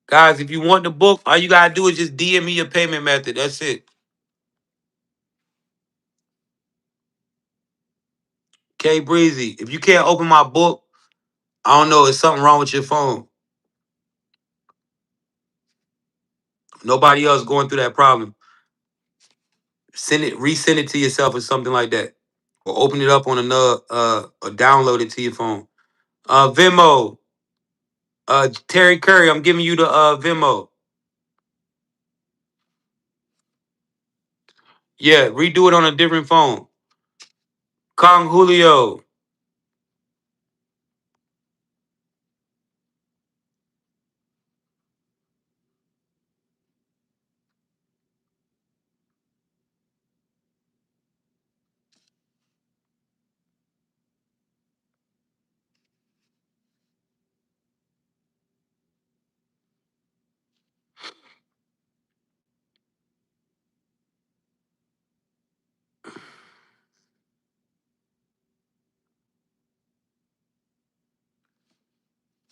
Guys, if you want the book, all you gotta do is just DM me your payment method. That's it. K Breezy, if you can't open my book, I don't know, it's something wrong with your phone. Nobody else going through that problem. Send it, resend it to yourself or something like that. Or open it up on another or download it to your phone. Venmo, Terry Curry, I'm giving you the Venmo. Yeah, redo it on a different phone. Kong Julio.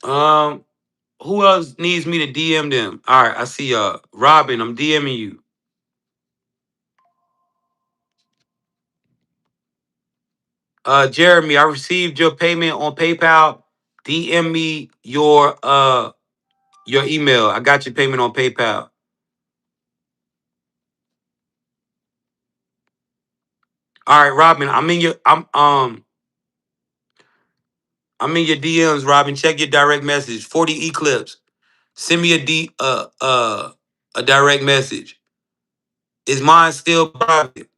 Um, who else needs me to DM them? All right, I see Robin, I'm DMing you. Jeremy, I received your payment on PayPal. DM me your email. I got your payment on PayPal. All right, Robin, I'm in your DMs, Robin. Check your direct message. 40 Eclipse. Send me a direct message. Is mine still private?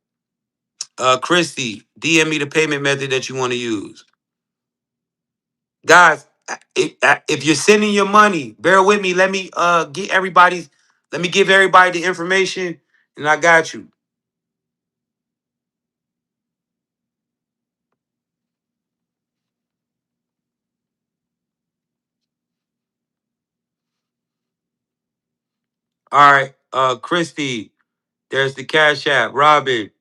Christy, DM me the payment method that you want to use. Guys, if you're sending your money, bear with me. Let me give everybody the information, and I got you. All right, Christy, there's the Cash App. Robin,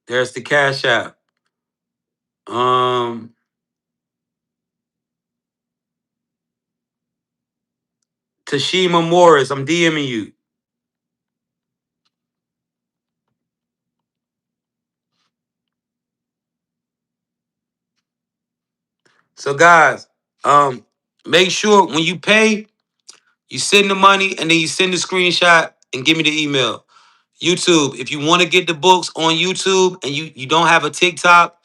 there's the Cash App. Um, Tashima Morris, I'm DMing you. So guys, make sure when you pay, you send the money and then you send the screenshot and give me the email. YouTube, if you want to get the books on YouTube and you don't have a TikTok,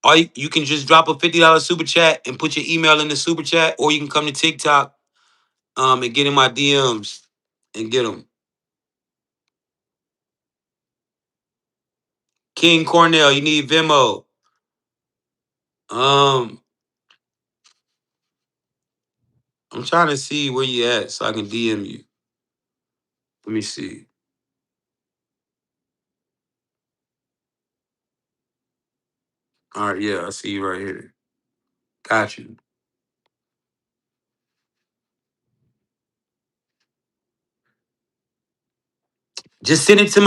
or you can just drop a $50 super chat and put your email in the super chat, or you can come to TikTok and get in my DMs and get them. King Cornell, you need Venmo. Um, I'm trying to see where you at so I can DM you. Let me see. All right, yeah, I see you right here. Got you. Just send it to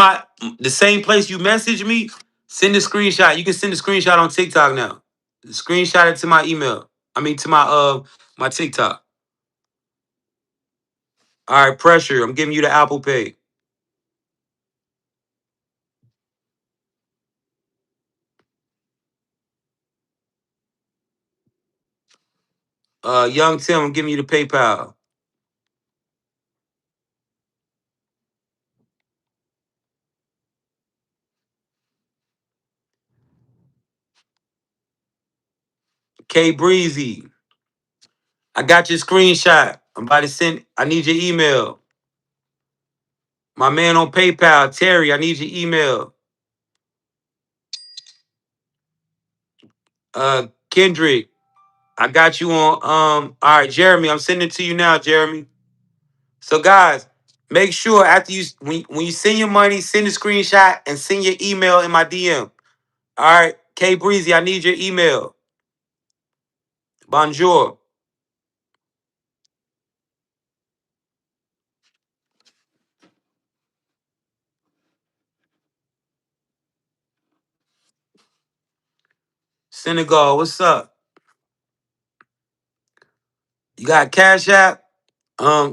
the same place you message me. Send a screenshot. You can send a screenshot on TikTok now. Screenshot it to my email. I mean to my TikTok. All right, pressure. I'm giving you the Apple Pay. Young Tim, I'm giving you the PayPal. K Breezy, I got your screenshot. I'm about to send. I need your email. My man on PayPal, Terry, I need your email. Kendrick, I got you on. All right, Jeremy, I'm sending it to you now, Jeremy. So guys, make sure after you when you send your money, send a screenshot and send your email in my DM. All right, K Breezy, I need your email. Bonjour. Senegal, what's up? You got Cash App?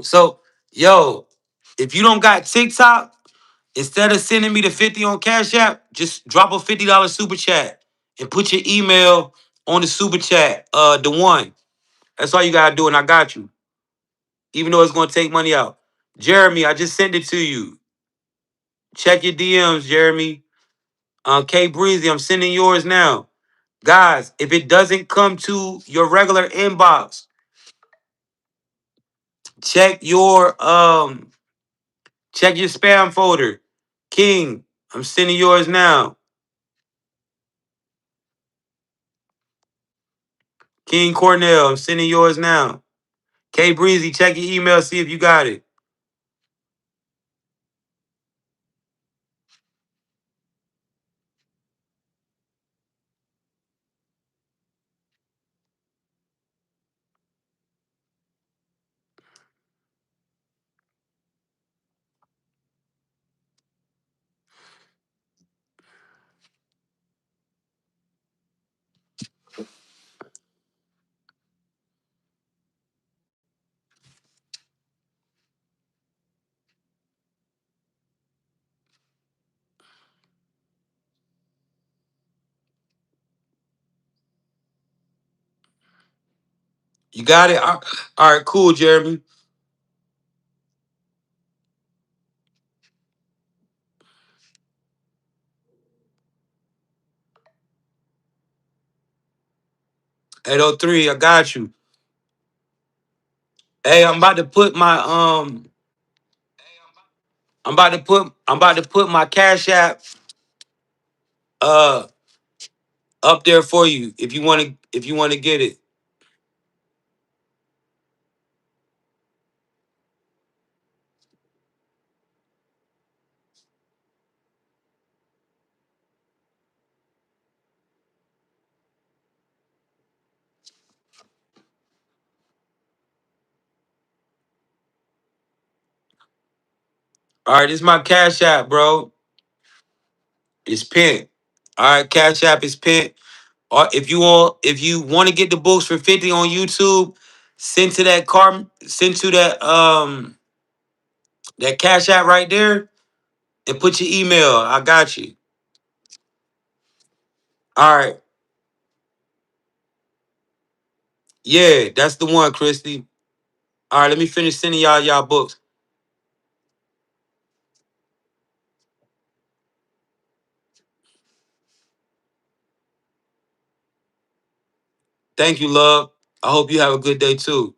So yo, if you don't got TikTok, instead of sending me the 50 on Cash App, just drop a $50 super chat and put your email on the super chat. The one. That's all you gotta do, and I got you. Even though it's gonna take money out. Jeremy, I just sent it to you. Check your DMs, Jeremy. K Breezy, I'm sending yours now. Guys, if it doesn't come to your regular inbox, check your check your spam folder. King, I'm sending yours now. King Cornell, I'm sending yours now. K Breezy, check your email, see if you got it. You got it? All right, cool, Jeremy. 803, I got you. Hey, I'm about to put my Cash App uh up there for you if you wanna get it. All right, this is my Cash App, bro. It's pinned. All right, Cash App is pinned. Or if you want to get the books for 50 on YouTube, send to that Cash App right there and put your email. I got you. All right. Yeah, that's the one, Christy. All right, let me finish sending y'all books. Thank you, love. I hope you have a good day too.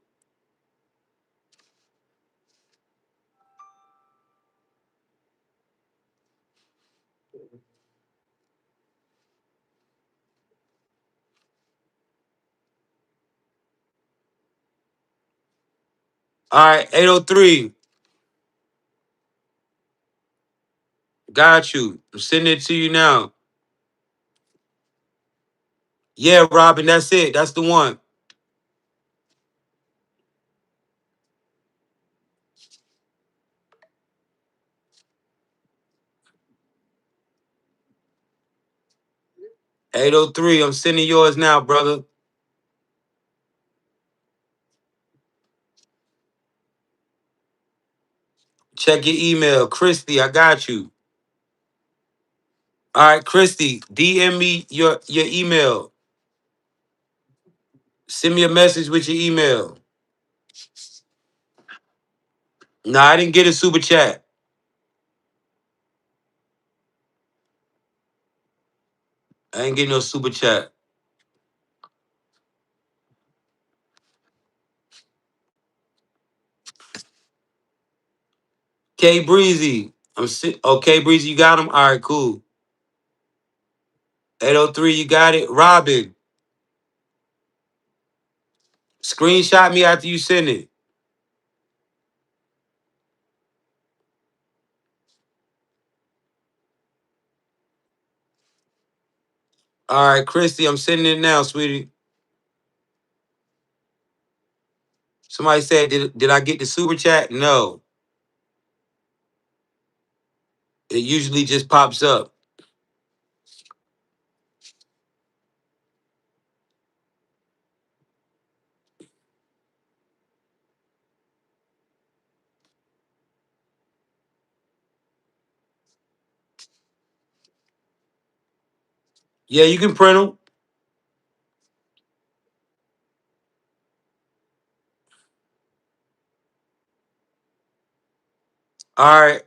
All right, 803. Got you. I'm sending it to you now. Yeah, Robin, that's it. That's the one. 803. I'm sending yours now, brother. Check your email. Christy, I got you. All right, Christy, DM me your email. Send me a message with your email. Nah, I didn't get a super chat. I ain't getting no super chat. K Breezy. Okay, Breezy, you got him? All right, cool. 803, you got it. Robin, screenshot me after you send it. All right, Christy, I'm sending it now, sweetie. Somebody said, did I get the super chat? No. It usually just pops up. Yeah, you can print them. All right,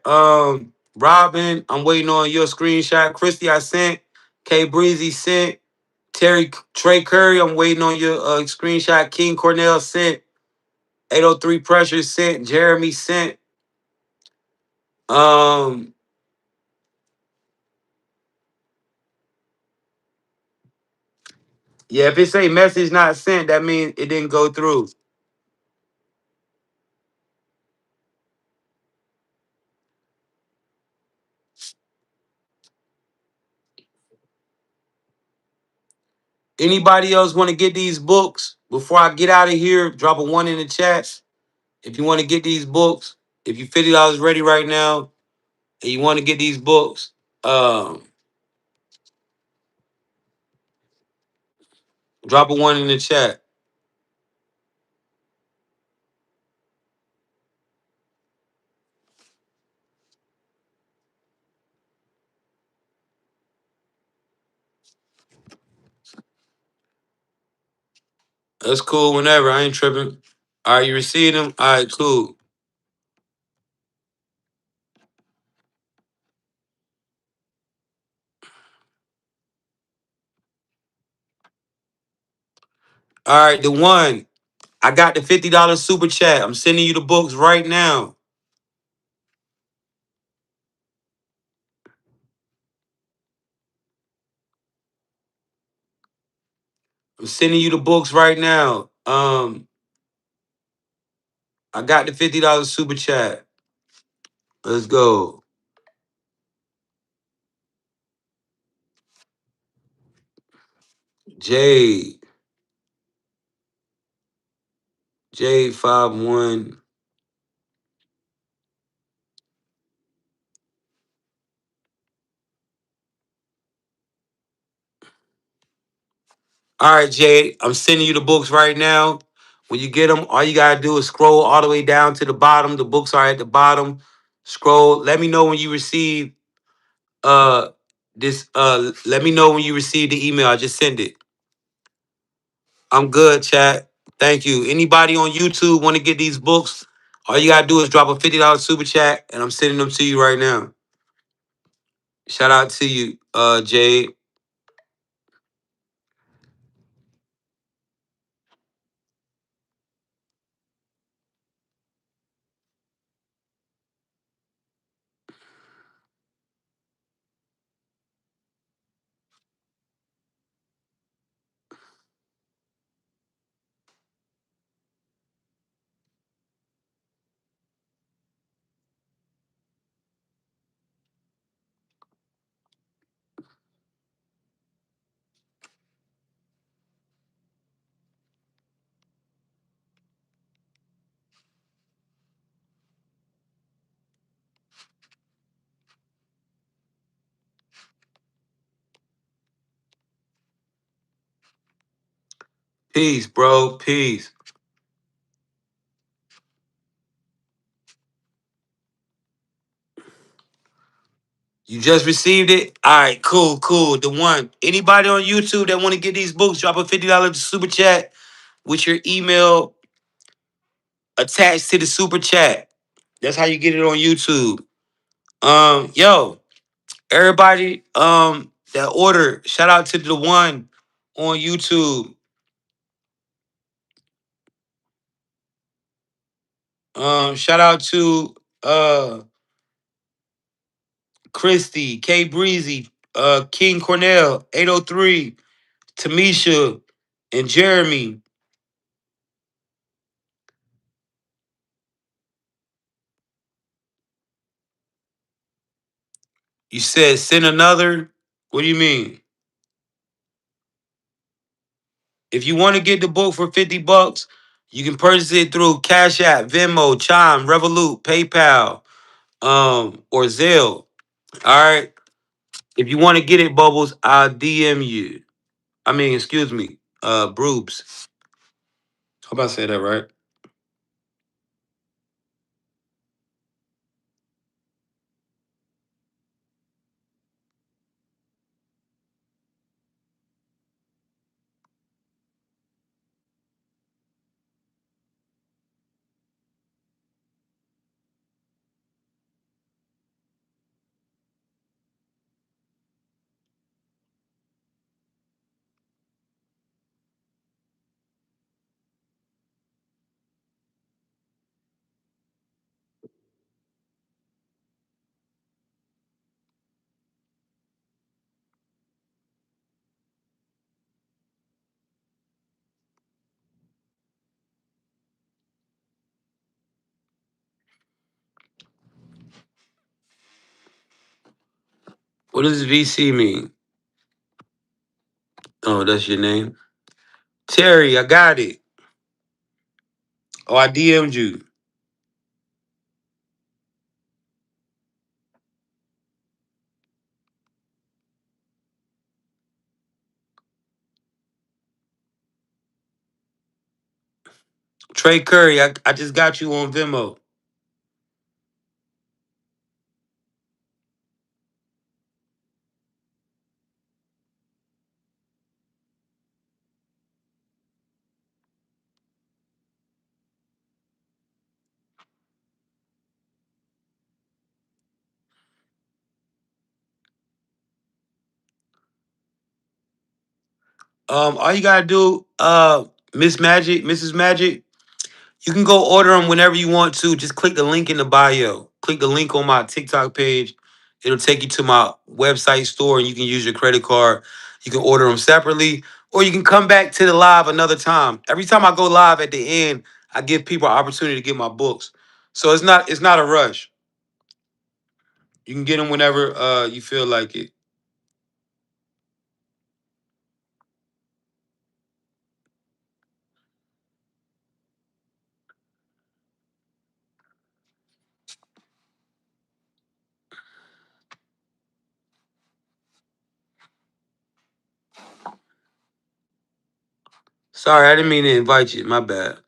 Robin, I'm waiting on your screenshot. Christy, I sent. K Breezy sent. Trey Curry, I'm waiting on your screenshot. King Cornell sent. 803 Pressure sent. Jeremy sent. Um, yeah, if it say message not sent, that means it didn't go through. Anybody else want to get these books? Before I get out of here, drop a one in the chat. If you want to get these books, if you $50 ready right now and you want to get these books, drop a one in the chat. That's cool whenever. I ain't tripping. All right, you received them? All right, cool. All right, the one. I got the $50 super chat. I'm sending you the books right now. I'm sending you the books right now. I got the $50 super chat. Let's go. Jade. Jade 51. All right, Jade. I'm sending you the books right now. When you get them, all you gotta do is scroll all the way down to the bottom. The books are at the bottom. Scroll. Let me know when you receive this. Let me know when you receive the email. I just send it. I'm good, chat. Thank you. Anybody on YouTube want to get these books? All you gotta do is drop a $50 super chat, and I'm sending them to you right now. Shout out to you, Jade. Peace, bro. Peace. You just received it? All right, cool, cool. The one. Anybody on YouTube that want to get these books, drop a $50 super chat. with your email attached to the super chat. That's how you get it on YouTube. Yo, everybody, that order, shout out to the one on YouTube. Shout out to Christy, K Breezy, King Cornell, 803, Tamisha, and Jeremy. You said send another. What do you mean? If you want to get the book for $50, you can purchase it through Cash App, Venmo, Chime, Revolut, PayPal, or Zelle. All right. If you want to get it, Bubbles, I'll DM you. I mean, excuse me, Broobs. Hope I said that right. What does VC mean? Oh, that's your name? Terry, I got it. Oh, I DM'd you. Trey Curry, I just got you on Venmo. All you gotta do, Miss Magic, Mrs. Magic, you can go order them whenever you want to. Just click the link in the bio. Click the link on my TikTok page. It'll take you to my website store and you can use your credit card. You can order them separately or you can come back to the live another time. Every time I go live at the end, I give people an opportunity to get my books. So it's not a rush. You can get them whenever you feel like it. Sorry, I didn't mean to invite you. My bad.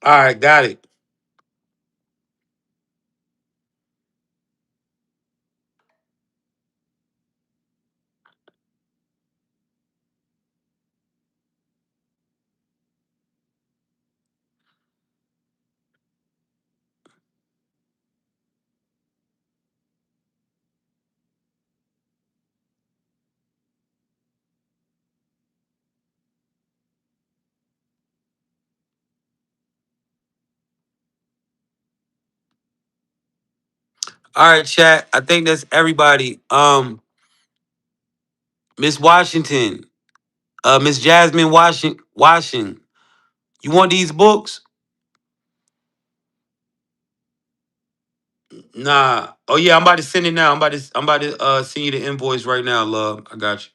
All right, got it. All right, chat. I think that's everybody. Miss Washington, Miss Jasmine Washington. You want these books? Nah. Oh yeah, I'm about to send it now. I'm about to send you the invoice right now, love. I got you.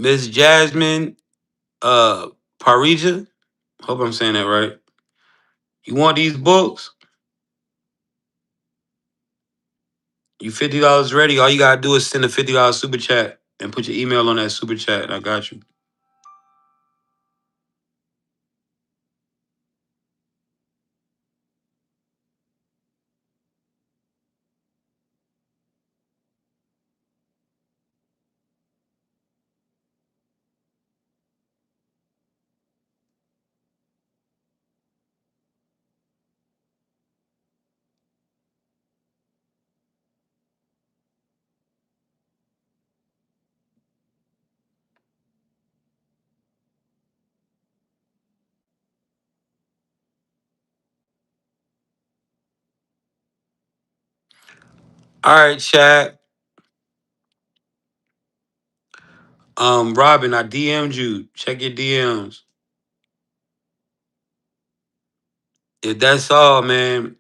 Miss Jasmine Parija. Hope I'm saying that right. You want these books? You $50 ready? All you gotta do is send a $50 super chat and put your email on that super chat, and I got you. All right, chat. Robin, I DM'd you. Check your DMs. If that's all, man,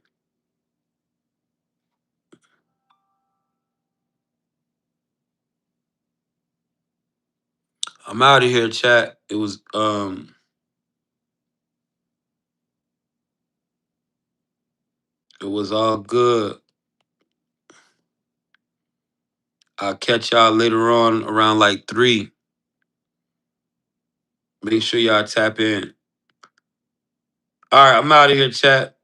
I'm out of here, chat. It was all good. I'll catch y'all later on around like 3. Make sure y'all tap in. All right, I'm out of here, chat.